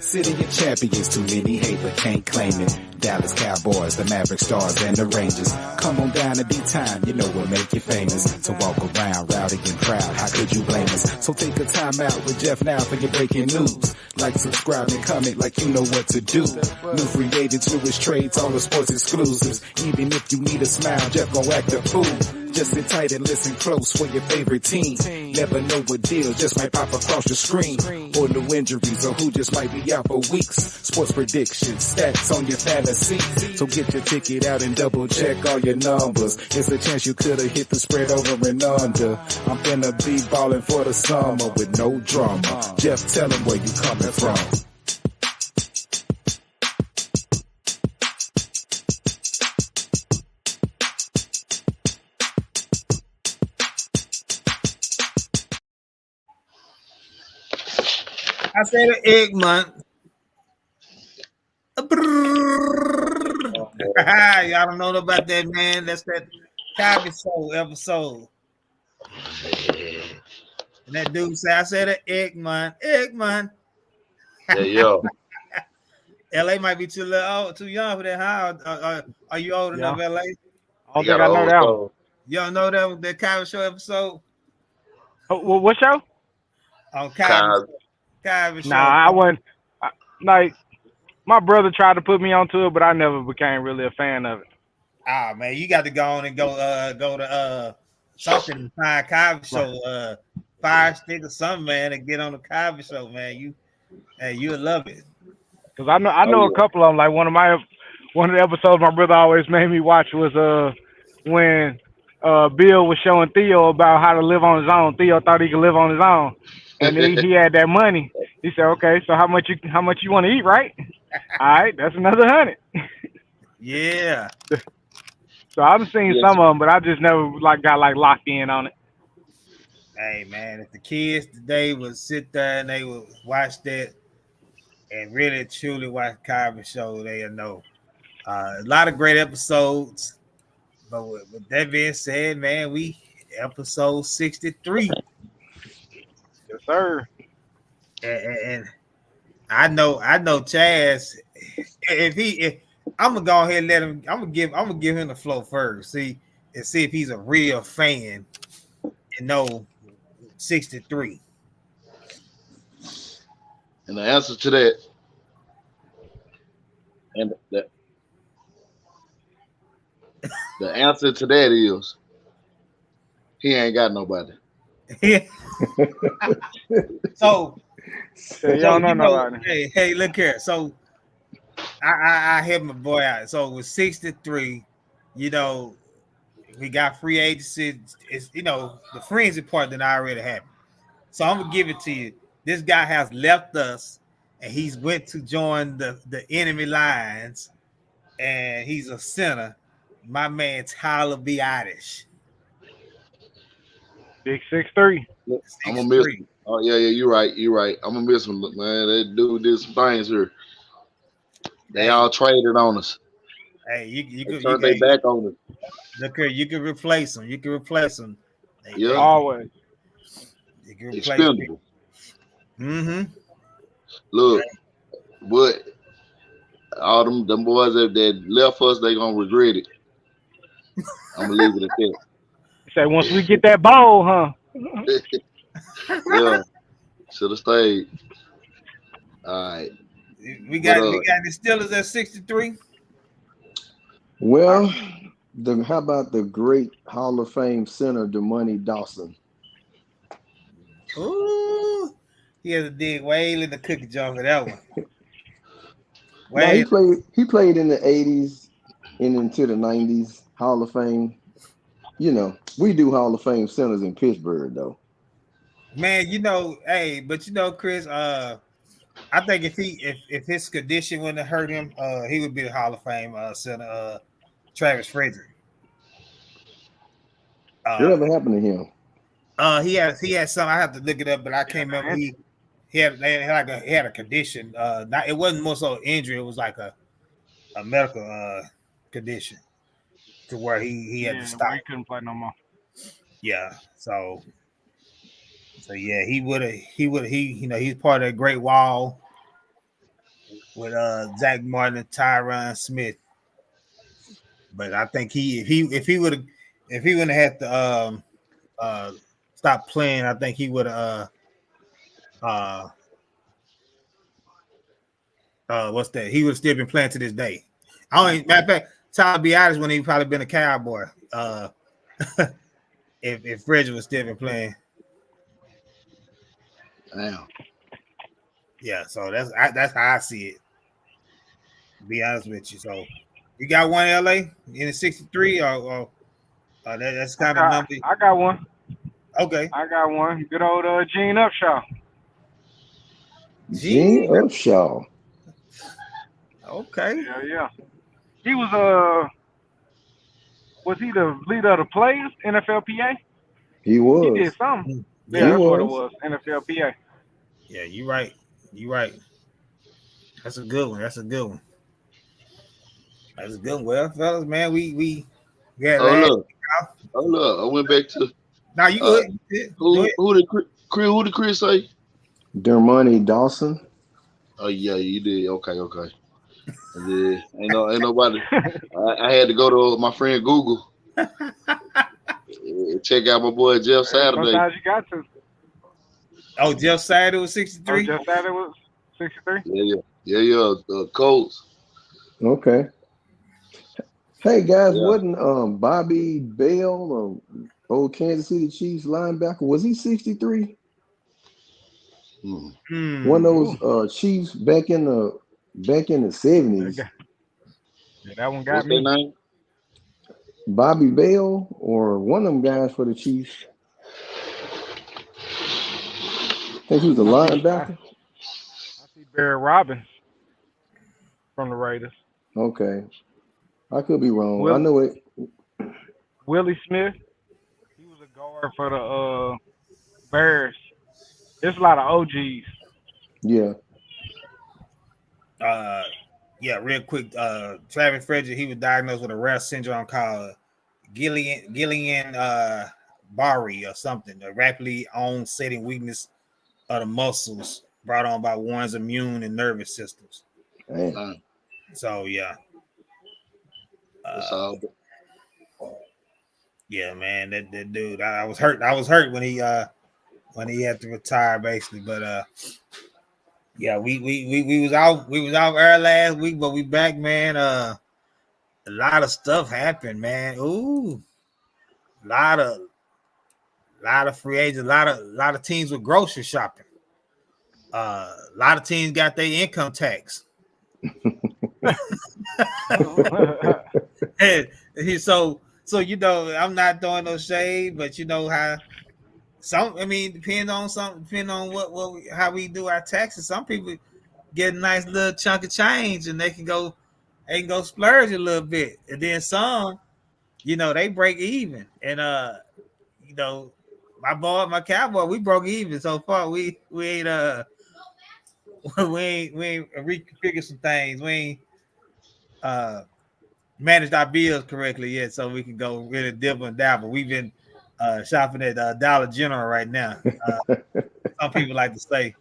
City of champions, too many hate but can't claim it. Dallas Cowboys, the Maverick Stars, and the Rangers. Come on down to D-Time, you know what make you famous. To walk around rowdy and proud, how could you blame us? So take a time out with Jeff now for your breaking news. Like, subscribe, and comment like you know what to do. New free agents, newest trades, all the sports exclusives. Even if you need a smile, Jeff gon' act a fool. Just sit tight and listen close for your favorite team. Never know what deals just might pop across your screen. Or new injuries or who just might be out for weeks. Sports predictions, stats on your fantasy. So get your ticket out and double check all your numbers. It's a chance you could've hit the spread over and under. I'm finna be ballin' for the summer with no drama. Jeff, tell him where you coming from. I said an egg month. Y'all don't know about that, man. That's that Cosby Show episode. And that dude said, I said an egg month. Egg month. Yeah. LA might be too young for that. How are you old enough, LA? I don't think I know that one. Y'all know that Cosby Show episode? Oh, what show? Oh, Cosby Show. Nah, I wasn't. Like, my brother tried to put me onto it, but I never became really a fan of it. Ah, man, you got to go on and go to something to find Cosby Show, Fire Stick or something, man, and get on the Cosby Show, man. You'll love it. Cause I know a couple of them. Like one of the episodes my brother always made me watch was when Bill was showing Theo about how to live on his own. Theo thought he could live on his own, and then he had that money. He said, "Okay, so how much you want to eat, right? All right, that's another 100." Yeah. So I've seen some of them, but I just never got locked in on it. Hey man, if the kids today would sit there and they would watch that and really truly watch Cosby Show, they'll know. A lot of great episodes. But with that being said, man, we episode 63. Yes, sir. And I know Chaz. If I'm gonna go ahead and let him, I'm gonna give him the flow first. See if he's a real fan and know 63. And the answer to that, the answer to that is he ain't got nobody. So y'all know nobody. Hey, look here. So I helped my boy out. So with 63, we got free agency. It's the frenzy part that I already have. So I'm gonna give it to you. This guy has left us, and he's went to join the enemy lines, and he's a center. My man Tyler Biadasz. Big 6'3". I'm gonna miss him. Oh yeah, you're right. I'm gonna miss him, man. That dude did some things here. They all traded on us. Hey, you turned their back on us. Look here, you can replace them. Yeah, always. You can replace expendable. Mm-hmm. Look, but all them boys that left us, they gonna regret it. I'm gonna leave it at that. Say once we get that ball, huh? Yeah, should have stayed. All right. We got the Steelers at 63. Well, how about the great Hall of Fame center, Demonte Dawson? Ooh, he had to dig way in the cookie jar for that one. No, he played in the 80s and into the 90s. Hall of Fame. We do Hall of Fame centers in Pittsburgh, though. Man, but Chris, I think if his condition wouldn't have hurt him, he would be the Hall of Fame center. Travis Frederick. Whatever happened to him? He had some. I have to look it up, but I can't remember. He had a condition. It wasn't more so injury. It was like a medical condition to where he had to stop. He couldn't play no more. Yeah. So yeah, he's part of that Great Wall. with Zach Martin and Tyron Smith. But I think if he would have had to stop playing, I think he would have what's that? He would have still been playing to this day. Matter of fact, Tyler be honest when he probably been a Cowboy. If Reggie was still been playing. Damn. Yeah, so that's how I see it. To be honest with you. So you got one LA in the 63 or that's kind of number. I got one. Okay. I got one. Good old Gene Upshaw. Gene Upshaw. Okay. Yeah. He was he the leader of the players, NFLPA? He was. He did something. Yeah, Yeah, that's what it was, NFLPA. Yeah, you're right. That's a good one. That's a good one. Well, fellas, man, we got Hold up. I went back to. Now you good. Who did Chris say? Dermontti Dawson. Oh yeah, you did. Okay. Yeah, ain't nobody. I had to go to my friend Google. Check out my boy Jeff Saturday. Sometimes you got to. Oh, Jeff Saturday was 63. Jeff Saturday was 63. Yeah. Colts. Okay. Hey guys, wasn't Bobby Bell, old Kansas City Chiefs linebacker, was he 63? One of those Chiefs back in the 70s. Yeah, that one got What's me. Their name? Bobby Bell or one of them guys for the Chiefs. I think he was a linebacker. I see Barry Robbins from the Raiders. Okay. I could be wrong. I know it. Willie Smith. He was a guard for the Bears. There's a lot of OGs. Yeah. Real quick. Travis Frederick, he was diagnosed with a rare syndrome called Guillain-Barré or something, a rapidly onsetting weakness of the muscles brought on by one's immune and nervous systems. So yeah. Yeah, man, that dude. I was hurt. I was hurt when he had to retire, basically. But yeah, we was out. We was out early last week, but we back, man. A lot of stuff happened, man. Ooh, a lot of free agents. A lot of teams with grocery shopping. A lot of teams got their income tax. And so you know, I'm not throwing no shade, but you know how depending on how we do our taxes. Some people get a nice little chunk of change and they can go splurge a little bit, and then some, you know, they break even. And you know, my Cowboy, we broke even so far. We ain't reconfigured some things. We ain't managed our bills correctly yet, so we can go really dibble and dabble. We've been shopping at Dollar General right now. Some people like to say,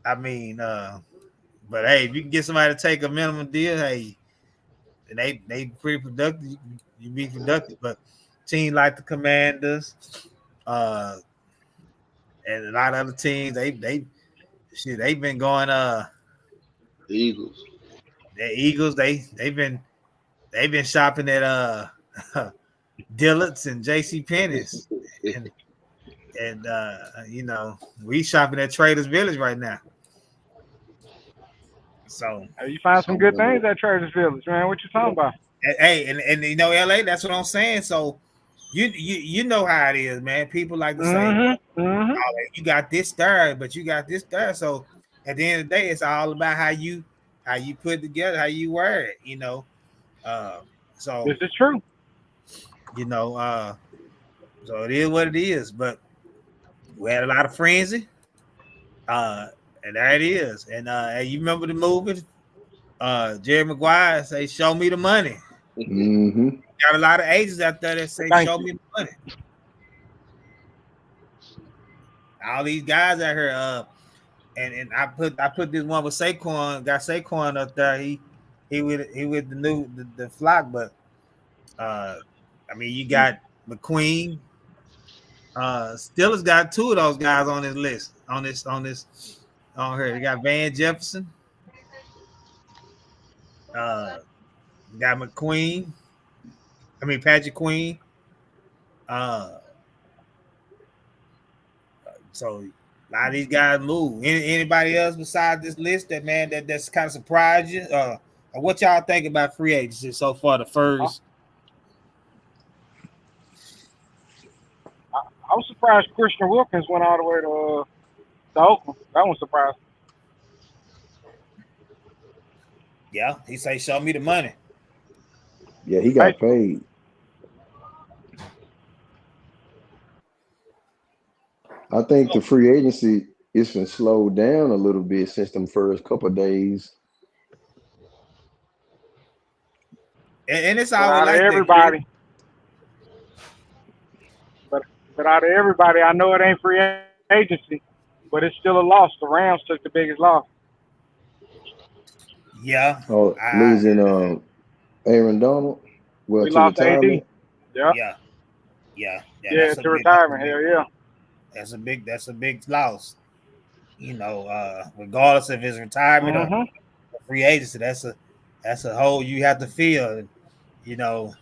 but hey, if you can get somebody to take a minimum deal, hey, and they pretty productive. You be productive, but teams like the Commanders, and a lot of other teams, they've been going the Eagles. The Eagles, they've been shopping at Dillard's and J.C. Penney's, and you know, we shopping at Traders Village right now. So you find some good things at Traders Village, man. What you talking about? Hey, and you know, LA, that's what I'm saying. So you know how it is, man. People like to say, oh, you got this there, but you got this there. So at the end of the day, it's all about how you put it together, how you wear it, you know. So this is true. You know, so it is what it is. But we had a lot of frenzy. And there it is. And you remember the movie? Jerry Maguire say, "Show me the money." Mm-hmm. Got a lot of agents out there that say, "Show me the money." All these guys out here, and I put this one with Saquon, got Saquon up there. He with the flock, but I mean you got McQueen. Steelers got two of those guys on this list. On here. They got Van Jefferson. Got McQueen. I mean Patrick Queen. So a lot of these guys move. Anybody else besides this list that's kind of surprised you? What y'all think about free agency so far? The first. I was surprised Christian Wilkins went all the way to Oakland. That one surprised. Yeah, he say, "Show me the money." Yeah, he got paid. I think the free agency is been slowed down a little bit since them first couple of days. And it's always like everybody. But out of everybody, I know it ain't free agency, but it's still a loss. The Rams took the biggest loss. Yeah. Oh, losing Aaron Donald. Well, we lost AD. Yeah. Yeah, to retirement. Hell yeah. That's a big loss. You know, regardless of his retirement or free agency, that's a hole you have to fill. You know,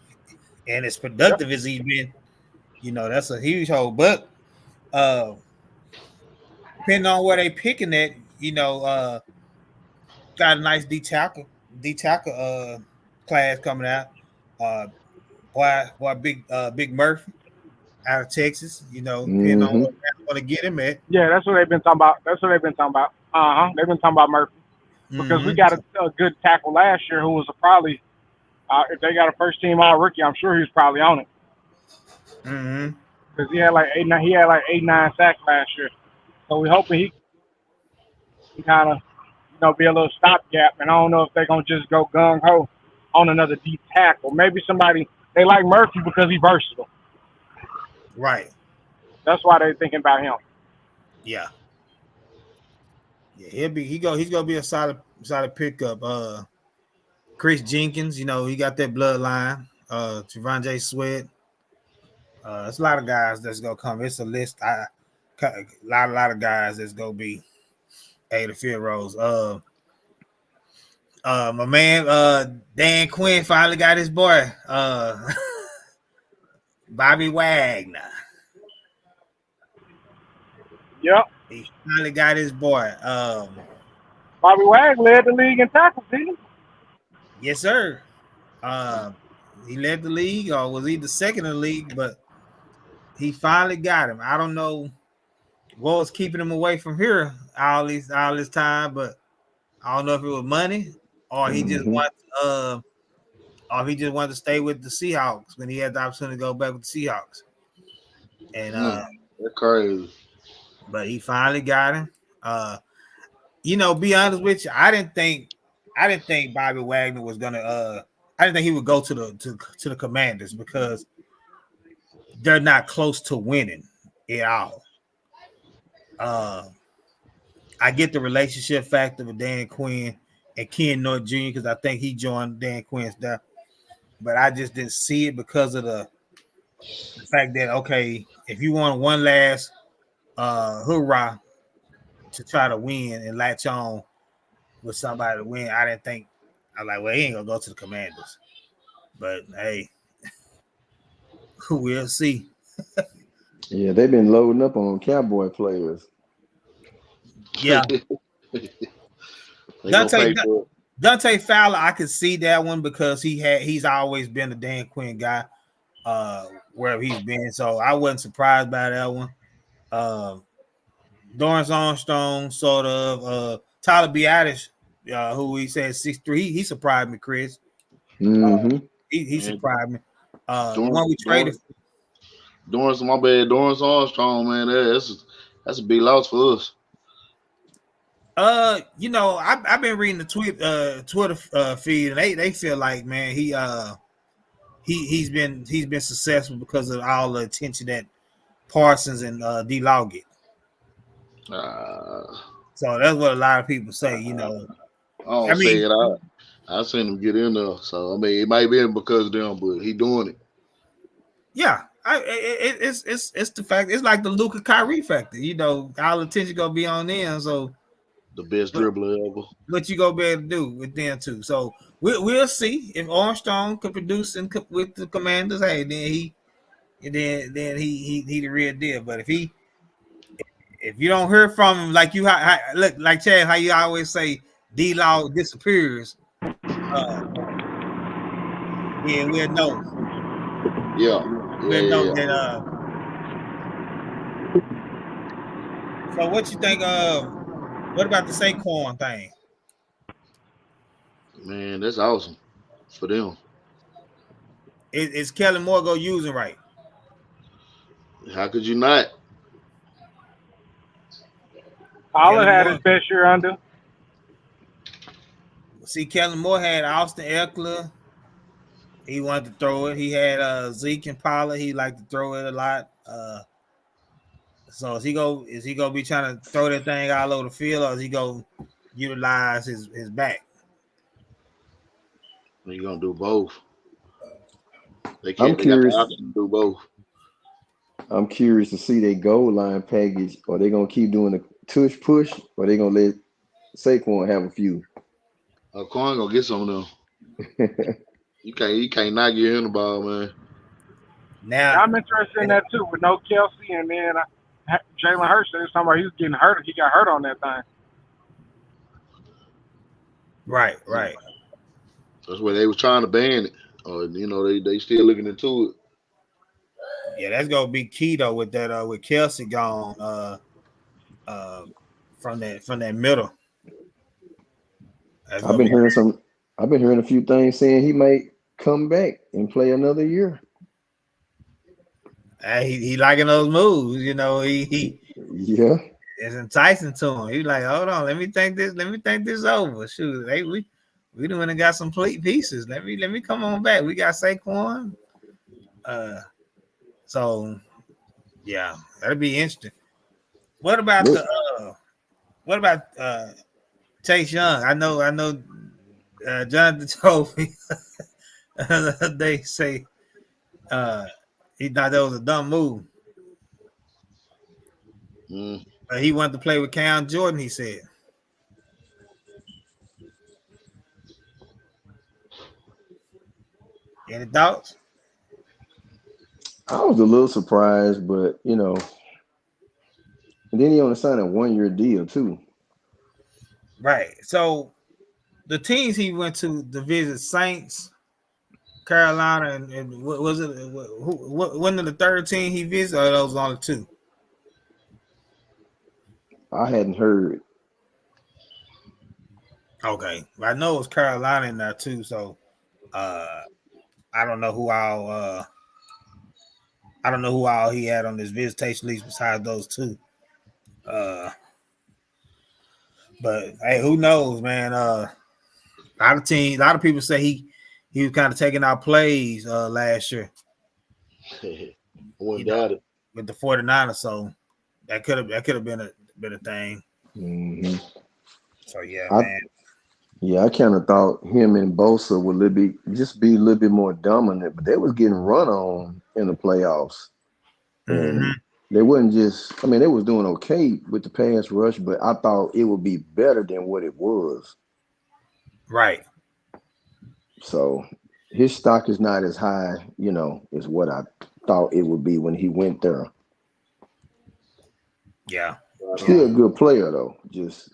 and as productive as he's been, you know, that's a huge hole. But depending on where they picking at, you know, got a nice D tackle class coming out. Boy, Big Murphy out of Texas. You know, depending on what they want to get him at. Yeah, that's what they've been talking about. They've been talking about Murphy because we got a good tackle last year who was probably. If they got a first team all rookie, I'm sure he was probably on it. Because he had like 8-9 sacks last year. So we hoping he can kind of, you know, be a little stopgap. And I don't know if they're gonna just go gung ho on another deep tackle. Maybe somebody they like Murphy because he's versatile. Right. That's why they're thinking about him. Yeah. Yeah, he's gonna be a solid pickup. Chris Jenkins, you know, he got that bloodline. Javonte Sweat. It's a lot of guys that's gonna come. It's a list. A lot of guys that's gonna be the field roles. My man, Dan Quinn finally got his boy, Bobby Wagner. Yep. He finally got his boy. Bobby Wagner led the league in tackles, didn't he? Yes, sir. He led the league, or was he the second in the league? But he finally got him. I don't know what was keeping him away from here all this time, but I don't know if it was money or he just wanted to stay with the Seahawks when he had the opportunity to go back with the Seahawks. And that's crazy. But he finally got him. You know, be honest with you, I didn't think Bobby Wagner was gonna. I didn't think he would go to the Commanders because they're not close to winning at all. I get the relationship factor with Dan Quinn and Ken North Jr. because I think he joined Dan Quinn's staff, but I just didn't see it because of the fact that if you want one last hoorah to try to win and latch on with somebody to win, I didn't think. I was like, well, he ain't gonna go to the Commanders, but hey, we'll see. Yeah, they've been loading up on Cowboy players. Yeah. Dante Fowler, I could see that one because he's always been a Dan Quinn guy, wherever he's been. So I wasn't surprised by that one. Dorrance Armstrong, sort of. Tyler Biadasz, who he said 6'3", he surprised me, Chris. He surprised me. The one we traded. Dorrance Armstrong, man, that's a big loss for us. You know, I've been reading the Twitter feed, and they feel like, man, he's been successful because of all the attention that Parsons and D-Law get. So that's what a lot of people say. You know, I don't I say mean, it. I seen him get in there. So I mean, it might be because of them, but he doing it. yeah, it's the fact. It's like the Luka Kyrie factor. You know, all attention gonna be on them. So The best dribbler ever. what you gonna be able to do with them too? So we'll see if Armstrong can produce with the Commanders. Hey, then he the real deal. But if you don't hear from him, like you look like Chad, how you always say D-Law disappears, we'll know. Yeah. We'll know that. So what you think of? What about the Saquon thing? Man, that's awesome for them. Is Kellen Moore go using right? How could you not? Pollard Kellen had Moore. his best year under. See, Kellen Moore had Austin Eckler. He wanted to throw it. He had Zeke and Pollard. He liked to throw it a lot. So is he gonna be trying to throw that thing all over the field, or is he gonna utilize his back? You're gonna do both. They I'm got the curious. option to do both. I'm curious to see their goal line package. Are they gonna keep doing the tush push, or they gonna let Saquon have a few? Coin gonna get some of them. You can't not get him the ball, man. Now I'm interested in that too. With no Kelsey, and then Jalen Hurts. There's somebody he was getting hurt. He got hurt on that thing. Right. That's where they was trying to ban it, or they still looking into it. Yeah, that's gonna be key though with that with Kelsey gone from that middle. I've been hearing a few things saying he might come back and play another year. He liking those moves, he Yeah. it's enticing to him. He's like, hold on, let me think this over. Shoot, we done got some pieces. Let me come on back. We got Saquon. So yeah, that'll be interesting. What about Chase Young? I know Jonathan told me they say he thought that was a dumb move. But he wanted to play with Cam Jordan, he said. Any thoughts? I was a little surprised, but and then he only signed a 1-year deal too. Right. So the teams he went to visit Saints, Carolina, and what was it? What wasn't the third team he visited? Or those only two? I hadn't heard. Okay, I know it was Carolina in there too. So, I don't know who all. I don't know who all he had on his visitation list besides those two. But hey, who knows, man? A lot of people say he was kind of taking out plays last year. With the 49ers, so that could have been a thing. Mm-hmm. So yeah, man. Yeah, I kind of thought him and Bosa would be a little bit more dominant, but they was getting run on in the playoffs. And they wasn't just, they was doing okay with the pass rush, but I thought it would be better than what it was. Right. So his stock is not as high, as what I thought it would be when he went there. Yeah. Still a good player though. Just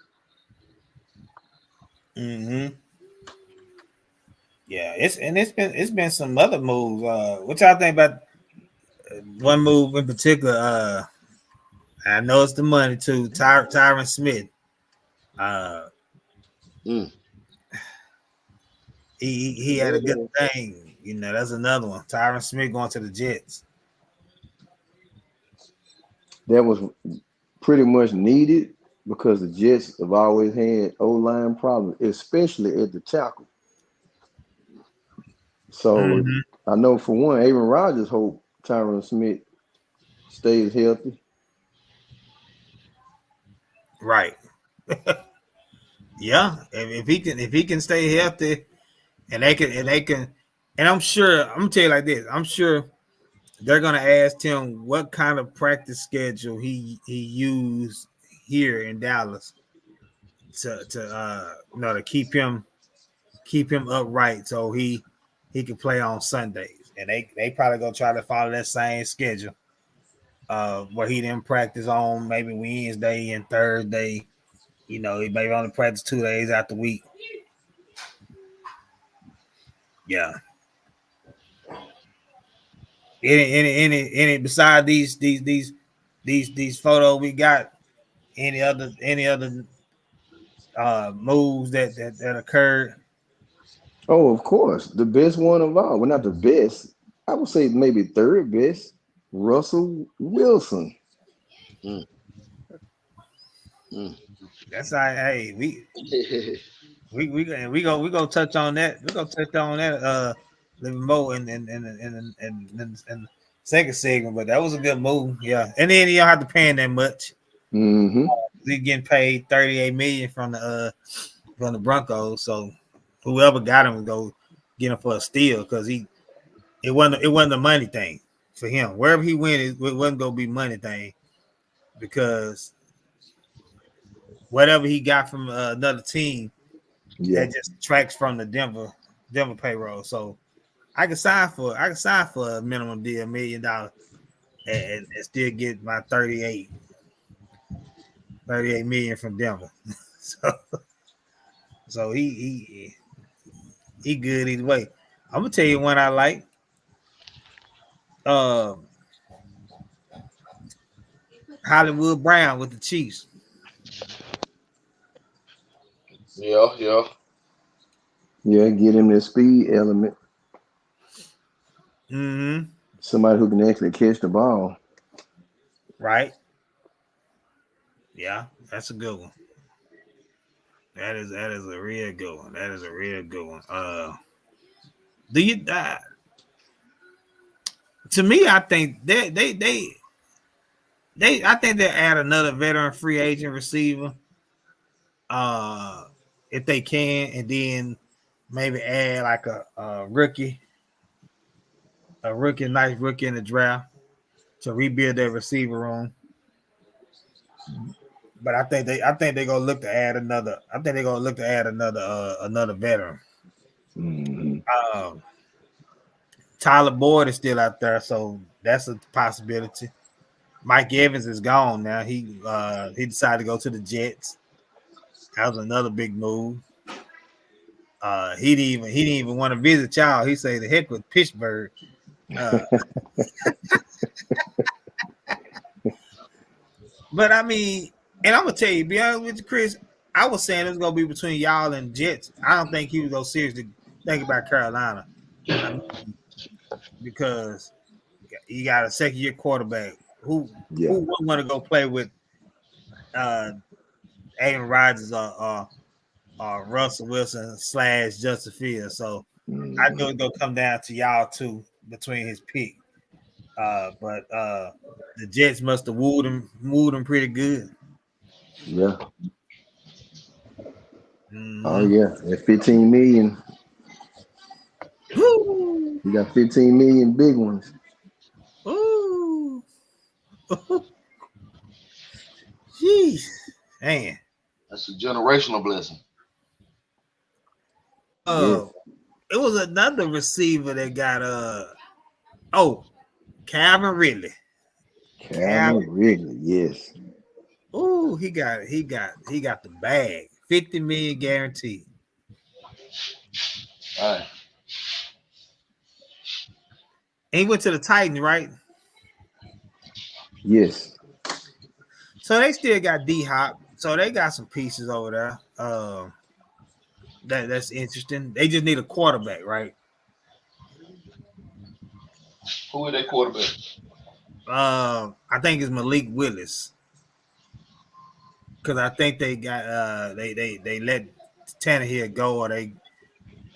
yeah, it's been some other moves. What y'all think about one move in particular? I know it's the money too. Tyron Smith. He had a good thing. That's another one. Tyron Smith going to the Jets. That was pretty much needed because the Jets have always had O-line problems, especially at the tackle. So I know for one, Aaron Rodgers hope Tyron Smith stays healthy. Right. Yeah, if he can stay healthy, and they can, and I'm sure I'm gonna tell you like this. I'm sure they're gonna ask him what kind of practice schedule he used here in Dallas to keep him upright so he can play on Sundays, and they probably gonna try to follow that same schedule. Where he didn't practice on maybe Wednesday and Thursday. You know, he maybe only practice 2 days out the week. Yeah. Any beside these photos we got, any other moves that occurred? Oh, of course, the best one of all. Well, not the best. I would say maybe third best. Russell Wilson. Mm. Mm. That's hey, we go touch on that. We gonna touch on that little more in second segment, but that was a good move. Yeah, and then you don't have to pay him that much. Mm-hmm. He's getting paid $38 million from the Broncos, so whoever got him would go get him for a steal because it wasn't a money thing for him. Wherever he went, it wasn't gonna be money thing because whatever he got from another team, that just tracks from the Denver payroll. So I can sign for a minimum deal, $1 million, and still get my 38 million from Denver. so he good either way. I'm gonna tell you one I like. Hollywood Brown with the Chiefs. Yeah. Yeah, get him the speed element. Mm-hmm. Somebody who can actually catch the ball. Right. Yeah, that's a good one. That is a real good one. That is a real good one. Do you? To me, I think I think they add another veteran free agent receiver. If they can, and then maybe add like a rookie, nice rookie in the draft to rebuild their receiver room. But I think they're gonna look to add another. I think they're gonna look to add another veteran. Mm-hmm. Tyler Boyd is still out there, so that's a possibility. Mike Evans is gone now. He decided to go to the Jets. That was another big move. He didn't even want to visit y'all. He said the heck with Pittsburgh. But I mean, and I'm gonna tell you, be honest with you, Chris, I was saying it's gonna be between y'all and Jets. I don't think he was gonna seriously think about Carolina. Because you got a second year quarterback who wouldn't want to go play with Aaron Rodgers or Russell Wilson / Justin Fields. So I know it's gonna come down to y'all two between his pick. But the Jets must have wooed him pretty good. Yeah. Mm-hmm. Oh yeah, at 15 million. Woo! You got 15 million big ones. Ooh. Jeez. Man. That's a generational blessing. It was another receiver that got Calvin Ridley. Calvin Ridley, yes. Oh, he got the bag. 50 million guaranteed. All right. And he went to the Titans, right? Yes. So they still got D-Hop. So they got some pieces over there. That's interesting. They just need a quarterback, right? Who are their quarterback? I think it's Malik Willis. Because I think they got they let Tannehill go, or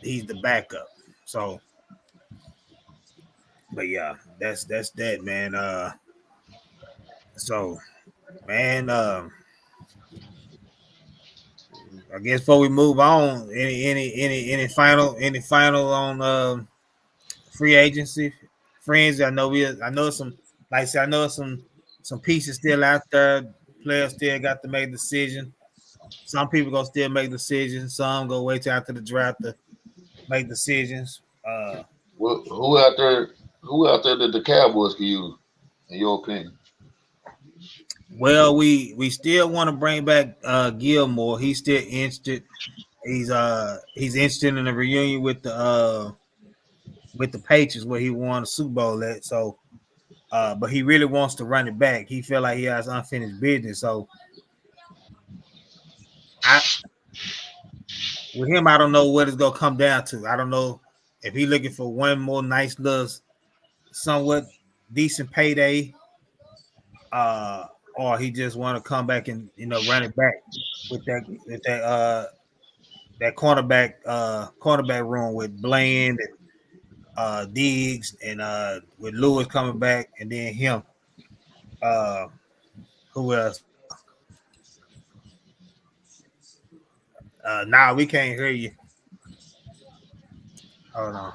he's the backup. So, but yeah, that's that, man. So, man, I guess before we move on, any final on free agency friends? I know some, like I said, I know some pieces still out there. Players still got to make decisions. Some people gonna still make decisions. Some go wait till after the draft to make decisions. Well, who out there? Who out there that the Cowboys can use, in your opinion? Well, we still want to bring back Gilmore. He's still interested. He's interested in a reunion with the Patriots where he won the Super Bowl at. So, but he really wants to run it back. He feel like he has unfinished business. So, with him, I don't know what it's gonna come down to. I don't know if he's looking for one more nice little, somewhat decent payday, or he just want to come back and run it back with that cornerback room with Bland and Diggs and with Lewis coming back and then him. Who else? Nah, we can't hear you. Hold on,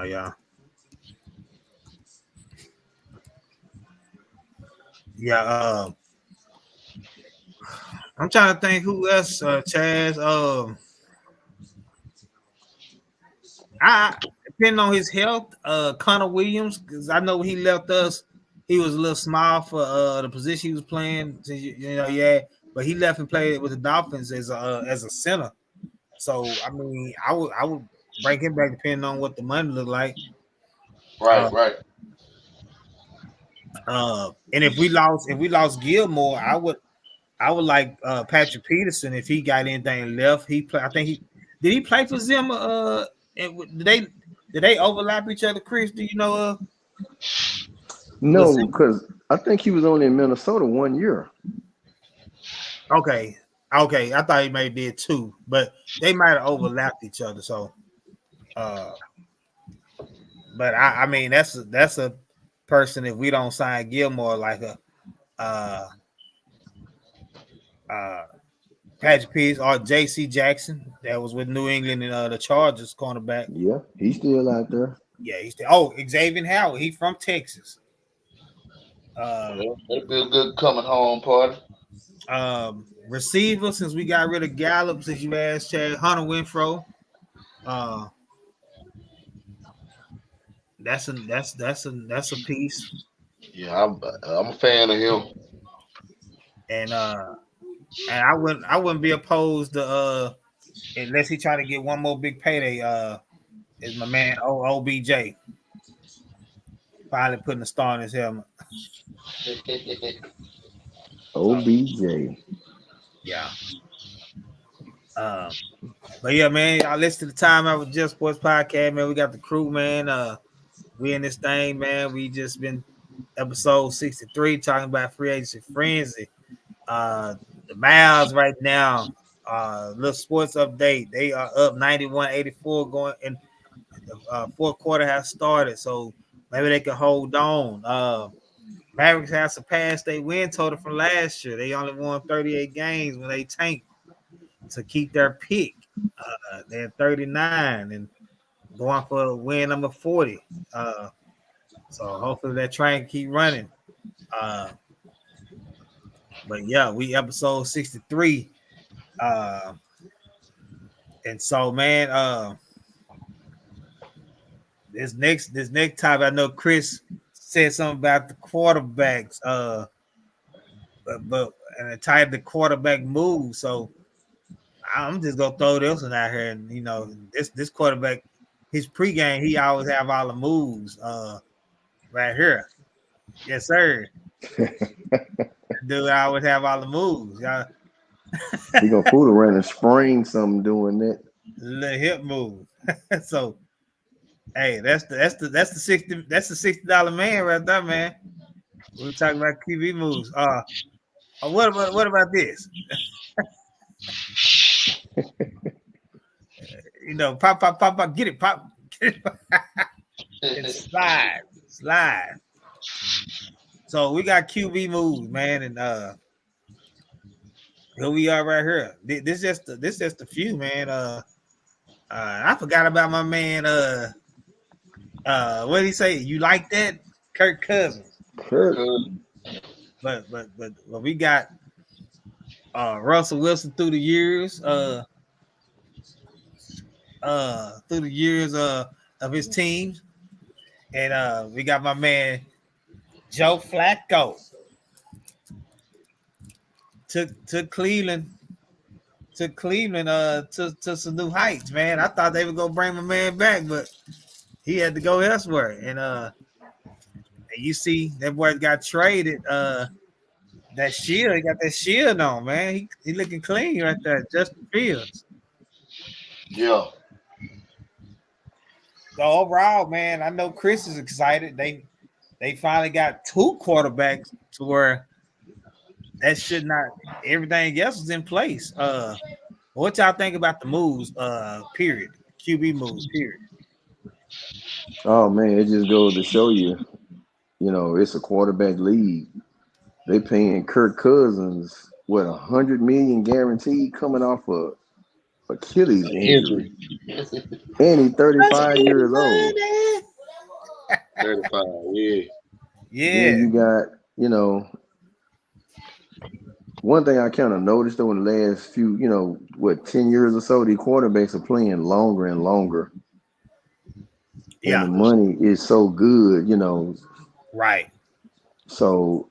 y'all. Yeah, I'm trying to think who else, Chaz. I depending on his health, Connor Williams, because I know when he left us, he was a little small for the position he was playing. But he left and played with the Dolphins as a center. So I mean, I would bring him back depending on what the money looked like. Right. And if we lost Gilmore, I would like Patrick Peterson if he got anything left. I think did he play for Zimmer? Did they overlap each other, Chris? Do you know? No, because I think he was only in Minnesota 1 year. Okay. I thought he may did too, but they might have overlapped each other. So, but I mean that's a person if we don't sign Gilmore like a Patrick Peterson or J.C. Jackson that was with New England and the Chargers cornerback. Yeah, he's still out there. Yeah, he's still. Oh, Xavier Howard, he's from Texas. That'd be a good coming home party. Receiver, since we got rid of Gallup, since you asked Chad, Hunter Renfrow. That's a piece. Yeah, I'm a fan of him. And I wouldn't be opposed to unless he try to get one more big payday. Is my man OBJ finally putting a star in his helmet? OBJ. Yeah. But yeah, man, y'all listen to the Time Out with Just Sports podcast, man. We got the crew, man. We in this thing, man. We just been episode 63 talking about free agency frenzy. The Mavs right now, little sports update. They are up 91-84 going in the fourth quarter has started, so maybe they can hold on. Mavericks have surpassed their win total from last year. They only won 38 games when they tanked to keep their pick. They're 39 and going for win number 40. So hopefully that train can keep running. But yeah, we episode 63. And so man, this next topic, I know Chris said something about the quarterbacks, but and the type the quarterback move. So I'm just gonna throw this one out here, and this quarterback, his pregame, he always have all the moves. Right here, yes sir. Dude, I always have all the moves. Y'all. He gonna fool around and spring something doing that. Little hip move. So, hey, that's the $60 man right there, man. We're talking about QB moves. What about this? Pop, get it, pop, and slide. So we got QB moves, man, and Here we are right here. This just a few, man. I forgot about my man. What did he say? You like that, Kirk Cousins? Kirk. But we got Russell Wilson through the years. Through the years of his teams, and we got my man Joe Flacco to Cleveland. To Cleveland, to some new heights, man. I thought they were gonna bring my man back, but he had to go elsewhere. And you see that boy got traded. That shield, he got that shield on, man. He looking clean right there, Justin Fields. Yeah. So overall, man, I know Chris is excited. They finally got two quarterbacks to where that should not. Everything else is in place. What y'all think about the moves? Period. QB moves. Period. Oh man, it just goes to show you, it's a quarterback league. They paying Kirk Cousins what $100 million guaranteed coming off a Achilles injury, and he's 35 years old. 35, yeah. And you got, one thing I kind of noticed though in the last few, 10 years or so, the quarterbacks are playing longer and longer. Yeah. And the money is so good, Right. So,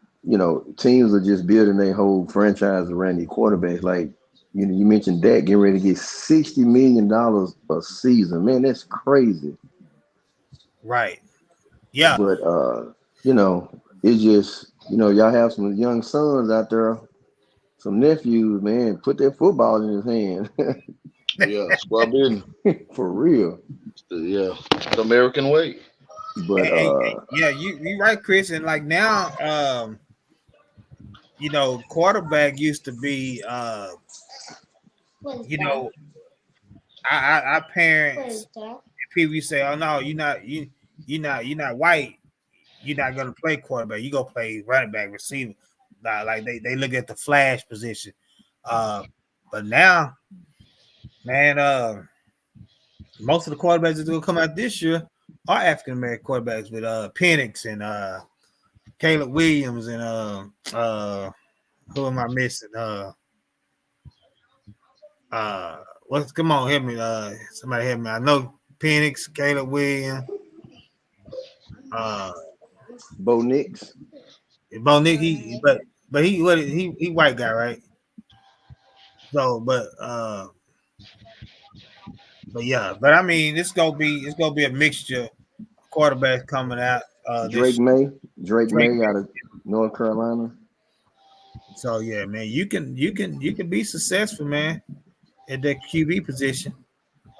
teams are just building their whole franchise around the quarterbacks. Like, you mentioned Dak getting ready to get $60 million a season. Man, that's crazy. Right. Yeah. But, it's just, y'all have some young sons out there, some nephews, man, put their football in his hand. Yeah, squad business. For real. Yeah, the American way. But yeah, you right, Chris. And like now, quarterback used to be, our parents. People say, "Oh no, you're not white. You're not gonna play quarterback. You go play running back, receiver." Like they look at the flash position. But now, man, most of the quarterbacks that will come out this year are African American quarterbacks with Penix and Caleb Williams and who am I missing? Come on, help me. Somebody help me. I know Penix, Caleb Williams, Bo Nix. Bo Nix, he white guy, right? So, but yeah, but I mean, it's gonna be a mixture of quarterbacks coming out. Drake May out of North Carolina. So yeah, man, you can be successful, man, at that QB position.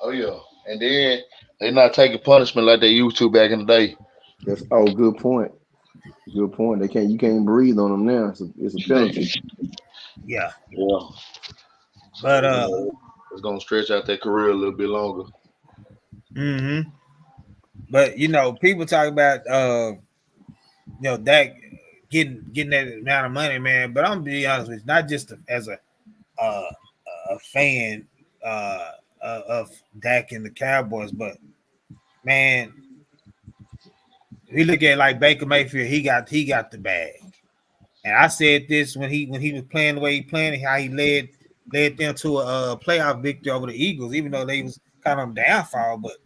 Oh yeah, and then they're not taking punishment like they used to back in the day. Good point. Good point. You can't breathe on them now. It's a penalty. Yeah. But it's gonna stretch out their career a little bit longer. Mm-hmm. But people talk about Dak getting that amount of money, man. But I'm gonna be honest with you, not just as a fan of Dak and the Cowboys, but man, we look at like Baker Mayfield, he got the bag. And I said this when he was playing the way he played, how he led them to a playoff victory over the Eagles, even though they was kind of downfall. But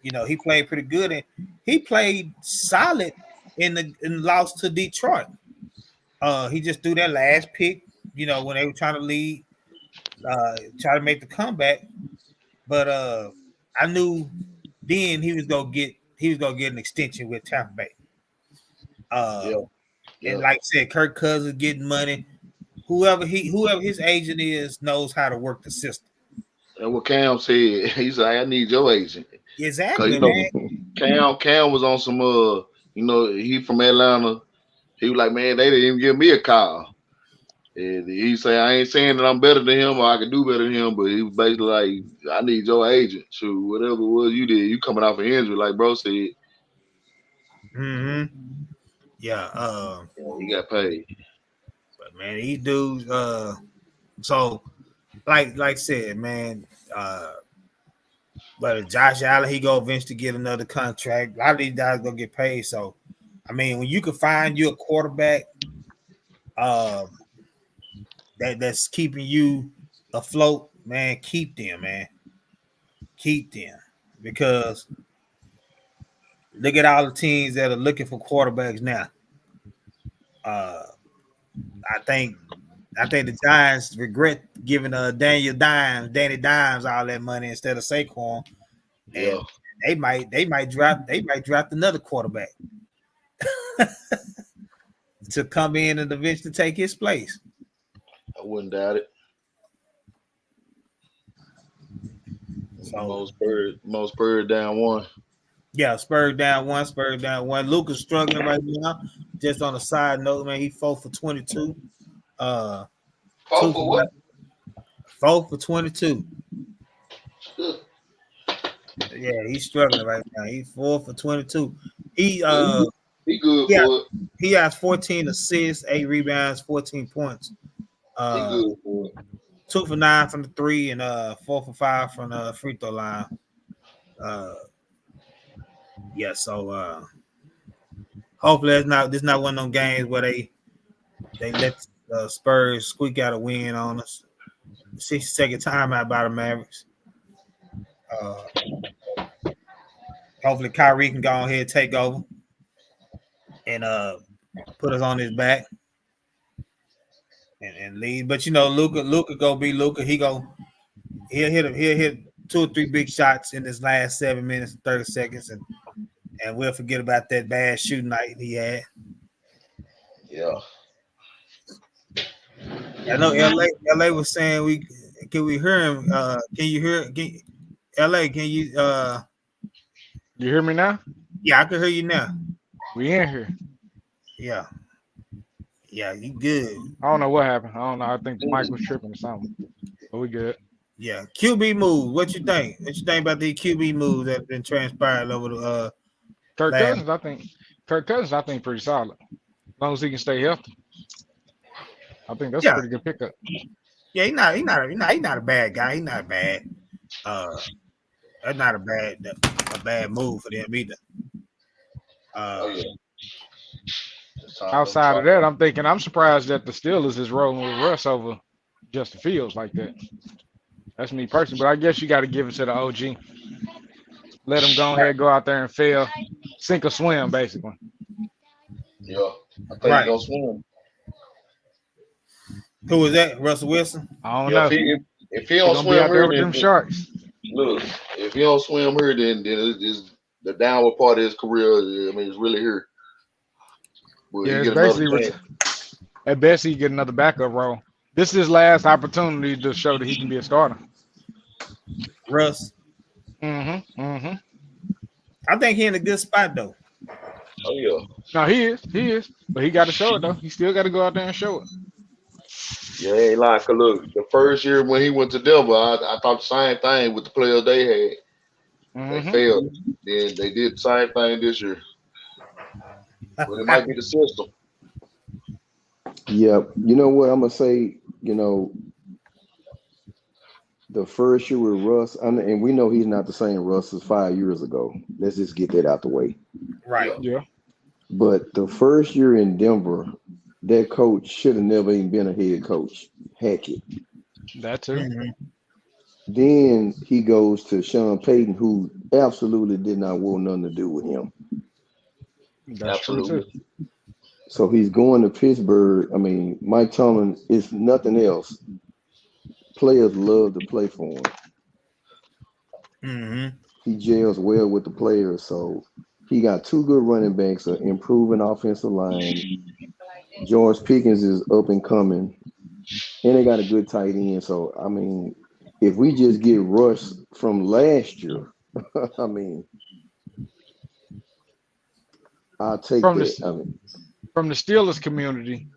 he played pretty good, and he played solid in the loss to Detroit. He just threw that last pick, when they were trying to lead, try to make the comeback. But I knew then he was gonna get an extension with Tampa Bay. And like I said, Kirk Cousins getting money. Whoever his agent is knows how to work the system. And what Cam said, he said, "I need your agent." Exactly, man. Cam was on some he from Atlanta. He was like, man, they didn't even give me a call. And he said, I ain't saying that I'm better than him or I can do better than him, but he was basically like, I need your agent. So whatever it was you did, you coming off an injury, like bro said. Mm-hmm. Yeah. He got paid. But man, these dudes, So, like I said, man, but Josh Allen, he go eventually get another contract. A lot of these guys gonna get paid. So, I mean, when you can find you a quarterback, that's keeping you afloat, man, keep them, man, keep them, because look at all the teams that are looking for quarterbacks now. I think the Giants regret giving Danny Dimes all that money instead of Saquon, Yeah, and they might draft another quarterback to come in and eventually take his place. I wouldn't doubt it. So Most Spurs down one. yeah, Spurs down one. Luka's struggling right now. Just on a side note, man, he 4 for 22. 4 for what? 4 for 22. Yeah, he's struggling right now. He's 4 for 22. He good for it. He has 14 assists, 8 rebounds, 14 points. He good for it. 2 for 9 from the 3 and 4 for 5 from the free throw line. Yeah, so hopefully this is not one of them games where they let Spurs squeak out a win on us. 60-second timeout by the Mavericks. Hopefully Kyrie can go ahead and take over and put us on his back and lead. But you know, Luka go be Luka. He'll hit 2 or 3 big shots in his last 7 minutes and 30 seconds, and we'll forget about that bad shooting night he had. Yeah. I know LA was saying can we hear him? Can you hear LA? Can you You hear me now? Yeah, I can hear you now. We in here. Yeah, you good. I don't know what happened. I don't know. I think the mic was tripping or something. But we good. Yeah, QB moves. What you think? What you think about these QB moves that have been transpired over the Kirk Cousins, I think pretty solid. As long as he can stay healthy. I think that's a pretty good pickup. Yeah, he's not a bad guy. He's not bad. That's not a bad move for them either. Outside of that, I'm thinking I'm surprised that the Steelers is rolling with Russ over Justin Fields like that. That's me personally, but I guess you got to give it to the OG. Let him go ahead, go out there and fail, sink or swim, basically. Yeah, I think he's gonna swim. Who is that? Russell Wilson? I don't know. If he don't swim here, then Sharks. Look, if he don't swim here, then it's the downward part of his career. I mean, it's really here. But yeah, it's basically at best he get another backup role. This is his last opportunity to show that he can be a starter. Russ. I think he in a good spot though. Oh yeah. No, he is. But he got to show it though. He still got to go out there and show it. Yeah, ain't like look. The first year when he went to Denver, I thought the same thing with the players they had. They failed. Then they did the same thing this year. But it might be the system. Yeah, you know what I'm gonna say. You know, the first year with Russ, and we know he's not the same Russ as 5 years ago. Let's just get that out the way. Right. Yeah. But the first year in Denver, that coach should have never even been a head coach. Hackett. That too. Then he goes to Sean Payton, who absolutely did not want nothing to do with him. That's absolutely true too. So he's going to Pittsburgh. I mean, Mike Tomlin is nothing else. Players love to play for him. He gels well with the players. So he got 2 good running backs, an improving offensive line. George Pickens is up and coming. And they got a good tight end. So, I mean, if we just get Russ from last year, I mean, I'll take that. From the Steelers community,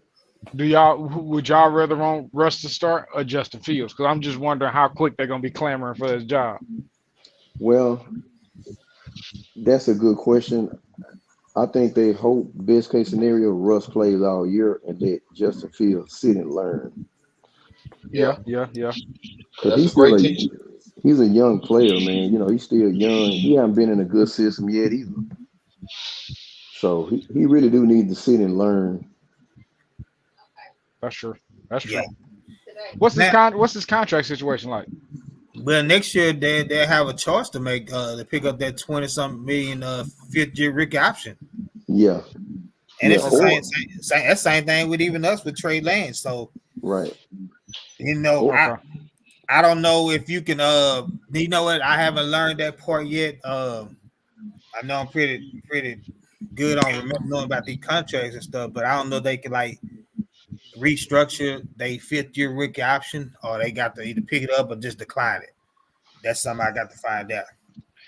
would y'all rather want Russ to start or Justin Fields? Because I'm just wondering how quick they're gonna be clamoring for his job. Well, that's a good question. I think they hope best case scenario Russ plays all year and that Justin Fields sit and learn. Yeah. Because That's he's a great still team. he's a young player, man. You know, he's still young. He hasn't been in a good system yet either. So he really do need to sit and learn. That's true. That's true. Yeah. What's his Now, what's his contract situation like? well, next year they have a choice to make to pick up that 20-something million 5th-year rookie option. Yeah. And Yeah, it's the same thing with even us with Trey Lance. So right. you know, Okay. I don't know if you can you know what, I haven't learned that part yet. I know I'm pretty good on knowing about these contracts and stuff, but I don't know if they can like restructure they 5th-year rookie option, or they got to either pick it up or just decline it. That's something I got to find out.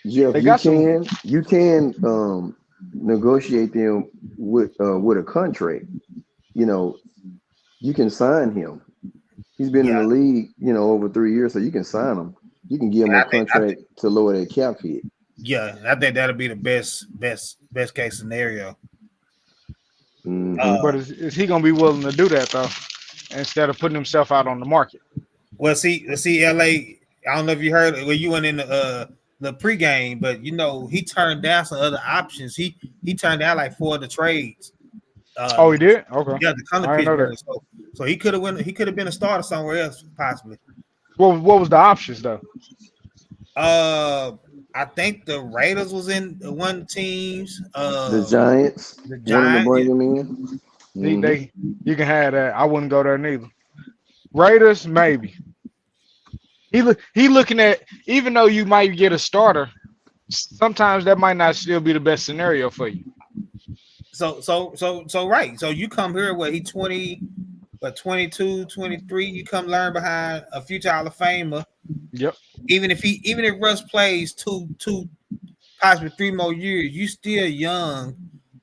Jeff, They got you can negotiate them with a contract. You know, you can sign him. He's been in the league, you know, over 3 years, so you can sign him. You can give him a contract to lower that cap hit. Yeah, I think that'll be the best case scenario. But is he gonna be willing to do that though, instead of putting himself out on the market? Well, see, LA. I don't know if you heard when you went in the pregame, but you know he turned down some other options. He turned down like 4 of the trades. He did. Okay. Yeah, the come to Pittsburgh. So he could have He could have been a starter somewhere else possibly. What was the options though? I think the Raiders was in one of the teams. The Giants. The Giants. Wanted to bring him in. You can have that. I wouldn't go there neither. Raiders, maybe. He looking at, even though you might get a starter, sometimes that might not still be the best scenario for you. So right. So you come here where he 22, 23, you come learn behind a future Hall of Famer. Yep. Even if Russ plays two, possibly 3 more years, you still young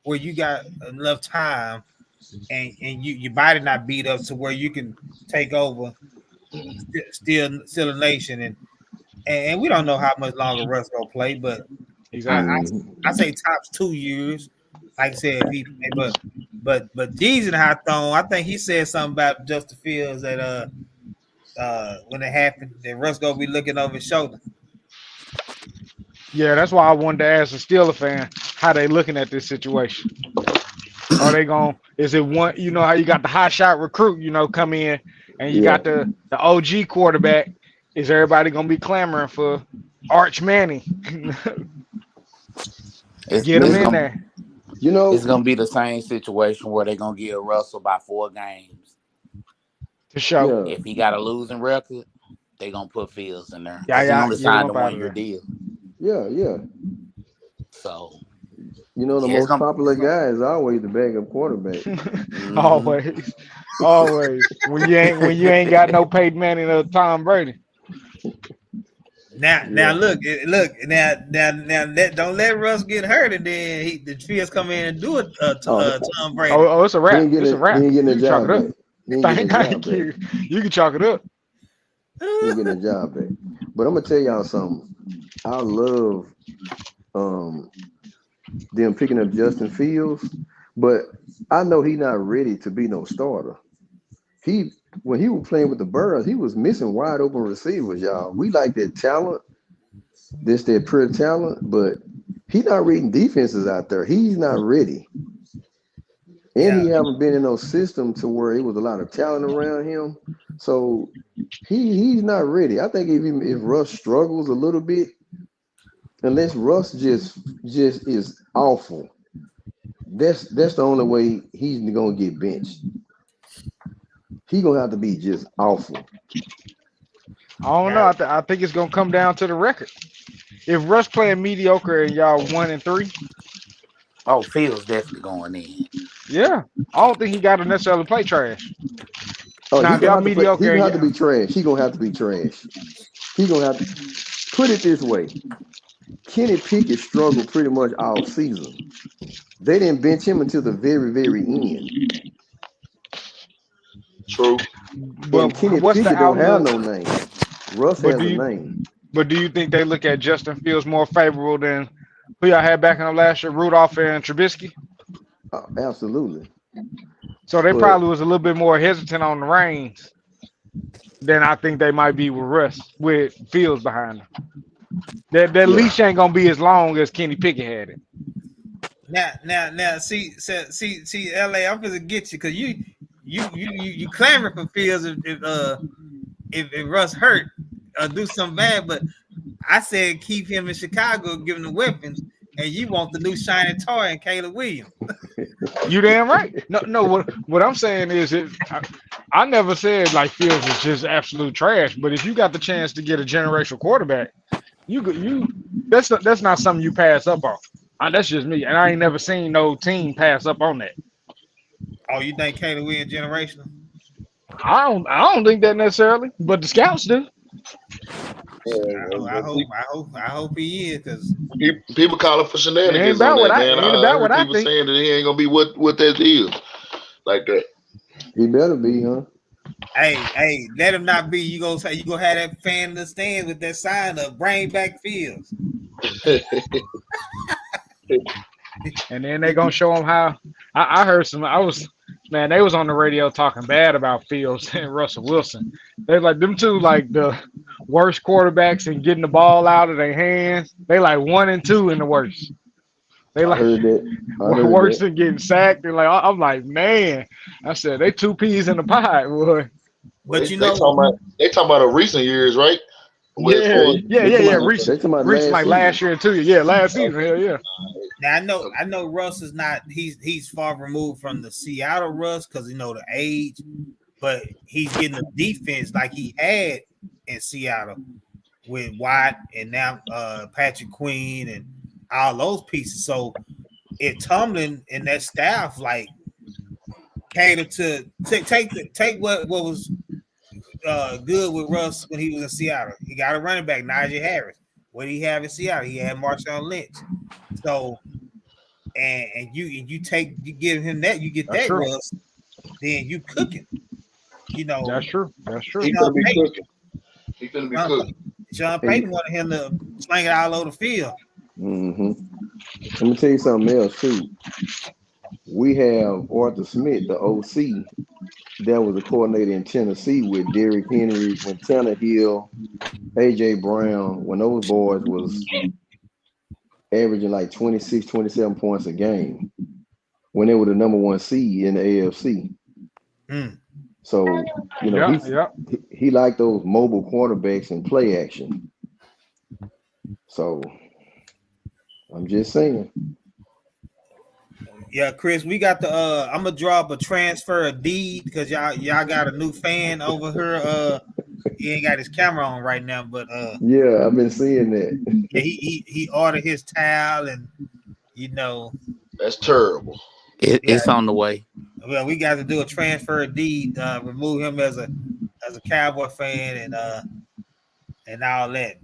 where you got enough time and your body not beat up to where you can take over still a nation, and we don't know how much longer Russ gonna play, but exactly. I say tops 2 years. Like I said, but D's in high throne. I think he said something about Justin Fields that when it happened, that Russ gonna be looking over his shoulder. Yeah, that's why I wanted to ask a Steeler fan how they looking at this situation. Are they going? Is it one? You know how you got the high shot recruit, you know, come in, and you got the OG quarterback. Is everybody gonna be clamoring for Arch Manning? Get him in there. You know, it's gonna be the same situation where they're gonna give Russell by 4 games to show. If he got a losing record, they're gonna put Fields in there. Yeah, he only signed a 1-year deal. Yeah. So you know, the most popular guy is always the backup quarterback. Always. When you ain't got no Peyton Manning or Tom Brady. Now look. Don't let Russ get hurt, and then the Fields come in and do it. Tom Brady. It's a wrap. It's a wrap. He ain't getting a job back. You can chalk it up. He ain't getting a job back. But I'm gonna tell y'all something. I love them picking up Justin Fields, but I know he's not ready to be no starter. When he was playing with the Birds, he was missing wide open receivers, y'all. We like that talent, that pure talent, but he's not reading defenses out there. He's not ready. And he haven't been in no system to where it was a lot of talent around him. So he's not ready. I think if Russ struggles a little bit, unless Russ just is awful, that's the only way he's gonna get benched. He's gonna have to be just awful. I don't know. I think it's gonna come down to the record. If Russ playing mediocre and y'all 1-3, Fields definitely going in. Yeah, I don't think he got to necessarily play trash. Now, if y'all mediocre, he's gonna have to be trash. He's gonna have to be trash. He's gonna have to put it this way. Kenny Pickett struggled pretty much all season. They didn't bench him until the very, very end. True. But Kenny Pickett don't have no name. Russ has a name. But do you think they look at Justin Fields more favorable than who y'all had back in the last year, Rudolph and Trubisky? Absolutely. So they probably was a little bit more hesitant on the reins. then I think they might be with Russ with Fields behind them. That leash ain't gonna be as long as Kenny Pickett had it. Now, see, LA, I'm gonna get you because you clamor for Fields if Russ hurt or do something bad, but I said keep him in Chicago, give him the weapons, and you want the new shiny toy in Caleb Williams. You damn right. No. What I'm saying is, I never said like Fields is just absolute trash. But if you got the chance to get a generational quarterback, that's not something you pass up on. That's just me, and I ain't never seen no team pass up on that. Oh, you think Caleb Williams generational? I don't think that necessarily, but the scouts do. I hope he is because people calling for shenanigans on that, man. I heard people saying that he ain't gonna be what that is like that. He better be, huh? Hey, let him not be. You gonna have that fan in the stands with that sign up, bring back Fields. And then they gonna show him how. I heard they was on the radio talking bad about Fields and Russell Wilson. They like them two like the worst quarterbacks in getting the ball out of their hands. They like 1 and 2 in the worst. They like worse than getting sacked. And like I'm like, man, I said they 2 peas in the pie, boy. But they talking about a recent years, right? Yeah. Recent like last year too. Yeah, last season. Hell yeah. Now I know Russ is not. He's far removed from the Seattle Russ because the age, but he's getting the defense like he had in Seattle with Watt and now Patrick Queen and all those pieces. So if Tomlin and that staff like cater to take what was good with Russ when he was in Seattle. He got a running back, Najee Harris. What did he have in Seattle? He had Marshawn Lynch. So, and you give him that, you get That's that true. Russ, then you cooking. That's true. He's gonna be cooking. He's gonna be cooking. Sean Payton wanted him to sling it all over the field. Mm-hmm. Let me tell you something else too. We have Arthur Smith, the OC, that was a coordinator in Tennessee with Derrick Henry, when Tannehill, AJ Brown, when those boys was averaging like 26, 27 points a game, when they were the number 1 seed in the AFC. So, he liked those mobile quarterbacks and play action. So, I'm just saying. Yeah, Chris, we got the I'm gonna drop a transfer deed because y'all got a new fan over here. He ain't got his camera on right now, but yeah, I've been seeing that. Yeah, he ordered his towel and that's terrible. It's on the way. Well, we got to do a transfer deed, remove him as a Cowboy fan and all that.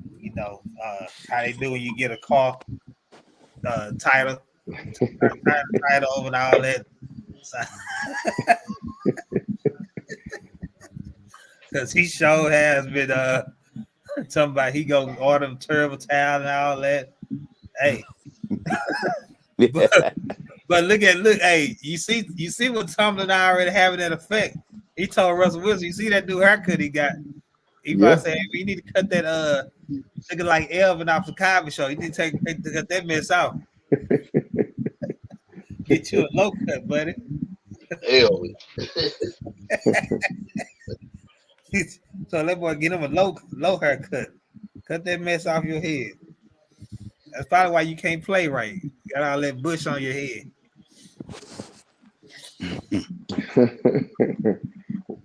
How they do when you get a car title over and all that. Because he sure has been talking about he gonna order a terrible towel and all that. Hey. But look, hey, you see what Tomlin already having that effect. He told Russell Wilson, you see that new haircut he got. He probably said, hey, you need to cut that looking like Elvin off the Cosby Show. You need to cut that mess out. Get you a low cut, buddy. Elvin. So that boy get him a low haircut. Cut that mess off your head. That's probably why you can't play right. You got all that bush on your head.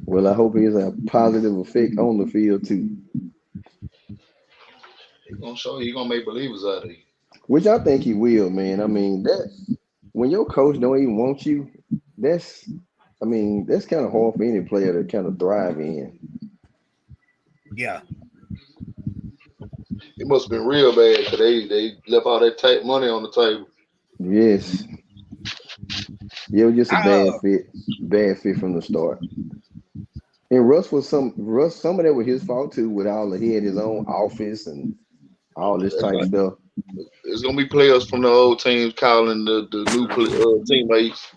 Well, I hope he has a positive effect on the field too. He's gonna show you. He's gonna make believers out of you. Which I think he will, man. I mean, that when your coach don't even want you, that's kind of hard for any player to kind of thrive in. Yeah. It must have been real bad because they left all that tight money on the table. Yes. Yeah, it was just a bad fit from the start. And Russ, some of that was his fault too. He had his own office and all this type stuff. There's gonna be players from the old teams calling the new teammates.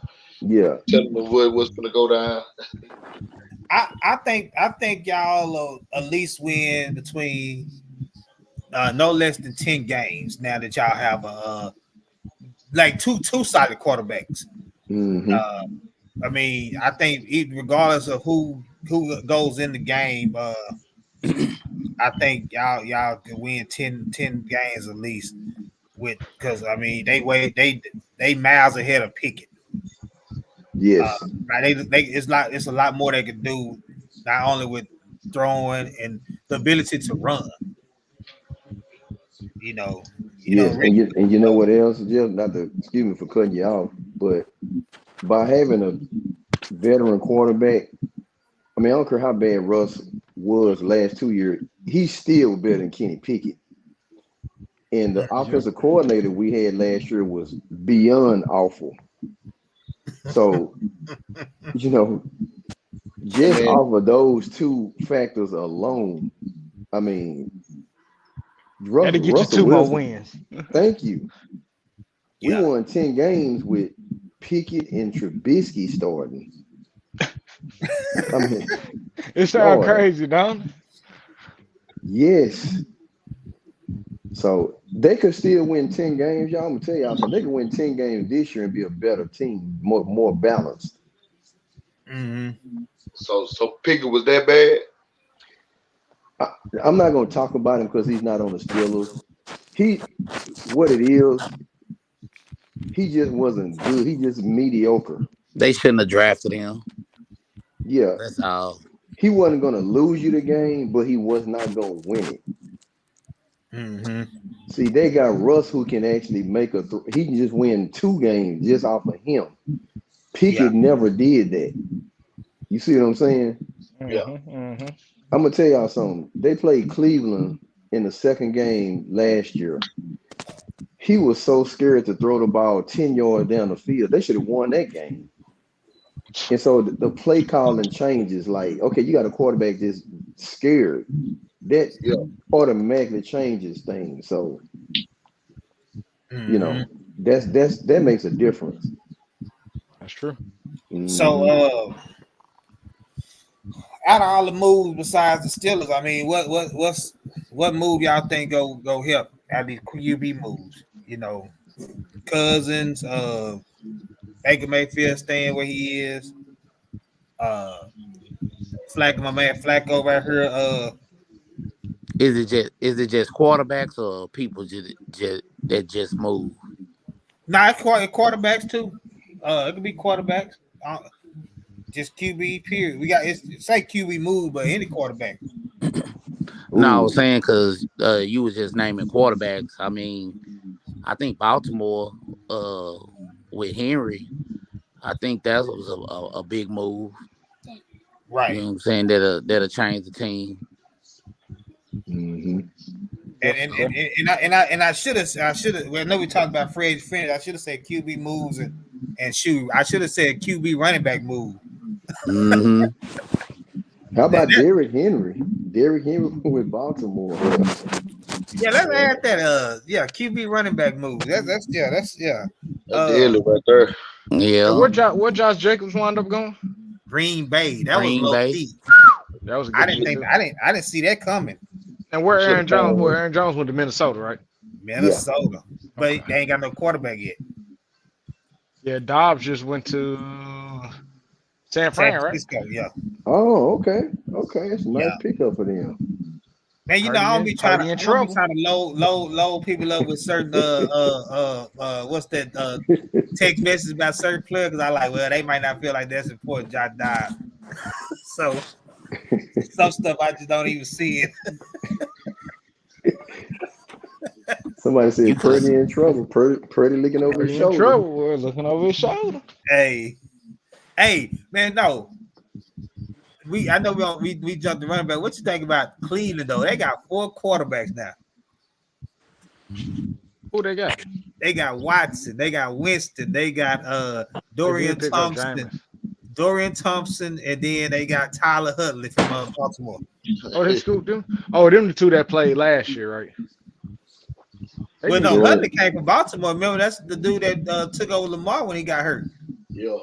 Yeah, telling them what's gonna go down. I think y'all will at least win between no less than 10 games now that y'all have like two solid quarterbacks. Mm-hmm. I mean, I think regardless of who goes in the game, I think y'all can win 10 games at least because I mean they miles ahead of Pickett. Yes. It's a lot more they can do, not only with throwing and the ability to run. Yes, and you know what else, Jeff? Not to excuse me for cutting you off, but by having a veteran quarterback, I mean, I don't care how bad Russ was last 2 years, he's still better than Kenny Pickett. And the offensive coordinator we had last year was beyond awful. So, just off of those two factors alone, I mean, That'll get you 2 more wins. Thank you. We won 10 games with Pickett and Trubisky starting. I mean, it sounds crazy, don't it? Yes. So they could still win 10 games, y'all. I'm gonna tell y'all, so they could win 10 games this year and be a better team, more balanced. Mm-hmm. So Pickett was that bad? I'm not gonna talk about him because he's not on the Steelers. He just wasn't good. He just mediocre. They shouldn't have drafted him. Yeah, that's all. He wasn't gonna lose you the game, but he was not gonna win it. Mm-hmm. See, they got Russ who can actually make he can just win 2 games just off of him. Pickett never did that. You see what I'm saying? Yeah. Mm-hmm. I'm gonna tell y'all something. They played Cleveland in the second game last year. He was so scared to throw the ball 10 yards down the field. They should have won that game. And so the play calling changes. Like, okay, you got a quarterback that's scared. That automatically changes things. So, that makes a difference. That's true. Mm-hmm. So, out of all the moves besides the Steelers, I mean, what move y'all think go help out of these QB moves? Cousins, Baker Mayfield staying where he is. My man Flacco right here. Is it just quarterbacks or people that just move? Nah, it's quarterbacks too. It could be quarterbacks. Just QB period. We got say QB move, but any quarterback. No, I was saying because you was just naming quarterbacks. I mean, I think Baltimore with Henry, I think that was a big move. Right. You know what I'm saying? That'll change the team. Mm-hmm. And I should have. Well, I know we talked about free agent friends. I should have said QB moves and shoot. I should have said QB running back move. Mm-hmm. How about Derrick Henry? Derrick Henry with Baltimore. Yeah, let's add that. QB running back move. That's That's the right there. Yeah. And where Josh Jacobs wound up going? Green Bay. That was low key. That was. I didn't see that coming. And where Aaron Jones went to Minnesota, right? Minnesota, but they ain't got no quarterback yet. Yeah, Dobbs just went to San Fran, right? Yeah. Oh, okay. It's a nice pickup for them. Man, I don't be trying to load people up with certain what's that text message about certain players, because I like, well, they might not feel like that's important. Josh Dobbs. So some stuff I just don't even see it. Somebody said Purdy in trouble. Purdy looking over his shoulder. We're looking over his shoulder. Hey, man, no. I know we jumped the running back. What you think about Cleveland though? They got 4 quarterbacks now. Who they got? They got Watson. They got Winston. They got Dorian Thompson, and then they got Tyler Huntley from Baltimore. Oh, they scooped them. Oh, them the 2 that played last year, right? Well, no, Huntley came from Baltimore. Remember, that's the dude that took over Lamar when he got hurt. Yeah.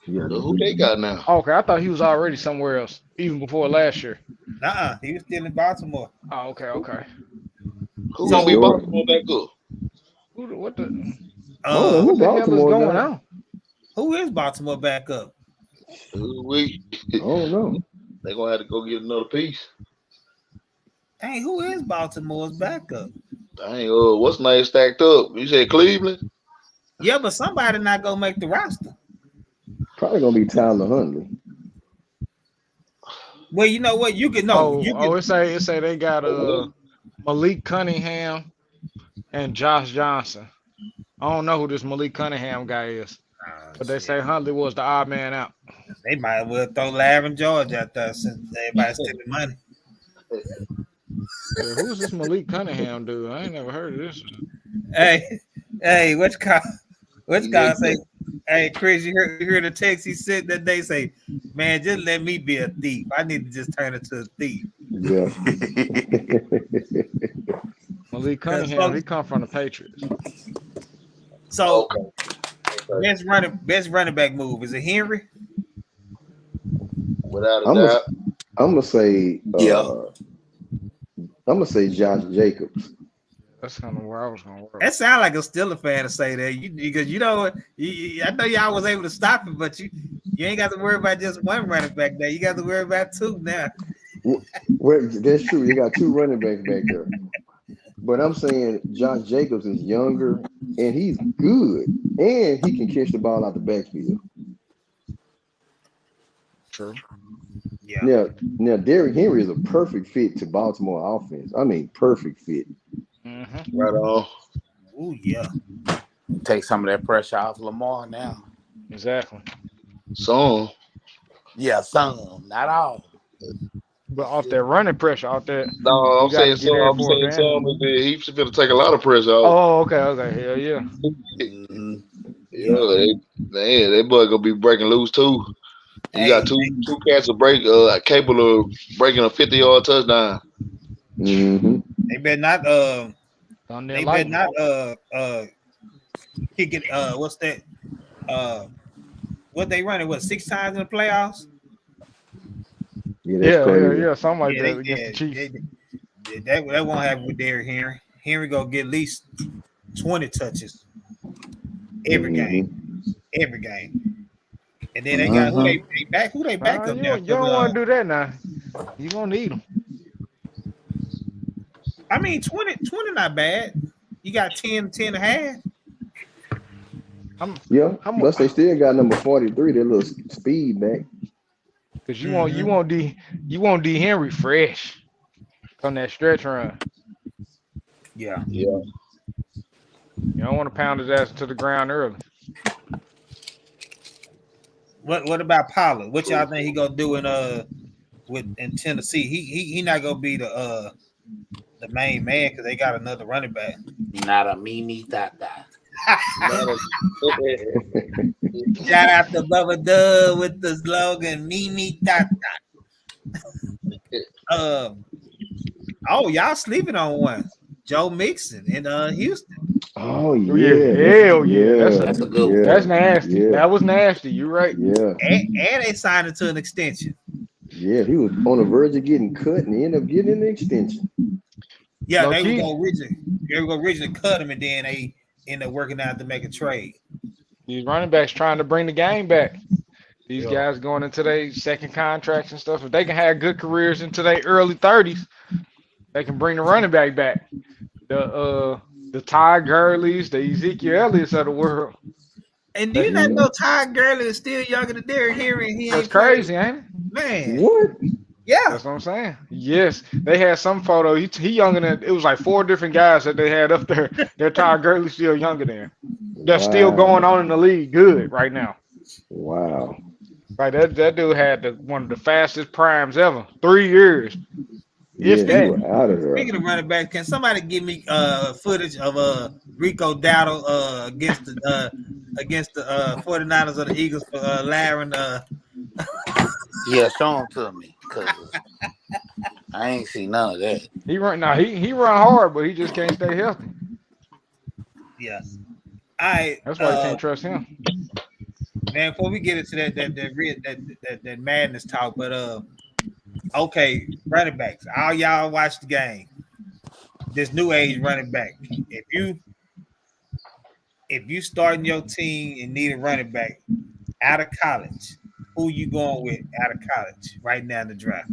Yeah. Who they got now? Okay, I thought he was already somewhere else, even before last year. He was still in Baltimore. Oh, okay. Who So- gonna be Baltimore back up? What the Oh, what the hell is Baltimore going guy. on? Who is Baltimore back up? We Oh no. they gonna have to go get another piece. Dang, who is Baltimore's backup? Dang, what's name stacked up? You said Cleveland? Yeah, but somebody not gonna make the roster. Probably gonna be Tyler Huntley. Well, you know what? You can know. It say they got Malik Cunningham and Josh Johnson. I don't know who this Malik Cunningham guy is, but they say Huntley was the odd man out. They might as well throw Lavin George out there since everybody's stealing money. Yeah, who's this Malik Cunningham dude? I ain't never heard of this. Hey, what's say? Hey, Chris, you heard the text he sent that day? Say, man, just let me be a thief. I need to just turn into a thief. Yeah. Malik Cunningham, he come from the Patriots. So, best running back move, is it Henry? Without a doubt. I'm gonna say I'm gonna say Josh Jacobs. That's kind of where I was going to work. That sounds like a Steelers fan to say that, because you know I know y'all was able to stop it, but you ain't got to worry about just one running back now. You got to worry about two now. Well, that's true. You got two running backs back there. But I'm saying Josh Jacobs is younger and he's good, and he can catch the ball out the backfield. True. Yeah. Now Derrick Henry is a perfect fit to Baltimore offense. I mean, perfect fit. Mm-hmm. Right on. Oh yeah. Take some of that pressure off Lamar now. Exactly. Some. Yeah, some, not all. But off that running pressure, off that. No, I'm saying some. I'm saying some. He's going to take a lot of pressure off. Oh, okay. Hell yeah. Mm-hmm. Yeah, that boy gonna be breaking loose too. You got two cats capable of breaking a 50-yard touchdown. Mm-hmm. They better not kick it. What's that? What they running? What, 6 times in the playoffs? Yeah, that's crazy. Yeah, something like that against the Chiefs. That won't happen with Derrick Henry. Henry gonna get at least 20 touches every game. And then they got who they back up there. You don't want to do that now. You gonna need them. I mean, 20 not bad. You got 10 and a half. Plus they still got number 43, that little speed back. Because you want D Henry fresh on that stretch run. Yeah. You don't want to pound his ass to the ground early. What about Pollard? What y'all think he gonna do in Tennessee? He not gonna be the main man because they got another running back. Not a Mimi Tata. Shout out to Bubba Dub with the slogan Mimi Tata. Y'all sleeping on one. Joe Mixon in Houston. Oh yeah. Hell yeah. That's a good one. That's nasty. Yeah. That was nasty. You're right. Yeah. And they signed it to an extension. Yeah, he was on the verge of getting cut and he ended up getting an extension. Yeah, they were gonna originally cut him, and then they ended up working out to make a trade. These running backs trying to bring the game back. These guys going into their second contracts and stuff. If they can have good careers into their early 30s, they can bring the running back back. The Ty Gurleys, the Ezekiel Elliott's of the world. And do you not know Ty Gurley is still younger than Derrick Henry? That's crazy, ain't it? Man. What? Yeah. That's what I'm saying. Yes. They had some photo. He younger than, it was like 4 different guys that they had up there. That Ty Gurley still younger than. They're still going on in the league good right now. Wow. Right, that dude had one of the fastest primes ever. 3 years. If that. Out of there. Speaking of running back, can somebody give me footage of Rico Dowdle against the 49ers of the Eagles for Laren? Yeah, show them to me, cause I ain't seen none of that. He run hard, but he just can't stay healthy. Yeah. That's why you can't trust him. man, before we get into that madness talk, but okay, running backs. All y'all watch the game. This new age running back. If you starting your team and need a running back out of college, who you going with out of college right now in the draft?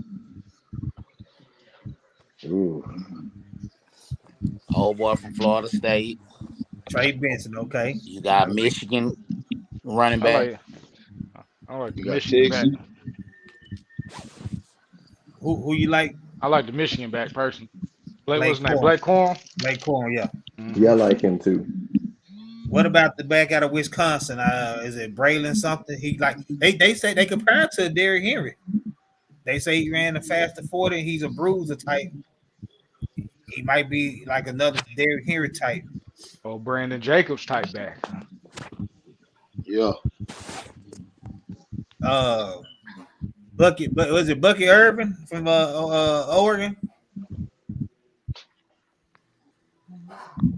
Ooh. Old boy from Florida State. Trey Benson, okay. You got Michigan running back. I like the You got Michigan back. Texas. Who you like? I like the Michigan back person. What's his name? Corum. Blake Corum. Blake Corum, yeah. Yeah, I like him too. What about the back out of Wisconsin? Is it Braylon something? He like they say they compare him to Derrick Henry. They say he ran a faster 40 and he's a bruiser type. He might be like another Derrick Henry type. Or Brandon Jacobs type back. Yeah. Bucky, but was it Bucky Urban from Oregon?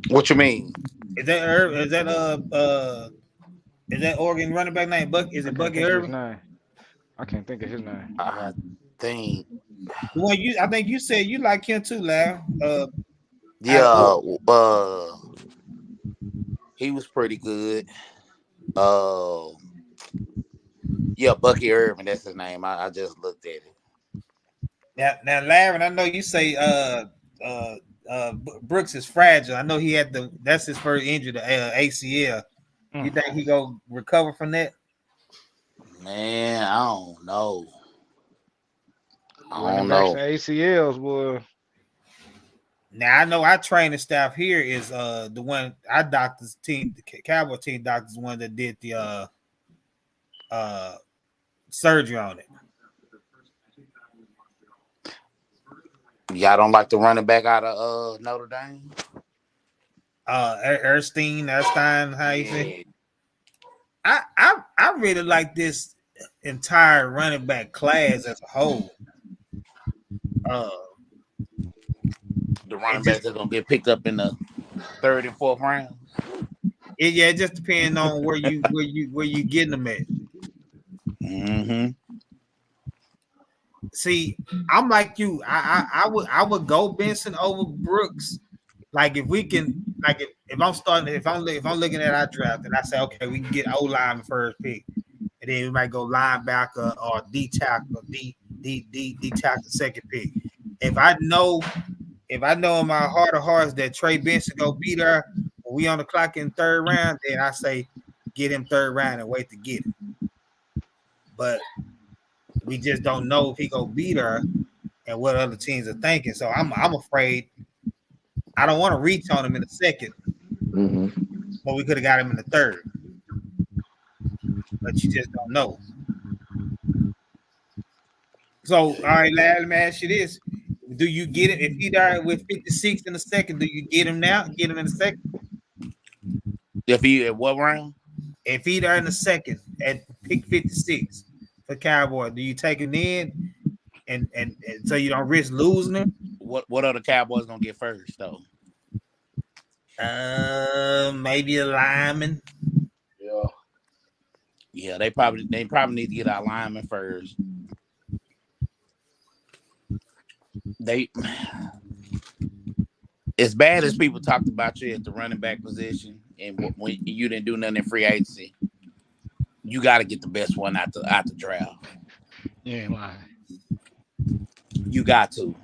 What you mean? Is that Oregon running back name? Is it Bucky Urban? I can't think of his name. I think. Well, I think you said you like him too, Larry. Yeah, he was pretty good. Yeah, Bucky Urban, that's his name. I just looked at it. Now, Larry, I know you say Brooks is fragile. I know he had that's his first injury, the ACL. You think he go recover from that? Man, I don't know. Running backs and ACLs, boy. Now I know our training staff here is the one our doctors team, the Cowboy team doctors, one that did the surgery on it. Y'all don't like the running back out of Notre Dame? Erstein, how you say? I really like this entire running back class as a whole. The running backs are gonna get picked up in the 3rd and 4th round. It just depends on where you getting them at. Mm-hmm. See, I'm like you. I would go Benson over Brooks. Like if we can, like if I'm looking at our draft and I say, okay, we can get O line first pick, and then we might go linebacker or D tackle, D tackle second pick. If I know in my heart of hearts that Trey Benson go be there, when we on the clock in 3rd round, then I say get him 3rd round and wait to get him. But we just don't know if he go be there and what other teams are thinking. So I'm afraid. I don't want to reach on him in the 2nd, but we could have got him in the 3rd. But you just don't know. So, all right, lad, let me ask you this. Do you get it? If he died with 56 in the 2nd, do you get him now? Get him in the 2nd? If he at what round? If he died in the 2nd at pick 56 for Cowboy, do you take him in and so you don't risk losing him? What other Cowboys gonna get first though? Maybe a lineman. Yeah, they probably need to get our lineman first. As bad as people talked about you at the running back position, and when you didn't do nothing in free agency, you got to get the best one out the draft. You ain't lying. You got to.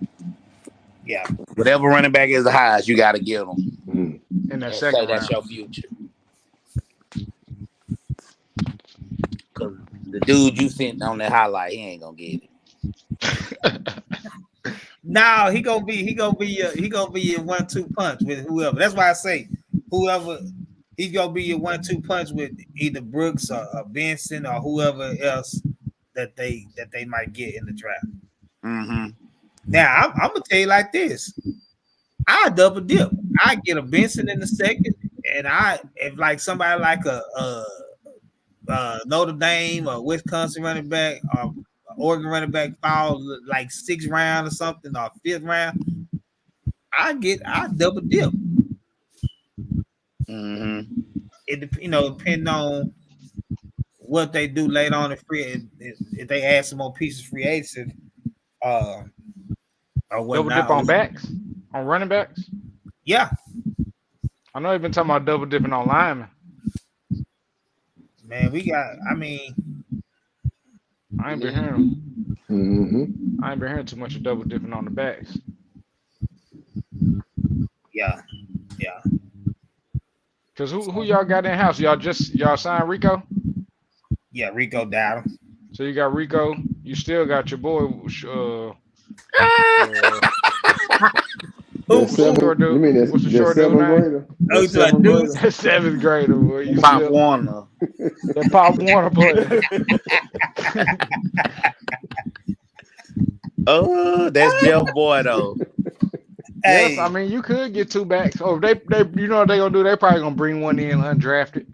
Yeah. Whatever running back is the highest, you got to get them. In that second round. That's your future. Because the dude you sent on that highlight, he ain't gonna get it. No, he gonna be a 1-2 punch with whoever. That's why I say whoever he's gonna be a 1-2 punch with either Brooks or Benson or whoever else that they might get in the draft. Mm-hmm. Now I'm gonna tell you like this: I double dip. I get a Benson in the 2nd, and if like somebody like a Notre Dame or Wisconsin running back or Oregon running back fall like 6th round or something or 5th round, I double dip. Mm-hmm. It depending on what they do later on in free, if they add some more pieces free agency, or Double whatnot. dip on backs, on running backs. Yeah, I know they've been talking about double dipping on linemen. man, we got. I mean, I ain't been hearing. Mm-hmm. I ain't been hearing too much of double dipping on the backs. yeah. Cause who y'all got in house? Y'all signed Rico? Yeah, Rico Dowdle. So you got Rico. You still got your boy. What's the short dude grader? Oh, he's like dudes. Seventh grader. Boy. You Pop still, Warner. that Pop Warner player. Oh, that's Jeff Boy though. Hey, Yes, I mean you could get two backs. Oh, they you know what they gonna do? They probably gonna bring one in undrafted.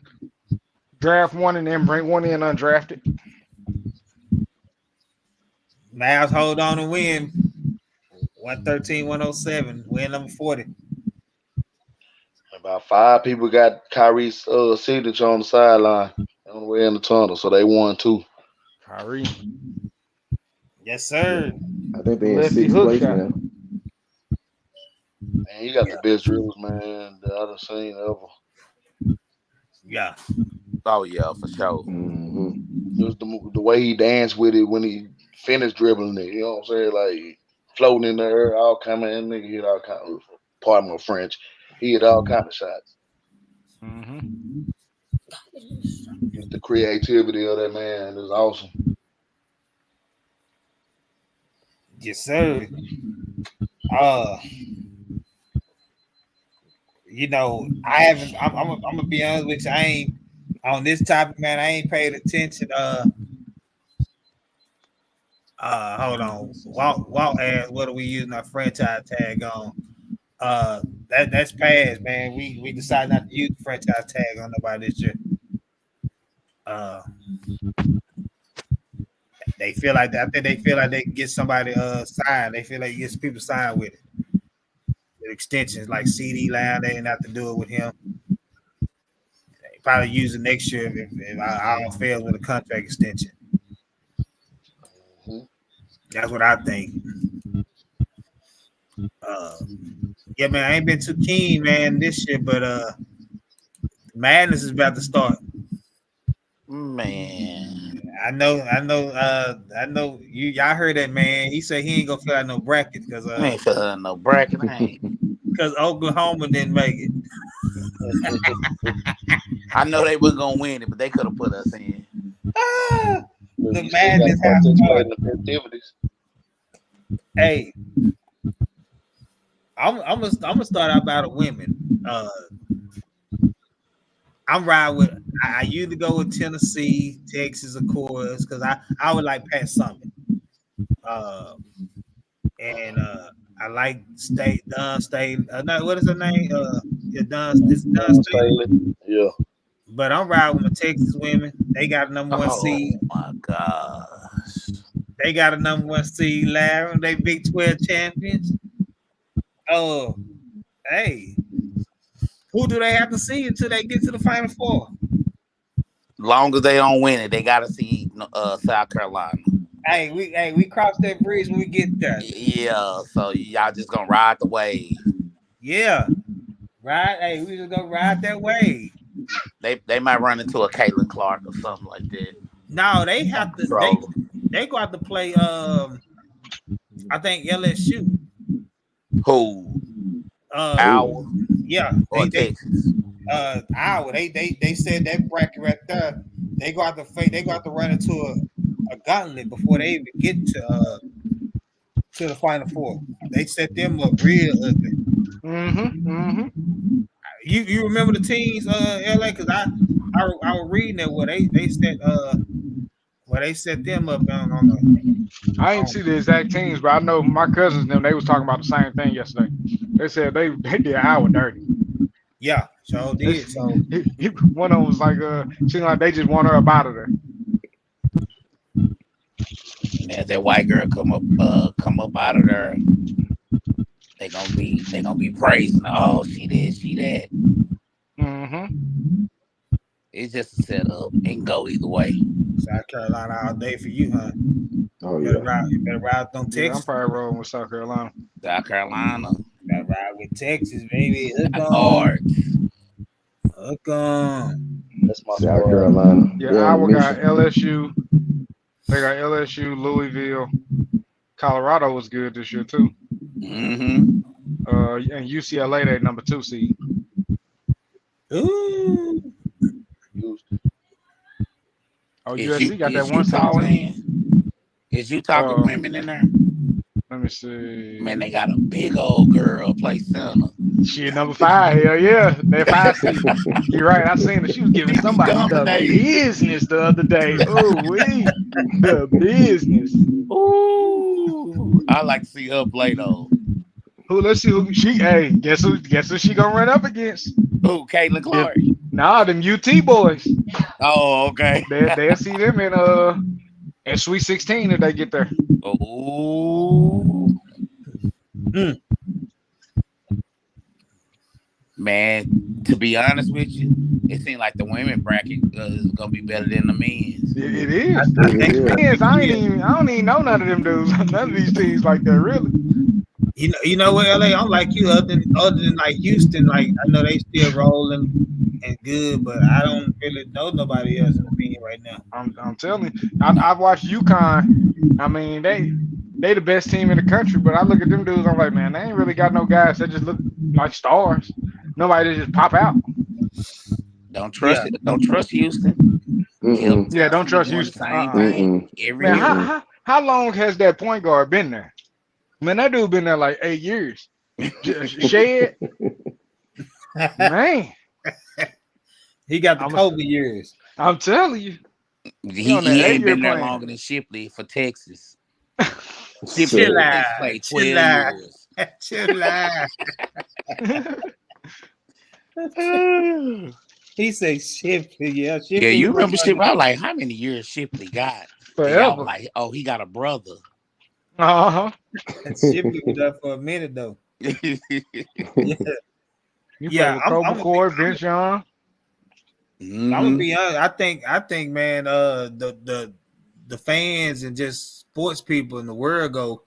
Draft one and then bring one in undrafted. Miles hold on and win. 113-107, win number 40. About 5 people got Kyrie's signature on the sideline on the way in the tunnel, so they won too. Kyrie. Yes, sir. I think they're in Lefty 6th hook place shot. now. Man, he got the best dribbles, man, that I've seen ever. Yeah. Oh yeah, for sure. Mm-hmm. It was the way he danced with it when he finished dribbling it. You know what I'm saying? Like floating in the air, all kind of nigga hit all kind of. Pardon my French. He hit all kind of shots. Mm-hmm. Just the creativity of that man is awesome. Yes, sir. You know, I haven't. I'm gonna be honest with you. I ain't on this topic, man. I ain't paid attention. Hold on. Walt asked, "What are we using our franchise tag on?" That's past, man. We decided not to use the franchise tag on nobody this year. They feel like that. I think they feel like they can get somebody signed. They feel like you get some people signed with it. With extensions like CD Lamb, they didn't have to do it with him. They probably use it next year if I don't fail with a contract extension. That's what I think. Yeah, man, I ain't been too keen, man, this year, but madness is about to start. Man, I know. Y'all heard that, man. He said he ain't gonna fill out no bracket because I ain't filling no bracket. I ain't. because Oklahoma didn't make it. I know they was gonna win it, but they could have put us in. The madness has started. Hey, I'm gonna start out by the women. I'm riding with. I usually go with Tennessee, Texas, of course, because I would like Pat Summitt. And I like Dunn State. No, what is her name? Dunn State. Yeah. But I'm riding with my Texas women. They got a number 1 seed. Oh my gosh. They got a number 1 seed, Larry. They Big 12 champions. Oh, hey. Who do they have to see until they get to the Final Four? Long as they don't win it, they gotta see South Carolina. Hey, we cross that bridge when we get there. Yeah, so y'all just gonna ride the wave. Yeah. Right. Hey, we just gonna ride that wave. They might run into a Caitlin Clark or something like that. No, they have to they go out to play I think LSU. Who? Iowa. Yeah. Or Texas. Iowa. They said that bracket right there. They go out to run into a gauntlet before they even get to the Final Four. They set them up real ugly. You remember the teams, LA? Because I was reading that where they set them up on the. I ain't see the exact teams, but I know my cousins and them, they was talking about the same thing yesterday. They said they did Iowa dirty. Yeah, so did. So one of them was like, seemed like they just want her up out of there. Yeah, that white girl come up out of there. They gonna be praising. Oh, she did, she that. It's just a setup. It can go either way. South Carolina all day for you, huh? Oh You yeah. better ride them Yeah, I'm Texas. probably rolling with South Carolina. South Carolina. Better ride with Texas, baby. Hook on. Hard. Hook on. That's my South squad. Carolina. Yeah, Yeah, Iowa got Michigan. LSU. They got LSU, Louisville. Colorado was good this year too. Mm-hmm. And UCLA, they number 2 seed. Ooh. Oh, Is USC got that is 1 Utah seed. in? Is Utah got women in there? Let me see. Man, they got a big old girl play center. She number 5. Hell yeah, they're 5 seed. You're right. I seen her. She was giving somebody the Dominating. business the other day. Oh, the business. Ooh, I like to see her play though. Who? Let's see who she. Hey, guess who she gonna run up against? Ooh, Caitlin Clark. Nah, them UT boys. Oh, okay. They'll see them in Sweet 16 if they get there. Ooh. Man, to be honest with you, it seems like the women bracket is gonna be better than the men's. It is. Men's, I don't even know none of them dudes. None of these teams like that, really. You know what, LA? I'm like you, other than like Houston. Like I know they still rolling and good, but I don't really know nobody else in the media right now. I'm telling you, I've watched UConn. I mean, they the best team in the country, but I look at them dudes. I'm like, man, they ain't really got no guys that just look like stars. Nobody that just pop out. Don't trust it. Don't trust Houston. Yeah, don't trust Houston. Same thing every year. Man, how long has that point guard been there? Man, that dude been there like 8 years. Shed. Man. He got the Kobe years. I'm telling you. He ain't been there longer than Shipley for Texas. Chill out. Played 12 Chill out. years. Chill out. He said Shipley. Yeah, Shipley. Yeah, you remember Shipley? I was like, how many years Shipley got? Forever. I was like, oh, he got a brother. Uh-huh. Shipley was up for a minute though. Yeah, I'm Court, Vince Young. I'm gonna be honest. I think, man, the fans and just sports people in the world go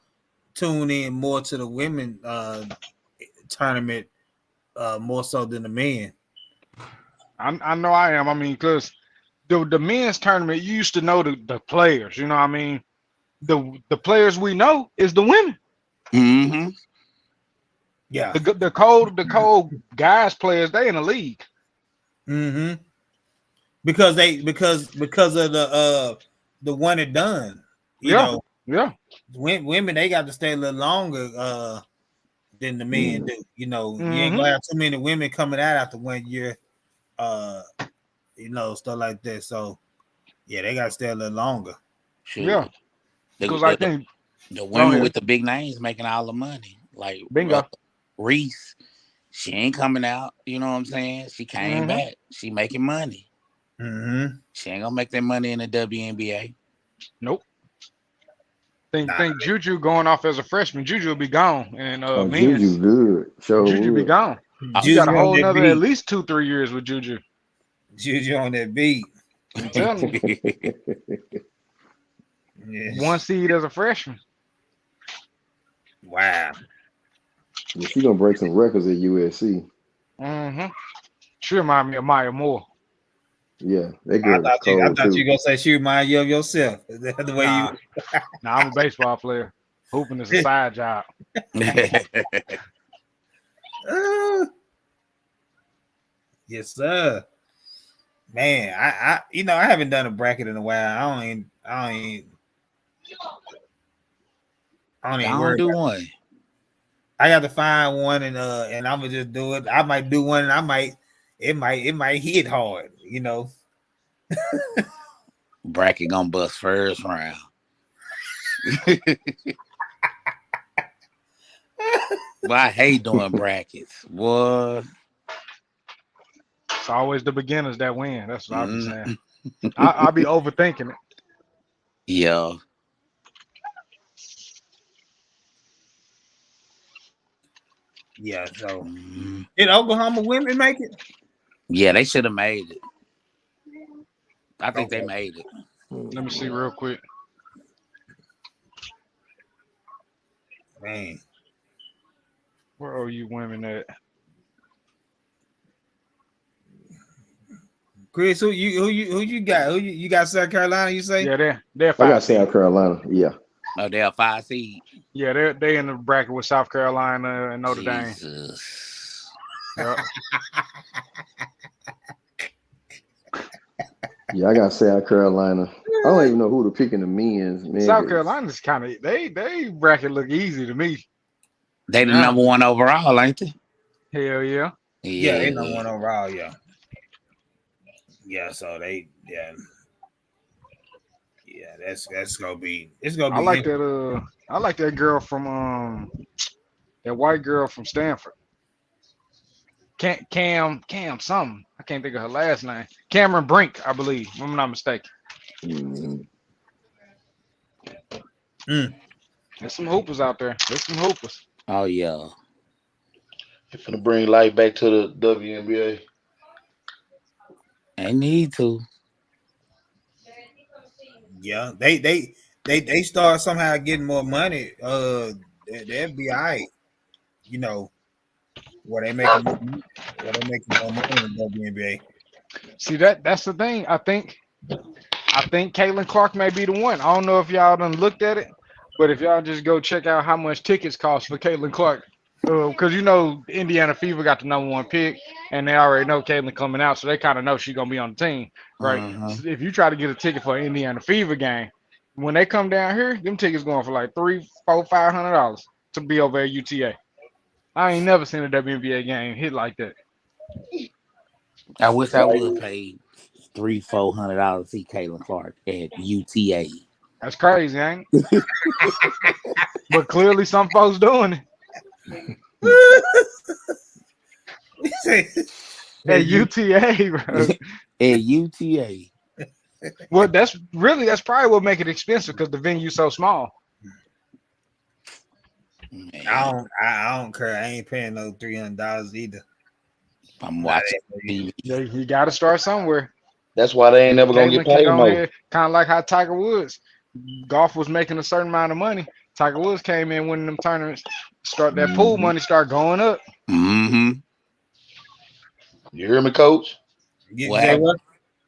tune in more to the women tournament more so than the men. I know I am. I mean, because the men's tournament, you used to know the players. You know what I mean? The players we know is the women. Mm-hmm. Yeah. The cold guys players, they in the league. Mm-hmm. Because of the one and done. You know, women they got to stay a little longer than the men do. You know, you ain't gonna have too many women coming out after 1 year, you know, stuff like that. So yeah, they gotta stay a little longer. Sure. Yeah. Because I think the women with the big names making all the money. Like bingo. Reese, she ain't coming out. You know what I'm saying? She came back. She making money. Mm-hmm. She ain't gonna make that money in the WNBA. Nope. Think Juju going off as a freshman. Juju will be gone. And Juju good. Juju be gone. You got a whole another at least 2-3 years with Juju. Juju on that beat. I'm telling you. Yes. 1 seed as a freshman. Wow. Yeah, she gonna break some records at USC. Mm-hmm. She remind me of Maya Moore. Yeah, that girl I thought you were too. gonna say she remind you of yourself. Is that the way you? Nah, I'm a baseball player. Hooping is a side job. Yes, sir. Man, I haven't done a bracket in a while. I don't worry do about one. It. I got to find one and I'm gonna just do it. I might do one and it might hit hard, you know. Bracket gonna bust first round. But I hate doing brackets. What? It's always the beginners that win. That's what I'm saying. I'll be overthinking it. Yeah. Yeah, so did Oklahoma women make it? Yeah, they should have made it. I think they made it. Let me see real quick. Man, Where are you women at? Chris, who you got? You got South Carolina? You say? Yeah, they're I 5 got seed. South Carolina. Yeah. Oh, they're a 5 seed. Yeah, they in the bracket with South Carolina and Notre Dame. Jesus. Yep. Yeah, I got South Carolina. I don't even know who to pick in the men's. Man, South Carolina's kind of they bracket look easy to me. They the number 1 overall, ain't they? Hell yeah. Yeah, they number 1 overall. Yeah. Yeah, so that's gonna be. It's gonna be. I like that girl from that white girl from Stanford. Cam something. I can't think of her last name. Cameron Brink, I believe. If I'm not mistaken. Mm-hmm. There's some hoopers out there. There's some hoopers. Oh yeah. You're gonna bring life back to the WNBA. They need to. Yeah, they start somehow getting more money. They'll be all right. You know, where they making more money in the WNBA. See that's the thing. I think Caitlin Clark may be the one. I don't know if y'all done looked at it, but if y'all just go check out how much tickets cost for Caitlin Clark, because Indiana Fever got the number 1 pick, and they already know Caitlin coming out, so they kind of know she's gonna be on the team, right? So if you try to get a ticket for an Indiana Fever game, when they come down here, them tickets going for like $300, $400, $500 to be over at UTA. I ain't never seen a WNBA game hit like that. I wish I would have paid $300-$400 to see Caitlin Clark at UTA. That's crazy, ain't it? But clearly some folks doing it. At UTA, bro. At UTA. Well, that's probably what make it expensive because the venue's so small. Man, I don't care. I ain't paying no $300 either. I'm watching TV. You got to start somewhere. That's why they ain't never gonna get paid more. Kind of like how Tiger Woods, golf was making a certain amount of money. Tiger Woods came in winning them tournaments. Start that pool money start going up. Mm-hmm. You hear me, Coach? What?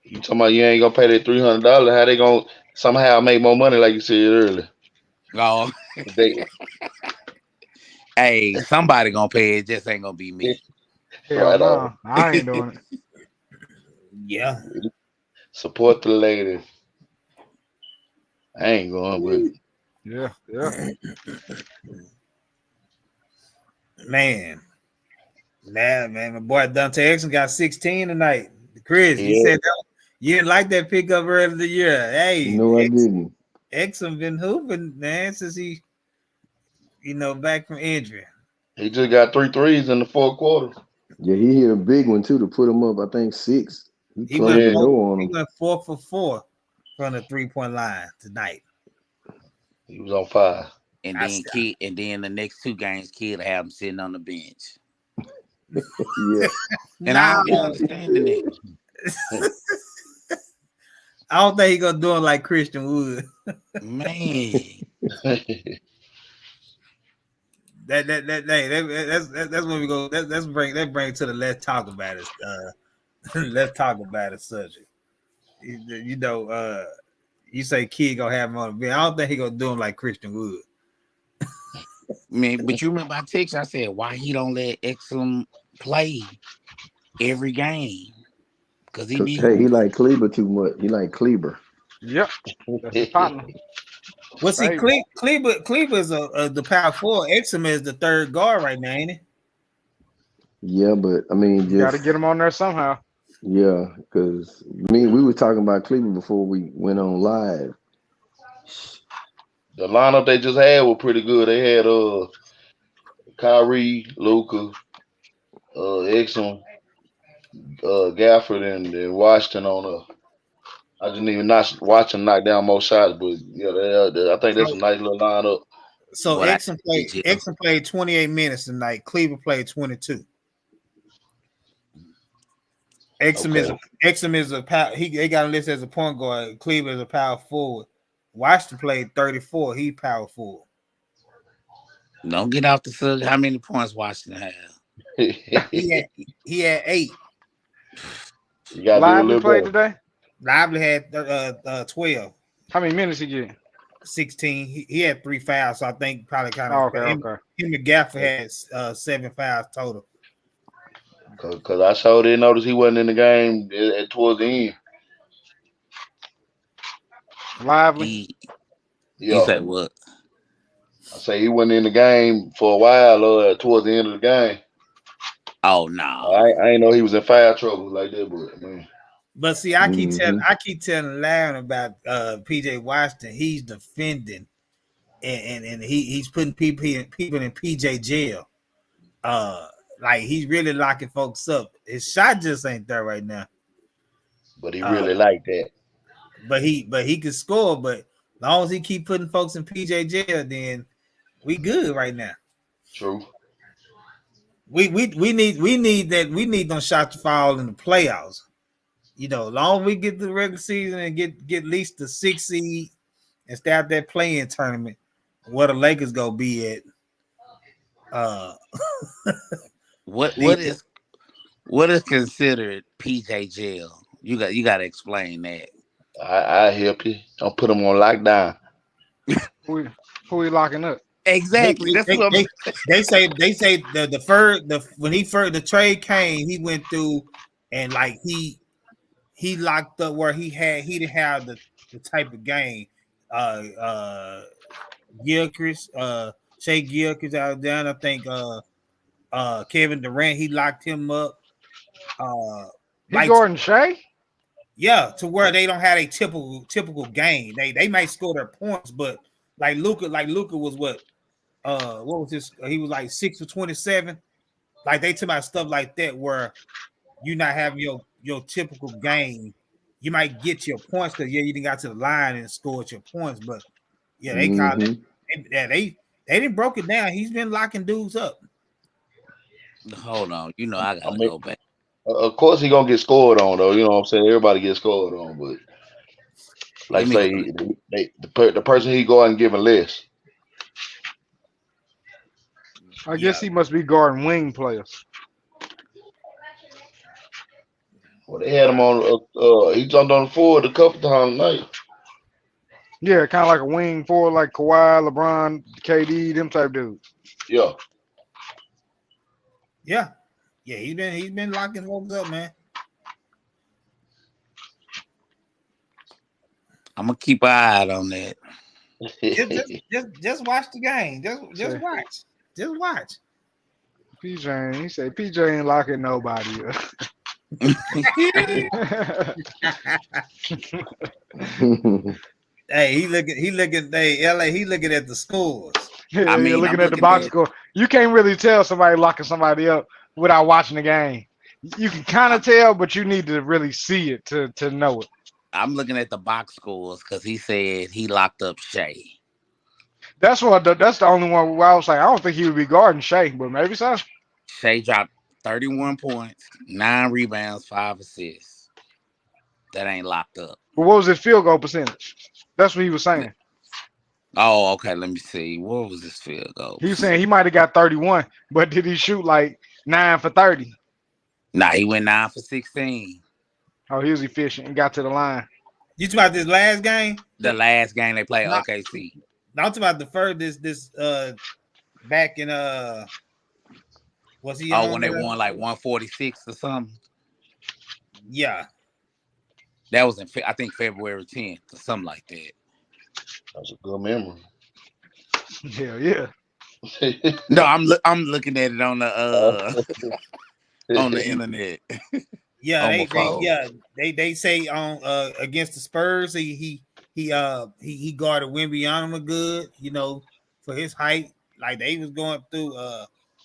You talking about you ain't gonna pay that $300? How they gonna somehow make more money, like you said earlier? Oh. Hey, somebody gonna pay it. Just ain't gonna be me. Hell no, I ain't doing it. Yeah. Support the ladies. I ain't going with it. Yeah. Man, my boy Dante Exum got 16 tonight. Chris, you said that you didn't like that pickup earlier in the year. Hey, no, I didn't. Exum been hooping, man, since he, back from injury. He just got 3 threes in the 4th quarter. Yeah, he hit a big one too to put him up. I think 6. He went 4 for 4 from the 3-point line tonight. He was on fire. And then the next 2 games, Kid will have him sitting on the bench. Yeah. And I don't be understanding it. I don't think he gonna do it like Christian Wood. Man. That's when we go. Let's bring to the let's talk about it. Let's talk about it subject. You say Kid gonna have him on the bench. I don't think he gonna do him like Christian Wood. Man, but you remember I text, I said, why he don't let Exum play every game? Because he like Kleber too much. He like Kleber. Yep. That's his partner. Well, see, Kleber is the power forward. Exum is the 3rd guard right now, ain't he? Yeah, but I mean, you got to get him on there somehow. Yeah, because we were talking about Kleber before we went on live. The lineup they just had was pretty good. They had Kyrie, Luka, Exum, Gafford, and Washington on I didn't even watch him knock down more shots, but yeah, I think that's a nice little lineup. So Exum played 28 minutes tonight. Kleber played 22. Exum is a power. They got him listed as a point guard. Cleveland is a power forward. Washington played 34. He power forward. Don't get off the subject. How many points Washington have? He had 8. You got Lively played today. Lively had 12. How many minutes he get? 16. He had 3 fouls, so I think probably kind of. Okay. Him and Gafford had 7 fouls total. Because I sure didn't notice he wasn't in the game towards the end. Lively. You said what? I say he wasn't in the game for a while towards the end of the game. Oh no. I ain't know he was in foul trouble like that, but man. But see, I keep telling Larry about PJ Washington. He's defending and he's putting people in PJ jail. Like he's really locking folks up. His shot just ain't there right now. But he really like that. But he can score. But as long as he keep putting folks in PJ jail, then we good right now. True. We need that. We need them shots to fall in the playoffs. You know, as long as we get to the regular season and get at least the 6th seed and start that play-in tournament, where the Lakers gonna be at. What is considered PJ jail? You got to explain that. I help you. Don't put them on lockdown. Who we locking up? Exactly. They say when the trade came, he went through and like he locked up where he didn't have the type of game. Gilchrist, Shea Gilchrist out down. I think Kevin Durant, he locked him up. Gordon Shea? Yeah, to where they don't have a typical game. They might score their points, but like Luka was what was this? He was like 6 for 27. Like they talk about stuff like that where you not having your typical game. You might get your points because you didn't got to the line and scored your points, but yeah, they call it. They didn't broke it down. He's been locking dudes up. Hold on, I gotta go back. Of course, he gonna get scored on though. You know what I'm saying? Everybody gets scored on, but like the person he go out and give a less. I guess he must be guarding wing players. Well, they had him on. He jumped on the forward a couple times tonight. Yeah, kind of like a wing forward, like Kawhi, LeBron, KD, them type dudes. Yeah. Yeah, he's been locking folks up, man. I'm gonna keep an eye out on that. just watch the game. Just watch. Just watch. PJ, he said PJ ain't locking nobody up. Hey, he looking. Hey, LA, he looking at the scores. Yeah, I mean, looking at the box score. You can't really tell somebody locking somebody up without watching the game. You can kind of tell, but you need to really see it to know it. I'm looking at the box scores because he said he locked up Shea. That's the only one where I was like, I don't think he would be guarding Shea, but maybe so. Shea dropped 31 points, 9 rebounds, 5 assists. That ain't locked up. But what was his field goal percentage? That's what he was saying. Oh, okay. Let me see. What was his field goal? He was saying he might have got 31, but did he shoot like 9 for 30? Nah, he went 9 for 16. Oh, he was efficient and got to the line. You talking about this last game? The last game they played OKC. No, I'm talking about the first this back in was he? Oh, when they won like 146 or something. Yeah, that was in I think February 10th or something like that. That's a good memory. Hell yeah. No, I'm looking at it on the on the internet. Yeah, they say on against the Spurs he guarded Wembanyama good, for his height. Like they was going through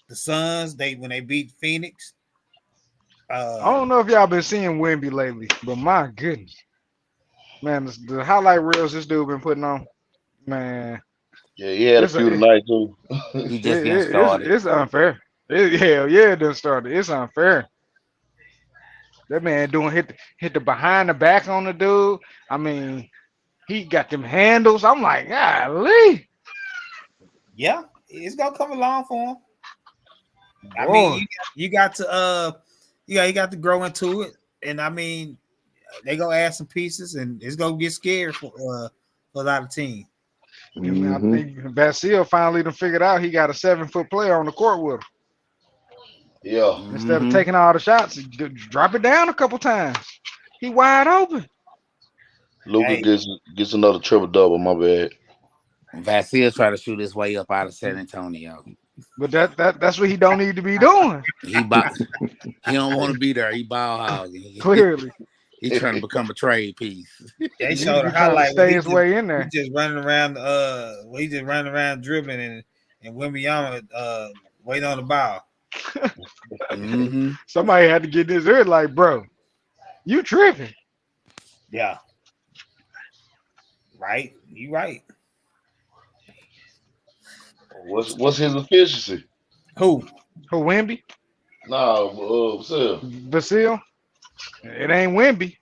the Suns. When they beat Phoenix. I don't know if y'all been seeing Wemby lately, but my goodness, man, the highlight reels this dude been putting on, man. Yeah, he had a few tonight too. He just getting started. It's unfair. Hell yeah, it done started. It's unfair. That man hit the behind the back on the dude. I mean, he got them handles. I'm like, golly. Yeah, it's gonna come along for him. I Boy. mean, you got to you got to grow into it, and I mean, they gonna add some pieces, and it's gonna get scary for a lot of teams. I mean, I think Basile finally done figured out he got a 7-foot player on the court with him. Yeah. Instead of taking all the shots, drop it down a couple times. He wide open. Luka gets another triple double. My bad. Vasile try to shoot his way up out of San Antonio. But that's what he don't need to be doing. He don't want to be there. He ball hogging. Clearly. He's trying to become a trade piece. They showed a highlight. Stay his way in there. He just running around. He just running around dribbling and Wembanyama waiting on the ball. Somebody had to get this ear like, bro, you tripping. Yeah. Right. You right. What's his efficiency? Who? Wemby? No, Basile? It ain't Wemby.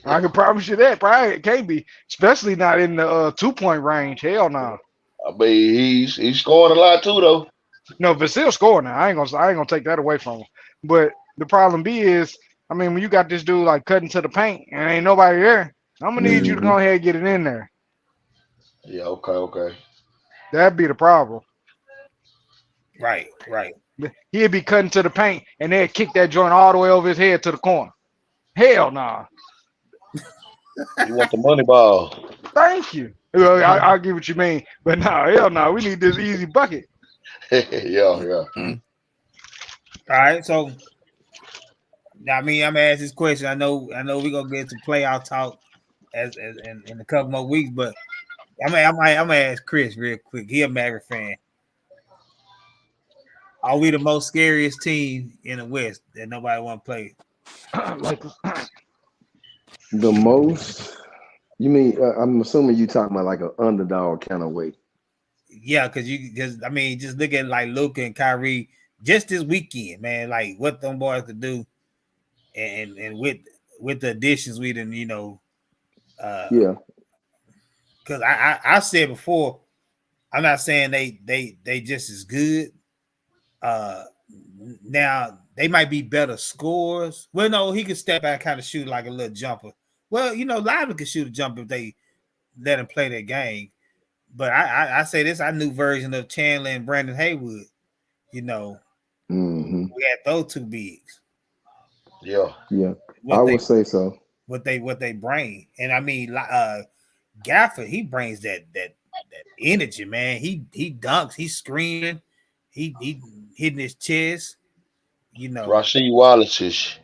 I can promise you that. Probably it can't be, especially not in the 2-point range. Hell no. I mean, he's scoring a lot too, though. No, Vasile's scoring now. I ain't gonna take that away from him. But the problem is, I mean, when you got this dude like cutting to the paint and ain't nobody there, I'm gonna need you to go ahead and get it in there. Yeah. Okay. That'd be the problem. Right. He'd be cutting to the paint and they'd kick that joint all the way over his head to the corner. Hell nah. You want the money ball? Thank you. I'll get what you mean, but no, hell no. We need this easy bucket. Yeah. All right, so I mean, I'm gonna ask this question. I know we're gonna get to playoff talk as in a couple more weeks, but I'm gonna ask Chris real quick. He a Maverick fan. Are we the most scariest team in the West that nobody want to play? The most? You mean? I'm assuming you talking about like an underdog kind of way. Yeah, because I mean, just look at like Luka and Kyrie just this weekend, man. Like what them boys could do, and with the additions we didn't, yeah. Because I said before, I'm not saying they just as good. Now they might be better scorers. Well, no, he could step out, kind of shoot like a little jumper. Well, Lively can shoot a jumper if they let him play their game. But I say this, our new version of Chandler and Brandon Haywood. We had those two bigs. Yeah. I would say so. What they bring, and I mean, Gafford, he brings that energy, man. He dunks, he's screaming, he hitting his chest. Rasheed Wallace-ish.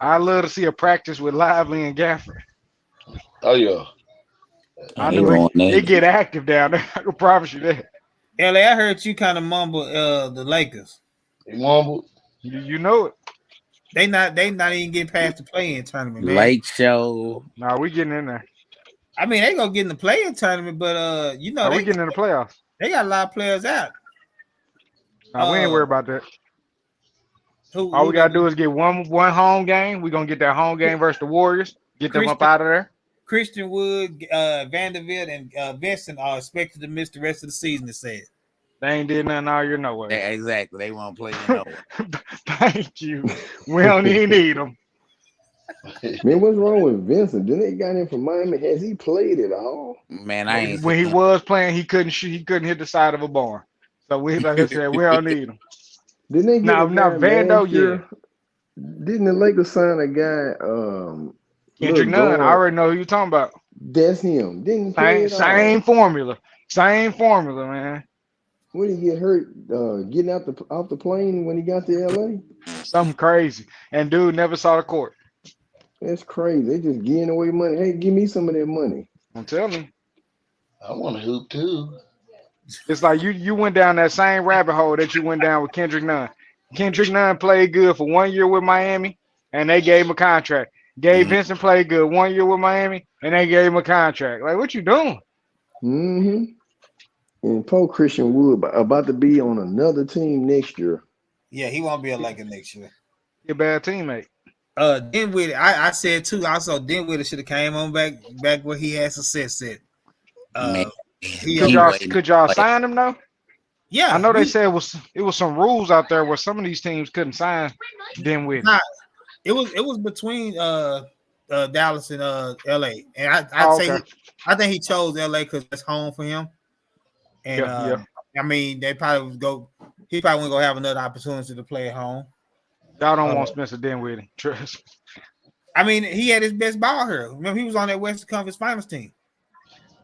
I love to see a practice with Lively and Gafford. Oh yeah. I know they get active down there. I can promise you that. LA, I heard you kind of mumble the Lakers. You mumbled? You know it. They not even getting past the play-in tournament, man. Lake Show. Nah, we getting in there. I mean, they gonna get in the play-in tournament, but we getting in the playoffs. They got a lot of players out. Nah, we ain't worried about that. All we gotta do is get one home game. We're gonna get that home game versus the Warriors. Get them up out of there. Christian Wood, Vanderbilt, and Vincent are expected to miss the rest of the season, it says. They ain't did nothing all year, no way. Yeah, exactly. They won't play no way. Thank you. We don't even need them. Man, what's wrong with Vincent? Didn't they got him from Miami? Has he played at all? Man, I ain't. When he was playing, he couldn't shoot. He couldn't hit the side of a barn. So like I said, we don't need him. Didn't they get now Vando? Yeah. Didn't the Lakers sign a guy? Kendrick Nunn. I already know who you're talking about. That's him. Didn't same formula. Same formula, man. When did he get hurt? Getting off the plane when he got to LA? Something crazy. And dude never saw the court. That's crazy. They just giving away money. Hey, give me some of that money. I'm telling you. I want to hoop too. It's like you went down that same rabbit hole that you went down with Kendrick Nunn. Kendrick Nunn played good for 1 year with Miami, and they gave him a contract. Gabe Vincent played good 1 year with Miami, and they gave him a contract. Like, what you doing? And Christian Wood about to be on another team next year. Yeah, he won't be a Laker next year. He a bad teammate. Dinwiddie, I said too. Also, Dinwiddie should have came on back where he had success at. Man, Could y'all sign him though? Yeah, I know they said it was some rules out there where some of these teams couldn't sign Dinwiddie. It was between Dallas and LA, and I think he chose LA because that's home for him. And I mean, they probably would go. He probably wouldn't go have another opportunity to play at home. Y'all don't want Spencer Dinwiddie. Trust. I mean, he had his best ball here. Remember, he was on that Western Conference Finals team.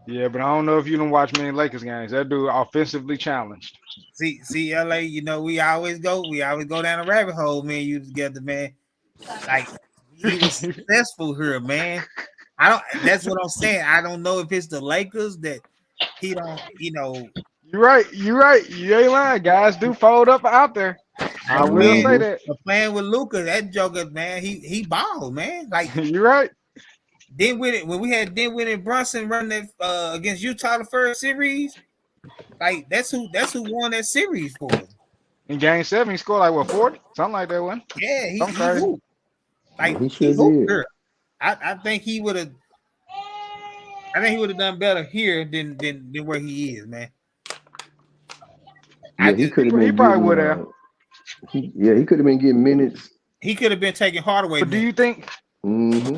Yeah, but I don't know if you don't watch many Lakers games. That dude offensively challenged. See, LA. You know, we always go down a rabbit hole, man. You together, man. Like he was successful here, man. That's what I'm saying. I don't know if it's the Lakers that he don't. You know. You're right. You ain't lying. Guys do fold up out there. I will say that. Playing with Luka, that joker, man, he balled, man. Like you're right. Dinwiddie, when we had Dinwiddie and Brunson running against Utah the first series, like that's who won that series for us. In Game 7, he scored like what 40, something like that one. Yeah, he hooped. Like he sure did. I think he would have. I think he would have done better here than where he is, man. Yeah, he could have been. He probably would have. He could have been getting minutes. He could have been taking Hardaway. But do you think? Mm-hmm.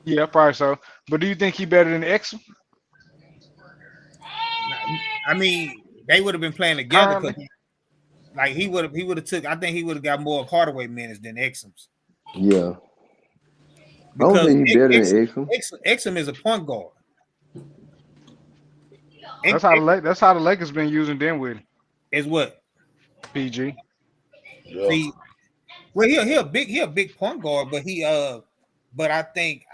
Yeah, probably so. But do you think he better than Exum? I mean, they would have been playing together. Like he would have took. I think he would have got more of Hardaway minutes than Exum's. Yeah. I don't think he's better than Exum. Exum is a point guard. That's how the Lakers been using Dinwiddie. Is what? PG. Yeah. See, well, he a big point guard, but but I think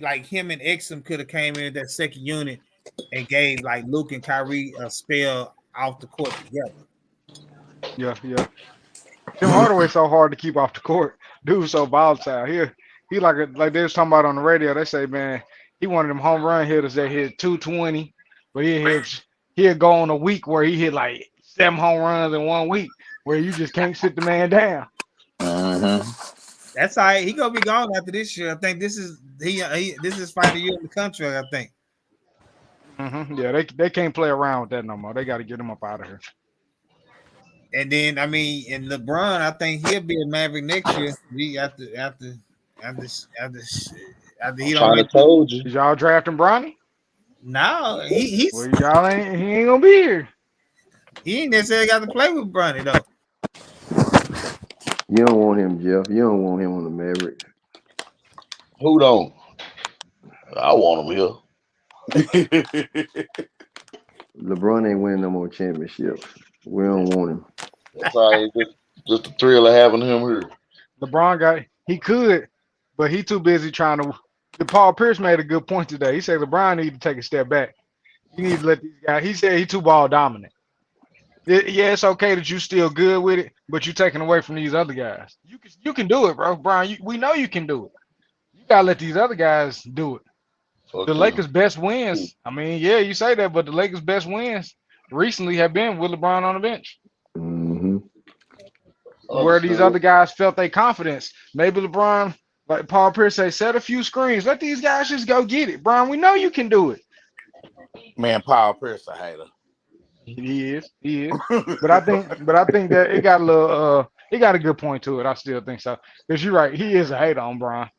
like him and Exum could have came in that second unit and gave like Luke and Kyrie a spell off the court together. Yeah. Tim Hardaway's so hard to keep off the court. Dude's so volatile. He like they was talking about on the radio. They say, man, he one of them home run hitters that hit 220, but he'll go on a week where he hit like 7 home runs in 1 week, where you just can't sit the man down. That's all right. He gonna be gone after this year. I think this is his final year in the country. I think. Yeah, they can't play around with that no more. They got to get him up out of here. And then I mean, and LeBron, I think he'll be a Maverick next year. After he don't. Told you. Is y'all drafting Bronny? No, he's. Well, y'all ain't. He ain't gonna be here. He ain't necessarily got to play with Bronny though. You don't want him, Jeff. You don't want him on the Mavericks. Who don't? I want him here. LeBron ain't winning no more championships. We don't want him. That's all right. Just the thrill of having him here. LeBron he could, but he too busy trying to. Paul Pierce made a good point today. He said LeBron need to take a step back. You need to let these guys. He said he too ball dominant. Yeah, it's okay that you still good with it, but you're taking away from these other guys. You can do it, bro. Brian, we know you can do it. You gotta let these other guys do it. The Lakers' best wins. I mean, yeah, you say that, but the Lakers' best wins recently have been with LeBron on the bench. Mm-hmm. Where these other guys felt their confidence. Maybe LeBron, like Paul Pierce say, set a few screens. Let these guys just go get it. Brian, we know you can do it. Man, Paul Pierce a hater. He is. But I think that it got a little it got a good point to it. I still think so. Because you're right, he is a hater on Brian.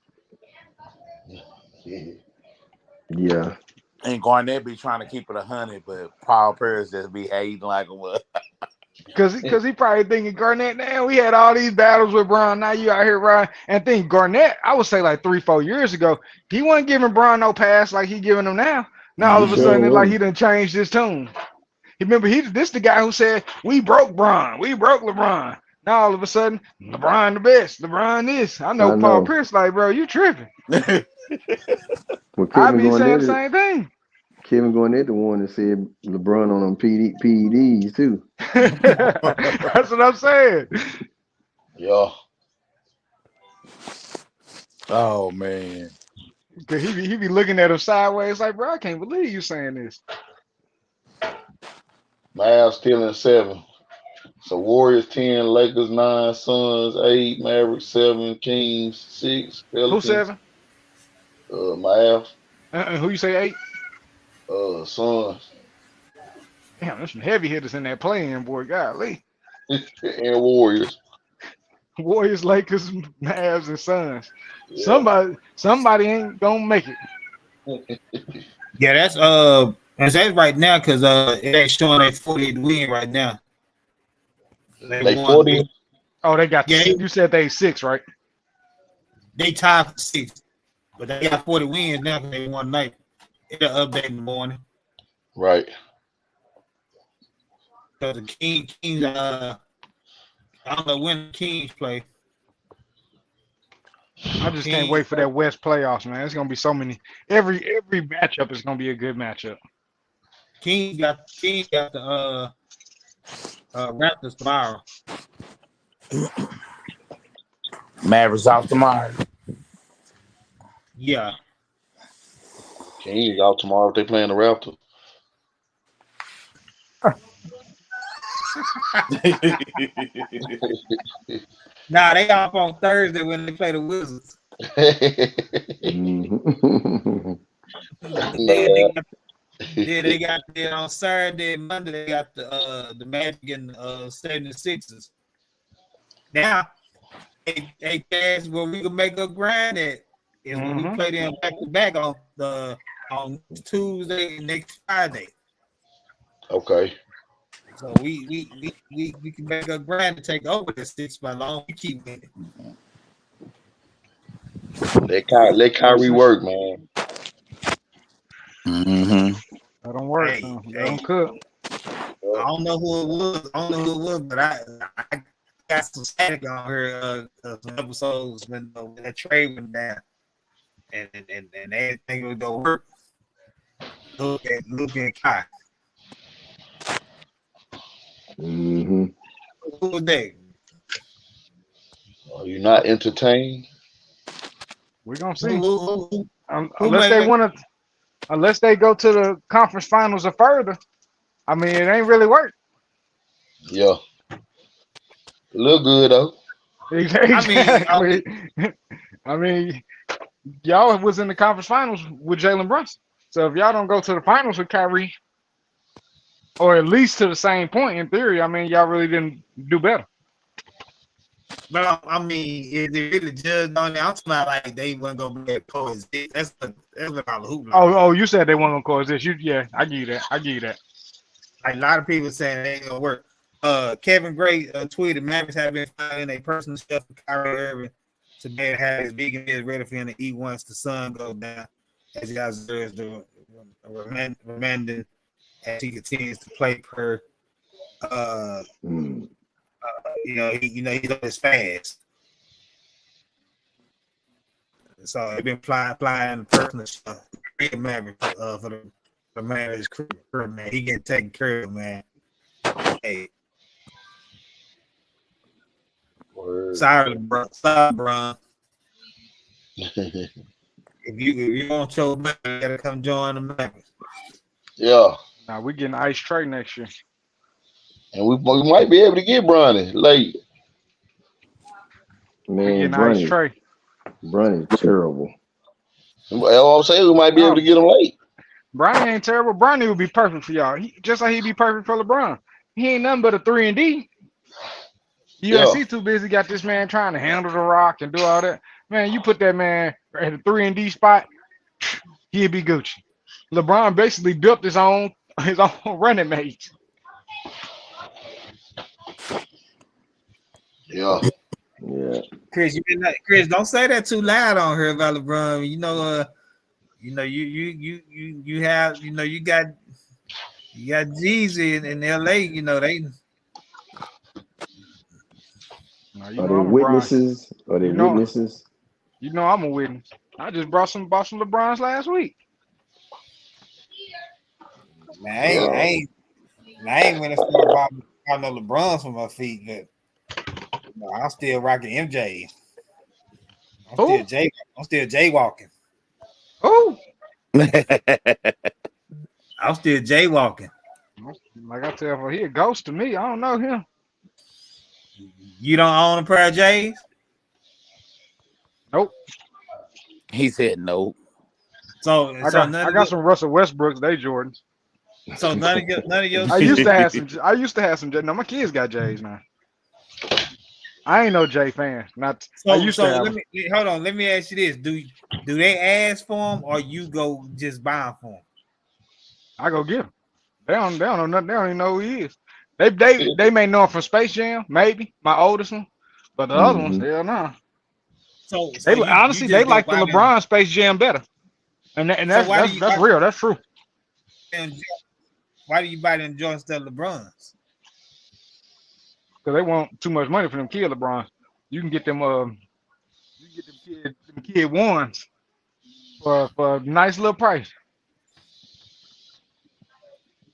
Yeah. And Garnett be trying to keep it 100, but Paul Pierce just be hating like a what? Because he probably thinking Garnett, man, we had all these battles with Brian. Now you out here, Brian. And think Garnett, I would say like 3-4 years ago, he wasn't giving Brian no pass like he giving him now. Now all of a sudden it's like he done changed his tune. Remember, this the guy who said, we broke Bron. We broke LeBron. Now all of a sudden, LeBron the best. LeBron this. I know Paul Pierce like, bro, you tripping. Well, I be saying the same thing. Kevin Garnett the one that said LeBron on them PEDs too. That's what I'm saying. Yeah. Oh, man. Cause he be looking at him sideways like, bro, I can't believe you saying this. Mavs still in 7. So Warriors 10, Lakers 9, Suns 8, Mavericks 7, Kings 6, Who Pelicans. 7? Mav, Who you say 8? Suns, Damn, there's some heavy hitters in that playing, boy. Golly. and Warriors. Warriors, Lakers, Mavs, and Suns. Yeah. Somebody ain't gonna make it. Yeah, that's right now because it ain't showing a 48 win right now. They 40. Oh, they got. Yeah, You said they 6, right? They tied for 6, but they got 40 wins now because they won night. It'll update in the morning. Right. Because the Kings, I don't know when the Kings play. I just can't wait for that West playoffs, man. It's gonna be so many. Every matchup is gonna be a good matchup. Kings got the Raptors tomorrow. Mavericks out tomorrow. Yeah. Kings out tomorrow if they playing the Raptors. Nah, they off on Thursday when they play the Wizards. They got there on Saturday and Monday. They got the Magic and 76ers. Now, they guys where we can make a grind at is when we play them back to back on Tuesday and next Friday. Okay. So we can make a grind to take over the 6 by long. We keep winning. Let Kyrie work, man. That don't work. Hey, That don't cook. I don't know who it was. But I got some static on her some episodes when that trade went down, and everything would go work. Look at Kai. Who was that? Are you not entertained? We're gonna see. Who Unless they go to the conference finals or further. I mean, it ain't really work. Yeah. Look good though. Exactly. I mean, y'all was in the conference finals with Jalen Brunson. So if y'all don't go to the finals with Kyrie, or at least to the same point in theory, I mean, y'all really didn't do better. But I mean, if they really judged on it, I'm talking about like they weren't gonna be coexist. That's what all the hoopla. Oh, you said they weren't gonna coexist. I give you that. Like a lot of people saying it ain't gonna work. Kevin Gray tweeted, Mavericks have been finding a personal chef for Kyrie Irving to be able to have his big and is ready for him to eat once the sun goes down, as he observes the remanding as he continues to play per he's on his fast. So they've been flying personal stuff. Maverick for the Mavericks career, man. He get taken care of, man. Hey. Sorry, bro. If you want your man, you gotta come join the Mavericks. Yeah. Now we're getting Ice Trey next year. And we might be able to get Bronny late. Man, Bronny's terrible. I'm saying we might be able to get him late. Bronny ain't terrible. Bronny would be perfect for y'all. Just like he'd be perfect for LeBron. He ain't nothing but a 3-and-D. USC too busy got this man trying to handle the rock and do all that. Man, you put that man at a 3-and-D spot, he'd be Gucci. LeBron basically built his own running mates. Yeah. Chris, don't say that too loud on her about LeBron. You got Jeezy in LA. They. Are they witnesses? Witnesses? You know I'm a witness. I just bought some LeBrons last week. Man, I ain't gonna start buying no LeBrons for my feet, but I'm still rocking MJ. I'm still jaywalking. Oh. I'm still jaywalking. Like I tell you, he a ghost to me. I don't know him. You don't own a pair of J's? Nope. He said no. So I got some Russell Westbrooks. They Jordans. So none of your. I used to have some. No, my kids got J's now. I ain't no J fan. I used to have. Hold on. Let me ask you this: Do they ask for them, or you go just buy them for them? I go get them. They don't know nothing. They don't even know who he is. They may know him from Space Jam, maybe my oldest one, but the other ones, hell no. So they honestly they like the LeBron Space Jam better, and that's real. That's true. Why do you buy them Jordans instead of LeBrons? Because they want too much money for them kid LeBrons. You can get them kid ones for a nice little price.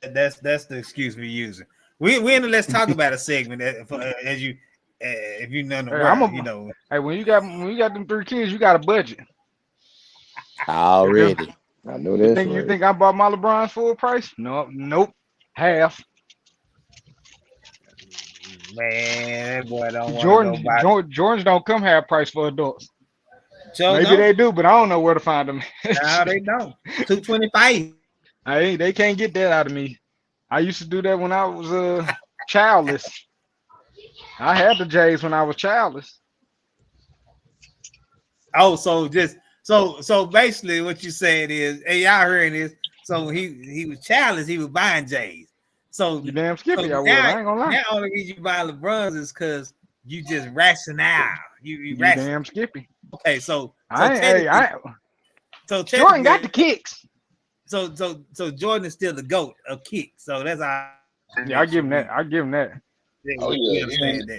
That's the excuse we're using. We in the let's talk about a segment as you if you know the word, you know. Hey, when you got them 3 kids, you got a budget. Already. I know that. You think I bought my LeBrons full price? No, nope, half. Man, that boy don't Jordans don't come half price for adults. So maybe they do, but I don't know where to find them. No, they don't. $225. They can't get that out of me. I used to do that when I was childless. I had the J's when I was childless. Oh, so basically what you saying is, hey, y'all hearing this? So he was childless. He was buying J's. So you damn skippy. So I ain't gonna lie. Now only reason you buy LeBrons is because you just rationale. You damn skippy. Okay, so Jordan got the kicks. So Jordan is still the GOAT of kicks. So that's how. Yeah, I give him that. Oh yeah,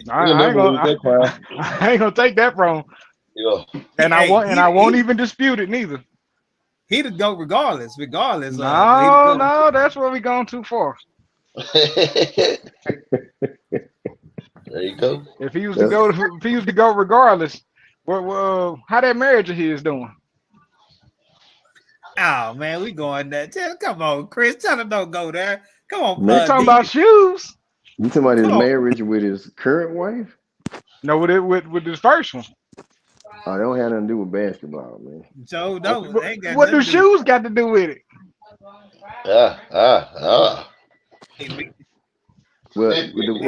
I ain't gonna take that from him. Yeah, and I won't even dispute it neither. He the GOAT regardless. No, that's where we gone too far. There you go. If he was to go regardless, how that marriage of his doing? Oh man, we going there. Come on, Chris. Tell him don't go there. Come on, they talking about shoes. You talking about his marriage with his current wife? No, with his first one. Oh, they don't have nothing to do with basketball, man. So no, what do shoes got to do with it? Well,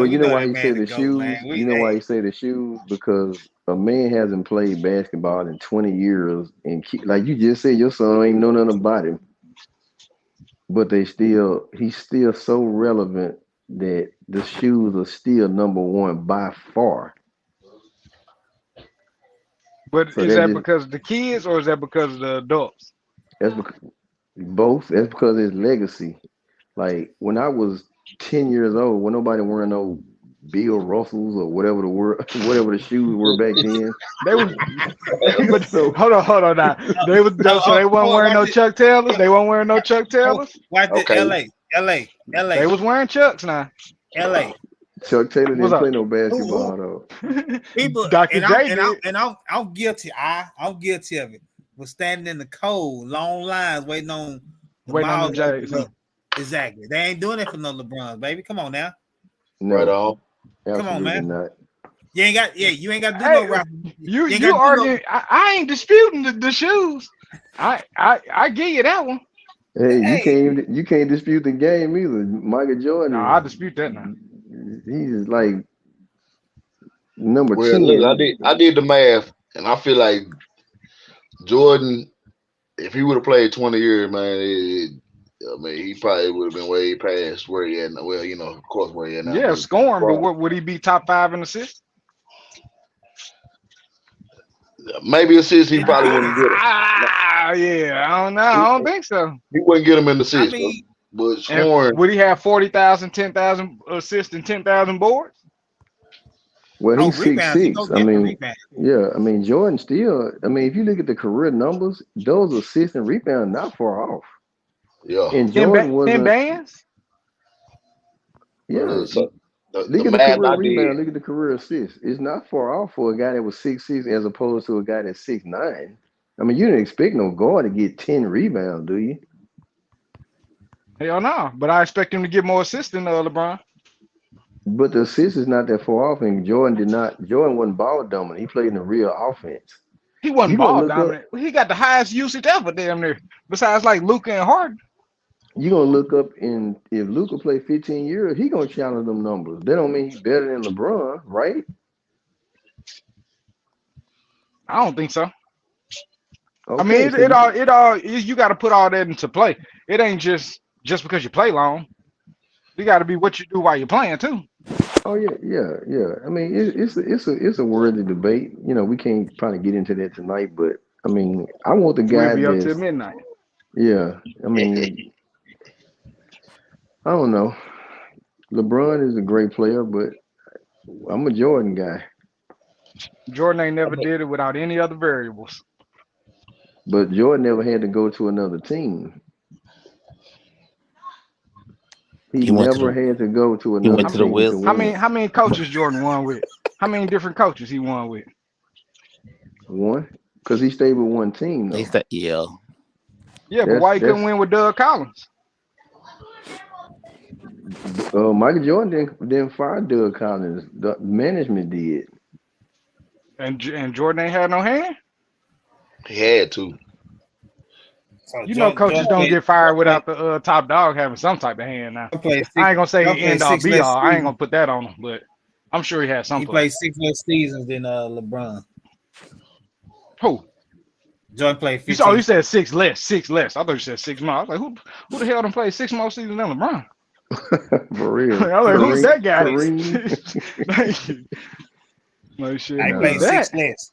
you know why he said the shoes? You know why he said the shoes? Because a man hasn't played basketball in 20 years, and like you just said, your son ain't know nothing about him. But he's still so relevant that the shoes are still number one by far. But so is that because of the kids or is that because of the adults? That's both. That's because of his legacy. Like when I was 10 years old, when nobody wearing no Bill Russells or whatever the shoes were back then. They was, but hold on now. They weren't wearing no Chuck Taylors. They weren't wearing no Chuck Taylors. LA. They was wearing Chucks now. LA. Chuck Taylor didn't play no basketball though. People, Dr. J I'm guilty. I'm guilty of it. Was standing in the cold, long lines, waiting on the Jays. Exactly. They ain't doing it for no LeBron, baby. Come on now. No. Right on. Come on, man. Not. You ain't got to do no rap. You arguing? I ain't disputing the shoes. I give you that one. Hey, you can't dispute the game either. Michael Jordan. No, I dispute that now. He's like number 10. Look, I did the math, and I feel like Jordan, if he would have played 20 years, man, he probably would have been way past where he at now. Well, of course, where he at now. Yeah, scoring, but would he be top 5 in assists? Maybe assists, he probably wouldn't get it. Yeah, I don't know. I don't think so. He wouldn't get him in the assists, but scoring. Would he have 40,000, 10,000 assists and 10,000 boards? Well, he's 6'6". I mean, Jordan still. I mean, if you look at the career numbers, those assists and rebounds not far off. Yeah, and Jordan was 10 bands. Yeah, look at the career rebound. Look at the career assists. It's not far off for a guy that was 6'6" as opposed to a guy that's 6'9". I mean, you didn't expect no guard to get 10 rebounds, do you? Hell no, but I expect him to get more assists than LeBron. But the assist is not that far off, and Jordan wasn't ball dominant. He played in the real offense. He wasn't You gonna ball look up dominant. He got the highest usage ever damn near. Besides like Luka and Harden. you gonna look up and if Luka play 15 years, he gonna challenge them numbers. That don't mean he's better than LeBron, right? I don't think so. Okay, I mean, so it all you got to put all that into play. It ain't just because you play long. You got to be what you do while you're playing too. oh yeah. I mean, it's a worthy debate. You know, we can't probably get into that tonight, but I mean, I want the We'll guy be up till that's midnight. yeah. I mean, I don't know. LeBron is a great player, but I'm a Jordan guy. Jordan ain't never did it without any other variables. But Jordan never had to go to another team. He He went to never the had to go to he another went to the team to Wizards. win. How many coaches Jordan won with? How many different coaches he won with? One, because he stayed with one team They though. said, yeah. Yeah, but why he couldn't That's win with Doug Collins? Michael Jordan didn't fire Doug Collins. The management did. And Jordan ain't had no hand. He had to. So You know, coaches Jordan don't played, get fired without the top dog having some type of hand now. Jordan played I ain't gonna say Jordan played end all 6 be less all. I ain't seasons. gonna put that on him, but I'm sure he had some He play. played 6 less seasons than LeBron. Who? Jordan played You 15. said 6 less. 6 less. I thought you said 6 more. I was like, who the hell done played 6 more seasons than LeBron? For real. I was like, who's that guy? Kareem. No shit. He Nah. played 6 less.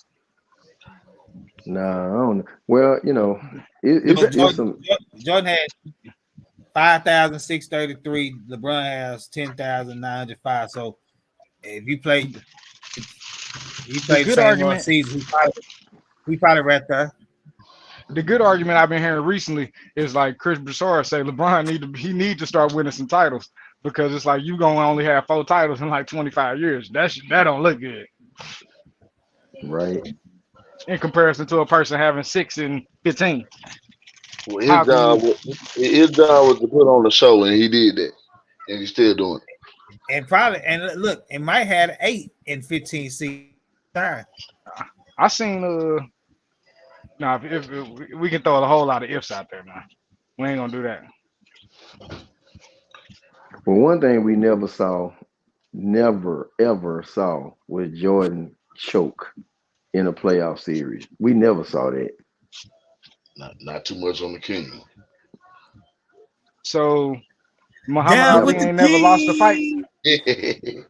Nah, I don't know. Well, you know, it's some. Jordan had 5,633. LeBron has 10,905. So if you play, he played the good same argument. season. He probably right there. The good argument I've been hearing recently is like Chris Broussard say LeBron need to start winning some titles because it's like you gonna only have 4 titles in like 25 years. That don't look good Right. in comparison to a person having 6 in 15. Well, How can you? his job was to put on the show, and he did that, and he's still doing it. And look, it might have 8 in 15 seasons. I seen now if we can throw a whole lot of ifs out there now. We ain't gonna do that. Well, one thing we never ever saw was Jordan choke in a playoff series. We never saw that. Not too much on the king. So Muhammad Down Ali with the ain't never lost a fight. team. The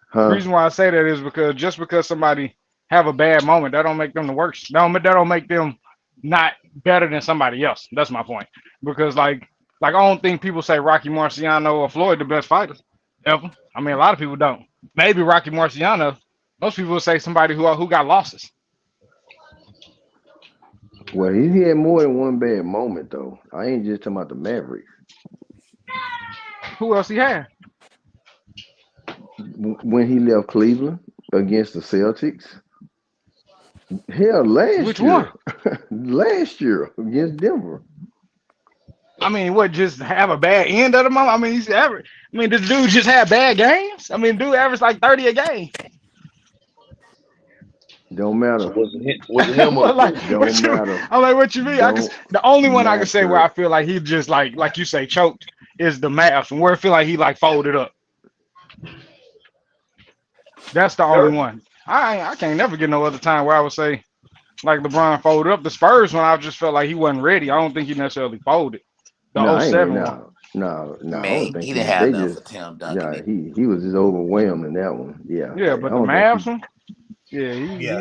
Huh? reason why I say that is because just because somebody have a bad moment, that don't make them the worst. That don't make them not better than somebody else. That's my point. Because like I don't think people say Rocky Marciano or Floyd the best fighters ever. I mean, a lot of people don't. Maybe Rocky Marciano. Most people would say somebody who got losses. Well, he had more than one bad moment though. I ain't just talking about the Mavericks. Who else he had? When he left Cleveland against the Celtics. Hell, last Which year. one? Last year against Denver. I mean, what, just have a bad end of the month? I mean, he's average. I mean, this dude just had bad games? I mean, dude averaged like 30 a game. Don't matter. Was it him or Like, Don't what you- matter. I'm like, what you mean? Don't The only one I can say matter. where I feel like he just like you say, choked is the Mavs, and where I feel like he like folded up. That's the only one. I can't never get no other time where I would say like LeBron folded up. The Spurs one, I just felt like he wasn't ready. I don't think he necessarily folded. The No, I ain't 07 gonna- one. No, I Man, don't think he didn't have they enough just. for Tim Duncan. Yeah, he was just overwhelmed in that one. Yeah. Yeah, but I the don't think Mavs one, yeah,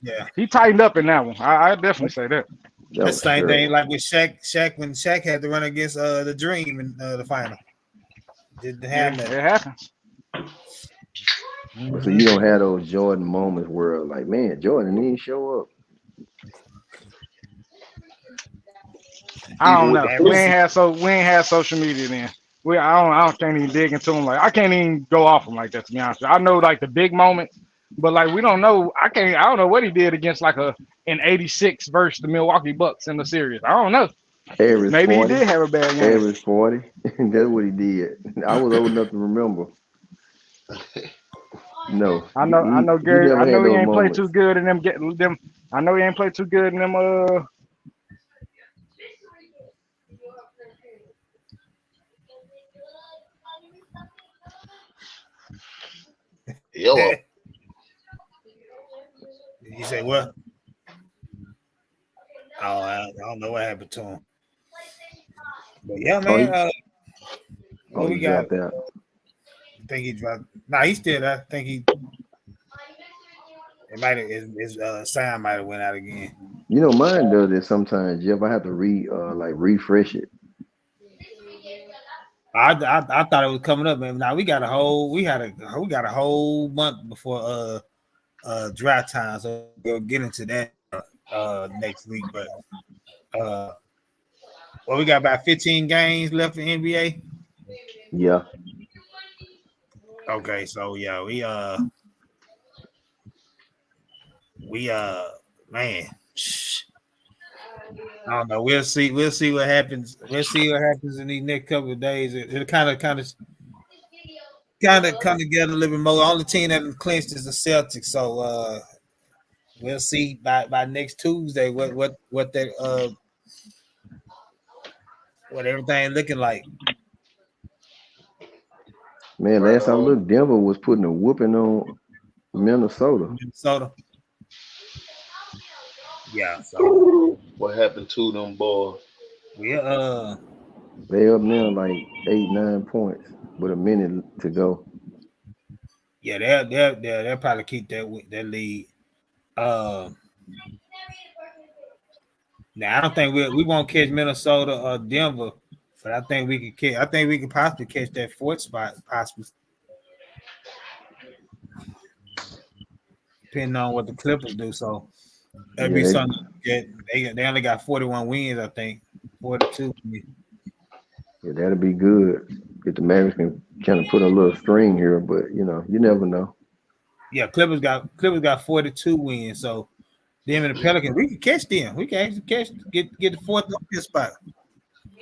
Yeah. he tightened up in that one. I definitely say that. that The was same thing terrible. like with Shaq when Shaq had to run against the Dream in the final. Didn't have It that. happens. So you don't have those Jordan moments where like, man, Jordan didn't show up. I don't Even know. with the We ain't had social media then. I can't even dig into them. Like I can't even go off them like that. To be honest, I know like the big moments, but like we don't know. I don't know what he did against like an '86 versus the Milwaukee Bucks in the series. I don't know. Average Maybe 40. he did have a bad game. Average 40. That's what he did. I was old enough to remember. No, I know he Gary. never I had know he those ain't played moments. too good in them. I know he ain't played too good in them. Yellow. You say what? Oh, I don't know what happened to him. But yeah, man. What he we got? dropped out. I think he dropped. Nah, he's still there. I think he. It might have his sound might have went out again. You know, mine does it sometimes, Jeff. I have to refresh it. I thought it was coming up, man. Now we got a whole month before dry time, so we'll get into that next week. But we got about 15 games left in NBA. Yeah. Okay, so yeah, we man, I don't know. We'll see what happens. We'll see what happens in these next couple of days. It'll kind of come together a little bit more. The only team that clinched is the Celtics. So we'll see by next Tuesday what everything looking like. Man, last time I looked, Denver was putting a whooping on Minnesota. Yeah. So what happened to them boys? They up now like 8-9 points with a minute to go. Yeah, they'll probably keep that lead. Now I don't think we won't catch Minnesota or Denver, but I think we could catch. I think we could possibly catch that fourth spot, possibly, depending on what the Clippers do. So that'd be something. They only got 41 wins, I think, 42. Yeah, that'll be good. If the Mavericks can kind of put a little string here, but you never know. Yeah, Clippers got 42 wins, so them and the Pelicans, we can catch them. We can actually get the fourth spot.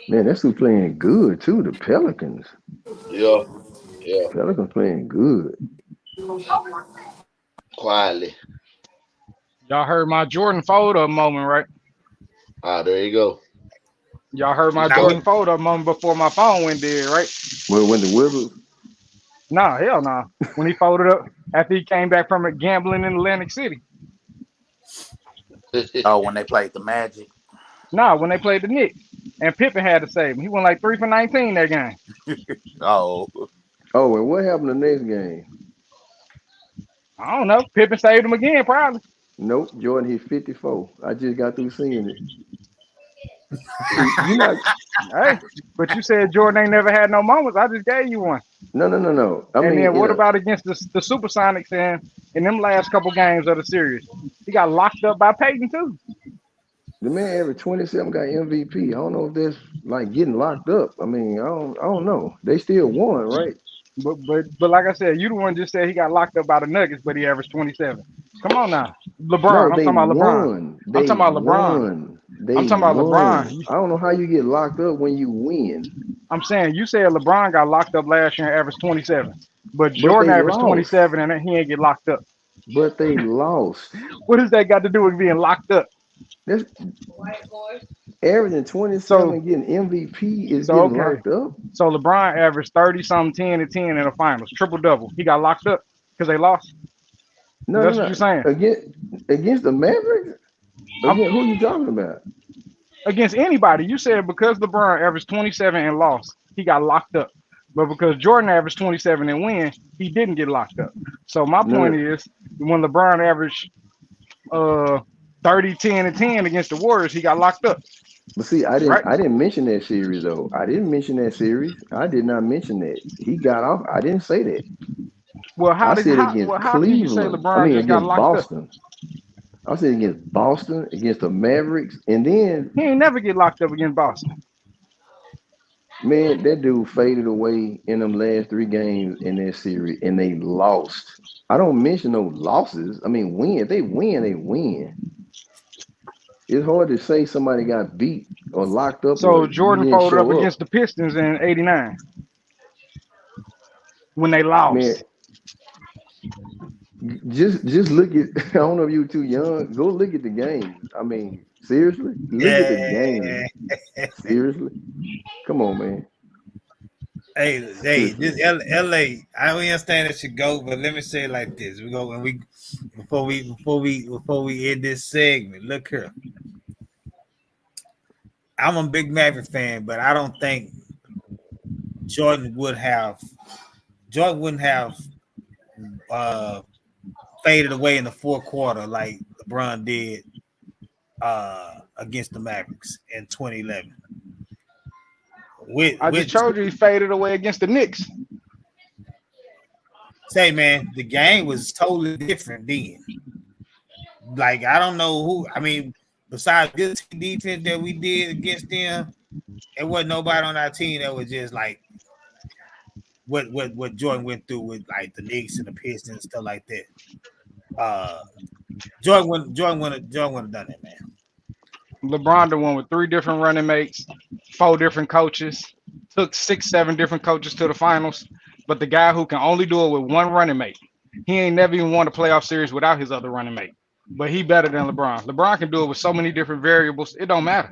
Man, that's who's playing good too. The Pelicans. Yeah. Pelicans playing good. Quietly. Y'all heard my Jordan photo moment, right? There you go. Y'all heard my Jordan photo moment before my phone went dead, right? When the Wizards? Nah, hell nah. When he folded up after he came back from it gambling in Atlantic City. Oh, when they played the Magic? Nah, when they played the Knicks. And Pippen had to save him. He went like 3 for 19 that game. Oh, and what happened the next game? I don't know. Pippen saved him again, probably. Nope, Jordan hit 54. I just got through seeing it. Hey, but you said Jordan ain't never had no moments. I just gave you one. No. Then what about against the Supersonics in them last couple games of the series? He got locked up by Peyton too. The man averaged 27, got MVP. I don't know if that's like getting locked up. I mean, I don't know. They still won, right? But like I said, you the one just said he got locked up by the Nuggets, but he averaged 27. Come on now, LeBron. No, I'm talking about LeBron. I'm talking about LeBron. I'm talking about LeBron. I don't know how you get locked up when you win. I'm saying you said LeBron got locked up last year and averaged 27, but Jordan averaged 27 and he ain't get locked up. But they lost. What does that got to do with being locked up? That's averaging 27, getting MVP is getting locked up. So LeBron averaged 30-something, 10 and 10 in the finals, triple double. He got locked up because they lost. That's what you're saying. Against the Mavericks? Who are you talking about? Against anybody. You said because LeBron averaged 27 and lost, he got locked up. But because Jordan averaged 27 and win, he didn't get locked up. So my point is, when LeBron averaged 30, 10, and 10 against the Warriors, he got locked up. But see, I didn't mention that series though. I didn't mention that series. I did not mention that. He got off. I didn't say that. Well, how did you say LeBron just got locked Boston? up? I said against Boston, against the Mavericks, and then he ain't never get locked up against Boston. Man, that dude faded away in them last 3 games in that series, and they lost. I don't mention no losses. I mean, win. If they win, they win. it's hard to say somebody got beat or locked up. So Or Jordan didn't folded up show against the Pistons in '89 when they lost. Man, just look at. I don't know if you were too young. Go look at the game. I mean, seriously, look at the game. Seriously, come on, man. Hey, this LA. I don't understand it should go, but let me say it like this: we go before we end this segment. Look here, I'm a big Maverick fan, but I don't think Jordan wouldn't have faded away in the fourth quarter like LeBron did against the Mavericks in 2011. I just told you he faded away against the Knicks. Say, man, the game was totally different then. Like, I don't know who. I mean, besides good defense that we did against them, there wasn't nobody on our team that was just like what Jordan went through with like the Knicks and the Pistons and stuff like that. Jordan wouldn't have done that, man. LeBron the one with 3 different running mates, 4 different coaches, took 6, 7 different coaches to the finals. But the guy who can only do it with one running mate, he ain't never even won a playoff series without his other running mate. But he better than LeBron. LeBron can do it with so many different variables. It don't matter.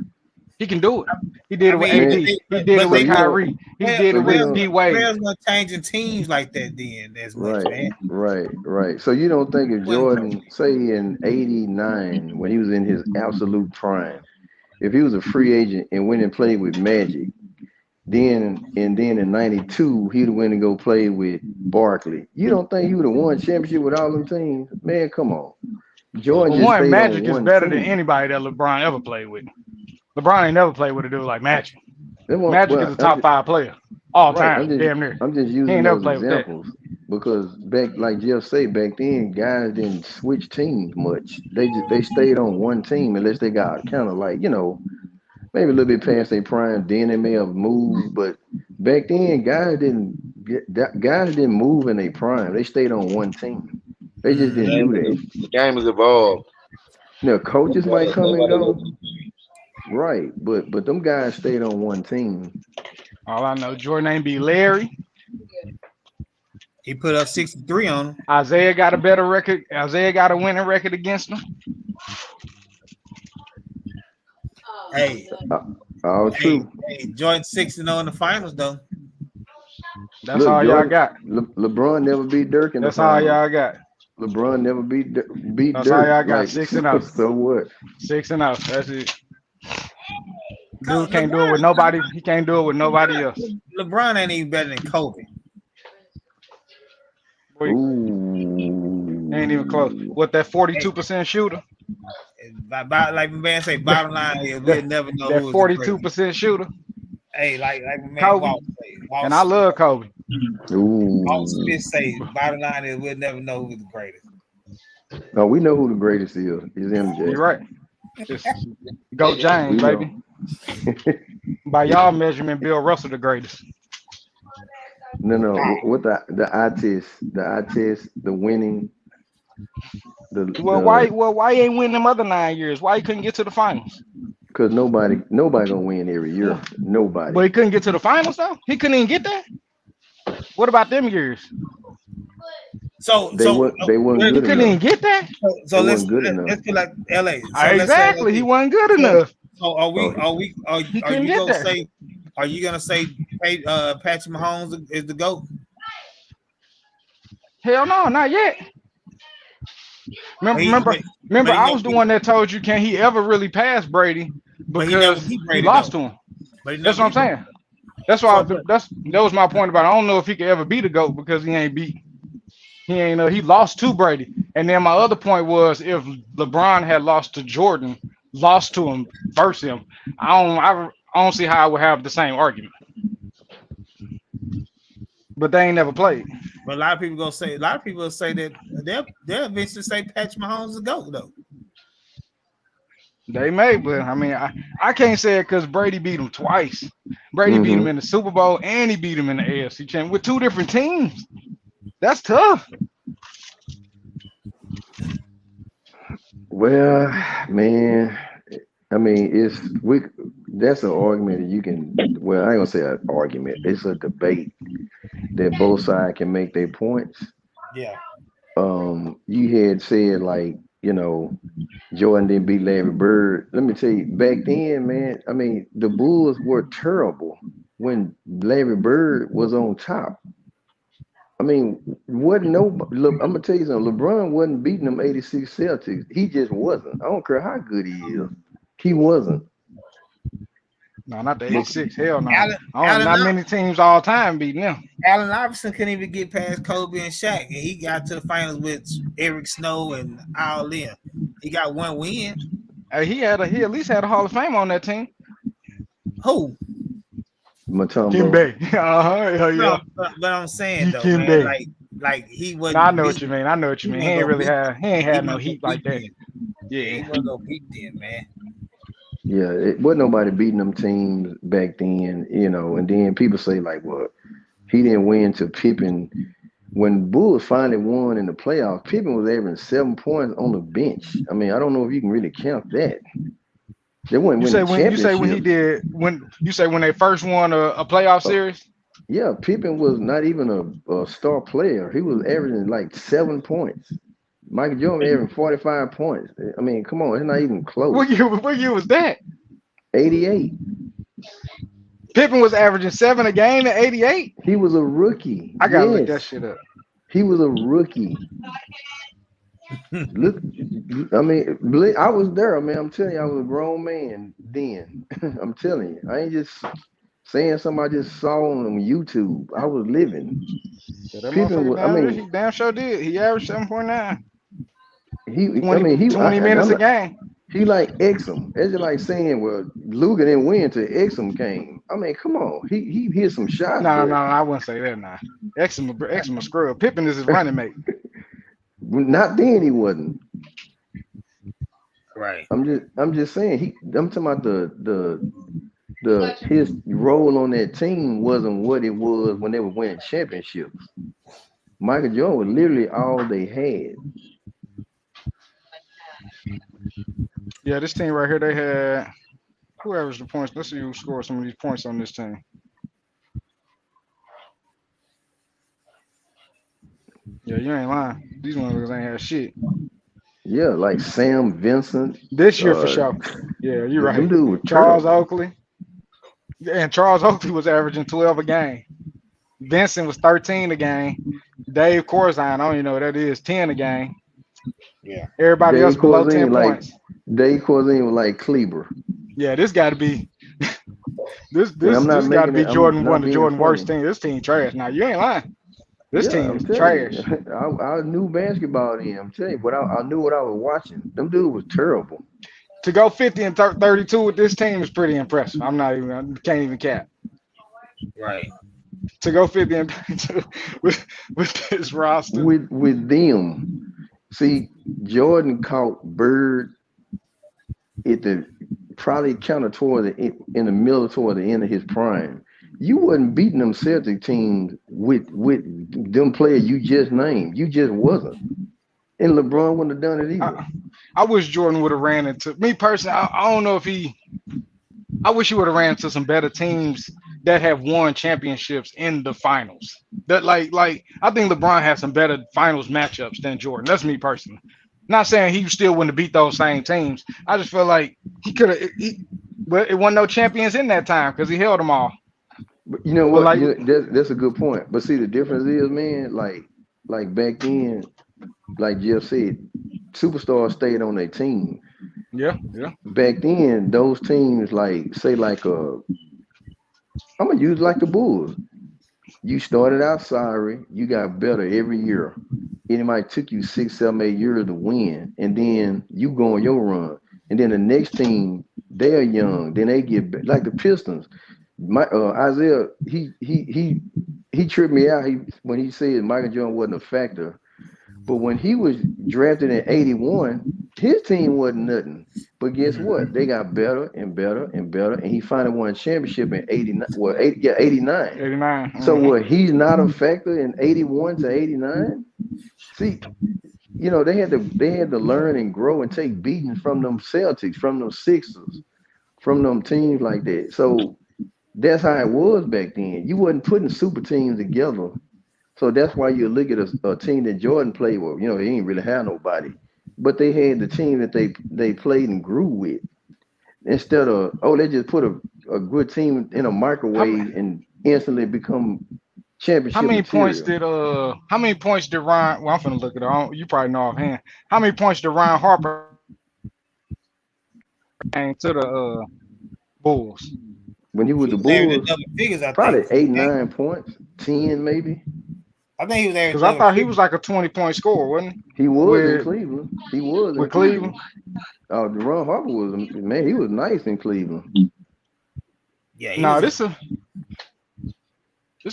He can do it. He did it with AD. He did it with Kyrie. He did it with D Wade. Players not changing teams like that then as much, man. Right. So you don't think if Jordan, say in '89, when he was in his absolute prime, if he was a free agent and went and played with Magic, then in '92 he'd went and go play with Barkley, you don't think he would have won championship with all them teams? Man, come on. Jordan one Magic is better than anybody that LeBron ever played with. LeBron ain't never played with a dude like Magic. Magic is a top 5 player all time, damn near. I'm just using those examples because back, like Jeff said, back then guys didn't switch teams much. They stayed on one team unless they got kind of like, maybe a little bit past their prime. Then they may have moved, but back then guys didn't move in their prime. They stayed on one team. They just didn't do that. The game has evolved. Coaches might come and go. Right, but them guys stayed on one team. All I know, Jordan ain't beat Larry. He put up 63 on him. Isaiah got a better record. Isaiah got a winning record against him. Hey, all true. Hey, Jordan 6-0 in the finals though. That's all y'all got. LeBron never beat Dirk in the finals. That's all y'all got. LeBron never beat Dirk. That's all y'all got. 6-0. So what? 6-0. That's it. Dude can't do it with nobody. He can't do it with nobody else. LeBron ain't even better than Kobe. Ain't even close. What, that 42% shooter? Like my man say, bottom line is we'll never know that 42% shooter. Hey, like my man Kobe. Walt say, and I love Kobe. Walt Smith say, bottom line is we'll never know who's the greatest. No, we know who the greatest is. It's MJ. You're right. Just go James, baby. By y'all measurement, Bill Russell the greatest. No. What the eye test, the winning. Why he ain't win them other 9 years? Why he couldn't get to the finals? Because nobody gonna win every year. Nobody. But he couldn't get to the finals though. He couldn't even get there. What about them years? They weren't good he couldn't even get there. So let's feel like LA. So exactly, he wasn't good enough. So are you gonna say Patrick Mahomes is the GOAT? Hell no, not yet. Remember, I was the one that told you, can he ever really pass Brady because he lost to him. That's what I'm saying. That's why that was my point about it. I don't know if he could ever be the GOAT because he lost to Brady. And then my other point was if LeBron had lost to Jordan, lost to him versus him, I don't see how I would have the same argument. But they ain't never played. But a lot of people say that they'll eventually say Patrick Mahomes is the GOAT though. They may, but I mean, I can't say it because Brady beat him twice. Brady beat him in the Super Bowl and he beat him in the AFC Championship with 2 different teams. That's tough. Well, man, I mean, that's an argument that you can. Well, I ain't gonna say an argument. It's a debate that both sides can make their points. Yeah. You had said like, Jordan didn't beat Larry Bird. Let me tell you, back then, man. I mean, the Bulls were terrible when Larry Bird was on top. I mean, wasn't nobody. Look, I'm gonna tell you something. LeBron wasn't beating them '86 Celtics. He just wasn't. I don't care how good he is. He wasn't. No, not the '86. Hell no. Allen Not many teams all time beating them. Allen Iverson couldn't even get past Kobe and Shaq, and he got to the finals with Eric Snow and all them. He got one win. He at least had a Hall of Fame on that team. Who? Mutombo. Kimbe. Yeah. No, but I'm saying though, Kimbe. man, like he wasn't. I know what you mean. He ain't had no heat like that. Yeah, he wasn't no beat then, man. Yeah, it wasn't nobody beating them teams back then, and then people say like, well, he didn't win to Pippen. When Bulls finally won in the playoffs, Pippen was averaging 7 points on the bench. I mean, I don't know if you can really count that. They wouldn't win the championship. When they first won a playoff series? Yeah, Pippen was not even a star player. He was averaging like 7 points. Michael Jordan averaging 45 points. I mean, come on, it's not even close. What year was that? 88. Pippen was averaging 7 a game in '88. He was a rookie. I gotta look that shit up. He was a rookie. Look, I mean, I was there, man. I'm telling you, I was a grown man then. I'm telling you, I ain't just saying something I just saw on YouTube. I was living. Yeah, he damn sure did. He averaged 7.9. 20 minutes a game. He like Exum. It's just like saying, well, Luka didn't win till Exum came. I mean, come on. He hit some shots. No, I wouldn't say that now. Exum a scrub. Pippen is his running mate. Not then he wasn't. Right. I'm just saying I'm talking about his role on that team wasn't what it was when they were winning championships. Michael Jordan was literally all they had. Yeah, this team right here, they had who averaged the points. Let's see who scored some of these points on this team. Yeah, you ain't lying. These motherfuckers ain't had shit. Yeah, like Sam Vincent. This year for sure. Yeah, you're right. Dude, Charles Oakley. And Charles Oakley was averaging 12 a game. Vincent was 13 a game. Dave Corzine, I don't even know what that is, 10 a game. Yeah. Everybody Dave else below 10 points. Dave Corzine was like Kleber. Yeah, this got to be this got to be Jordan one of Jordan worst team. This team trash. Now you ain't lying. This team is trash. I knew basketball then. I'm telling you, but I knew what I was watching. Them dudes was terrible. To go 50 and 32 with this team is pretty impressive. I can't even cap. Right. To go 50 and 32 with this roster. With them. See, Jordan caught Bird at the probably counter in the middle toward the end of his prime. You wasn't beating them Celtic teams with them players you just named. You just wasn't. And LeBron wouldn't have done it either. I wish Jordan would have ran into me personally. I don't know if I wish he would have ran into some better teams that have won championships in the finals. That like I think LeBron has some better finals matchups than Jordan. That's me personally. Not saying he still wouldn't have beat those same teams. I just feel like he could have. But it wasn't no champions in that time because he held them all. But you know what? That's a good point. But see, the difference is, man, like back then, like Jeff said, superstars stayed on their team. Yeah. Back then, those teams, I'm gonna use like the Bulls. You started out sorry, you got better every year. It might took you 6, 7, 8 years to win, and then you go on your run. And then the next team, they're young, then they get like the Pistons. Isaiah, he tripped me out when he said Michael Jordan wasn't a factor. But when he was drafted in 81, his team wasn't nothing. But guess what? They got better and better and better. And he finally won a championship in 89. 89. 89. So what, he's not a factor in 81 to 89? See, you know, they had to learn and grow and take beatings from them Celtics, from them Sixers, from them teams like that. So that's how it was back then. You wasn't putting super teams together. So that's why you look at a team that Jordan played with. You know, he ain't really had nobody, but they had the team that they played and grew with. Instead of they just put a good team in a microwave and instantly become championship. How many material. points did Ryan? Well, I'm finna look it up. You probably know offhand. How many points did Ryan Harper came to the Bulls? When he was the Bulls, probably 8, 9 points, 10 maybe. I think he was there because I thought he was like a 20-point scorer, wasn't he? He was in Cleveland. He was with Cleveland. Oh, Ron Harper was, man, he was nice in Cleveland. Yeah. No, this is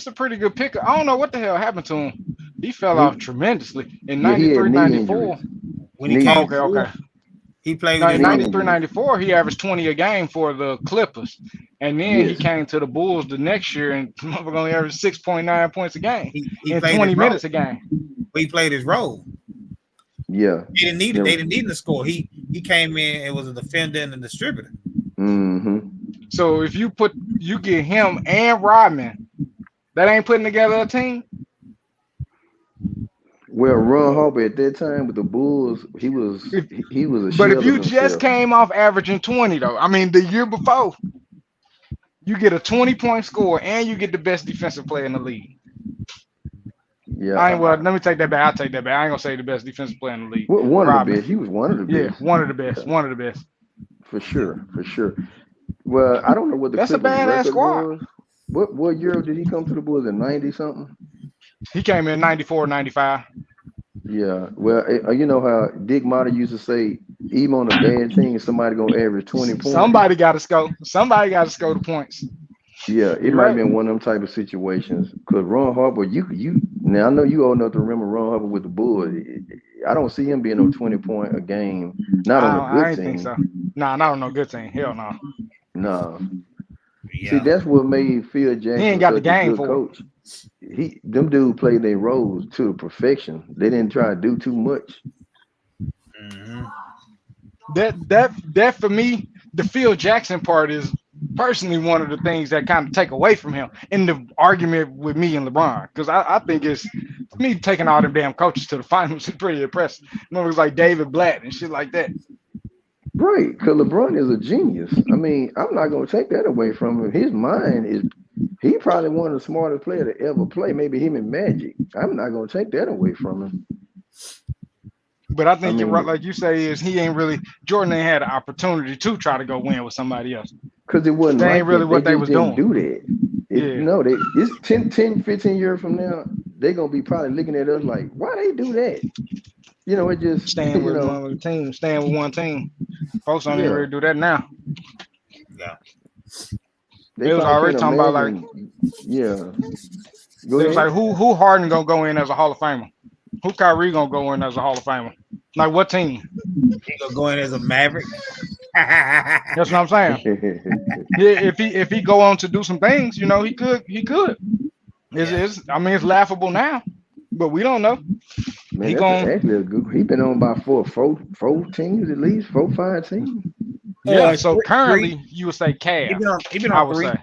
a pretty good pick. I don't know what the hell happened to him. He fell off tremendously in 93, 94. When he came, okay. He played in 93, 94. He averaged 20 a game for the Clippers, and then he came to the Bulls the next year and only averaged 6.9 points a game in 20 minutes a game. But he played his role. Yeah, they didn't need him to score. He came in and was a defender and a distributor. Mm-hmm. So if you get him and Rodman, that ain't putting together a team. Well, Ron Harper at that time with the Bulls, he was a But if you just himself. Came off averaging 20 though, I mean the year before, you get a 20-point score and you get the best defensive player in the league. Yeah. Let me take that back. I'll take that back. I ain't gonna say the best defensive player in the league. One of the best. He was one of the best. Yeah, one of the best. One of the best. For sure. Well, I don't know what the That's a badass squad. Was. What year did he come to the Bulls? In 90 something? He came in 94, 95. Yeah. Well, you know how Dick Motta used to say, even on a bad team, somebody gonna average 20 points. Somebody got to score. Somebody got to score the points. Yeah, it might have been one of them type of situations. Because Ron Harper, you now I know you old enough to remember Ron Harper with the Bulls. I don't see him being no 20-point a game. Not on a good team. Think so. Nah, not on no good team. Hell no. No. Yeah. See, that's what made Phil Jackson he ain't got the game for coach. Them dudes played their roles to perfection. They didn't try to do too much. Mm-hmm. That for me, the Phil Jackson part is personally one of the things that kind of take away from him in the argument with me and LeBron, because I think it's me taking all them damn coaches to the finals is pretty impressive. Numbers like David Blatt and shit like that. Right, because LeBron is a genius. I mean, I'm not going to take that away from him. His mind is, he probably one of the smartest players to ever play, maybe him and Magic. I'm not going to take that away from him. But I think you're right, like you say, is Jordan ain't had an opportunity to try to go win with somebody else. Because it wasn't ain't really what they was doing. Do that. You know, it's 10, 15 years from now, they're going to be probably looking at us like, why they do that? You know, it just staying with one team. Folks don't even really do that now. Yeah. They was already talking about like, It was like who Harden gonna go in as a Hall of Famer? Who Kyrie gonna go in as a Hall of Famer? Like what team? He gonna go in as a Maverick. That's what I'm saying. If he go on to do some things, you know, he could. It's laughable now, but we don't know. Man, actually a good. He been on by four teams at least, 4, 5 teams. Yeah, so currently you would say Cavs. He been on 3. Say.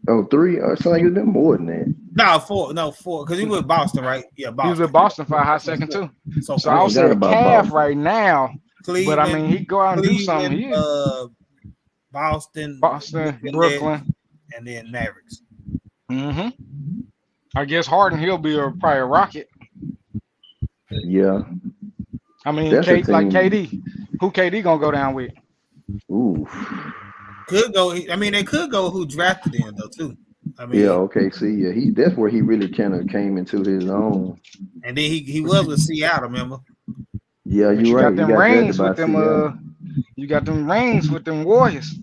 Oh, 3? Or something like it's been more than that. No, 4. No, 4. Because he was with Boston, right? Yeah, Boston. He was with Boston for a hot second too. So I would say Cavs right now. Cleveland, but I mean, he go out and do something here. Boston, Brooklyn, and then Mavericks. Mm-hmm. I guess Harden, he'll be probably a Rocket. Yeah. I mean, like KD. Who KD gonna go down with? Ooh. Could go. I mean, they could go who drafted him though too. I mean, yeah. Okay. See, yeah, that's where he really kind of came into his own. And then he was with Seattle, remember? Yeah, you're right. Got them rings with them. You got them rings with them Warriors.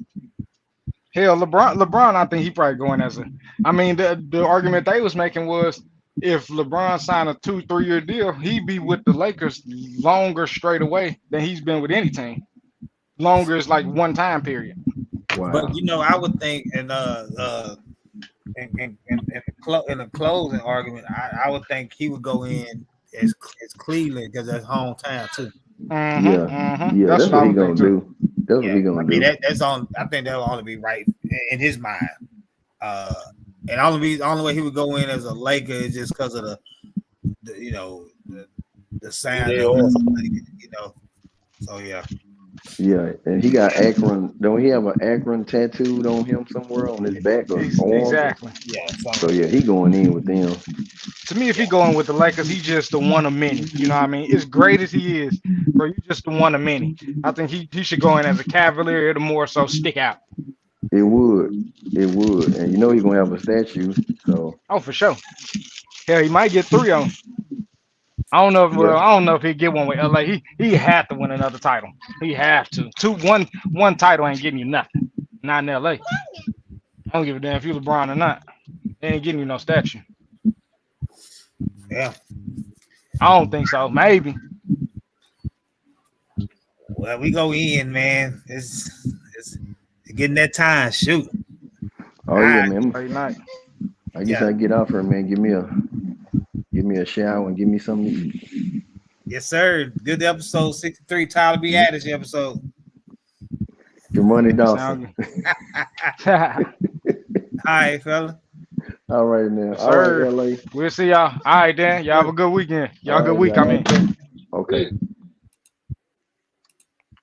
Hell, LeBron, I think he probably going as a. I mean, the argument they was making was if LeBron signed a 2-3 year deal, he'd be with the Lakers longer straight away than he's been with any team. Longer is like one time period. Wow. But you know, I would think, in a closing argument, I would think he would go in it's Cleveland because that's hometown too. Yeah, That's that's what I what he would gonna think too. do. That's what he I gonna mean do. that's on. I think that'll only be right in his mind. And only way he would go in as a Laker is just because of the sound Yeah, of it, So yeah. Yeah, and he got Akron. Don't he have an Akron tattooed on him somewhere on his back or arm? Exactly. Yeah. So yeah, he going in with them. To me, if he going with the Lakers, he's just the one of many. You know what I mean? As great as he is, bro, you just the one of many. I think he should go in as a Cavalier. It'll more so stick out. It would, and you know he's gonna have a statue. So Oh, for sure. Hell, he might get 3 on. I don't know if I don't know if he'd get one with LA. He had to win another title. He have to. One title ain't getting you nothing. Not in LA. I don't give a damn if you LeBron or not. They ain't getting you no statue. Yeah. I don't think so. Maybe. Well, we go in, man. It's getting that time. Shoot. oh yeah, man. Late night. I guess I get off here, man. Give me a shower and give me something to eat. Yes, sir. Good episode 63. Tyler B. Addis episode. Good morning, Dawson. All right, fella. All right, now. Yes, all sir. right, LA. We'll see y'all. All right, Dan. Y'all have a good weekend. Y'all All good right, week. y'all. I mean. Okay.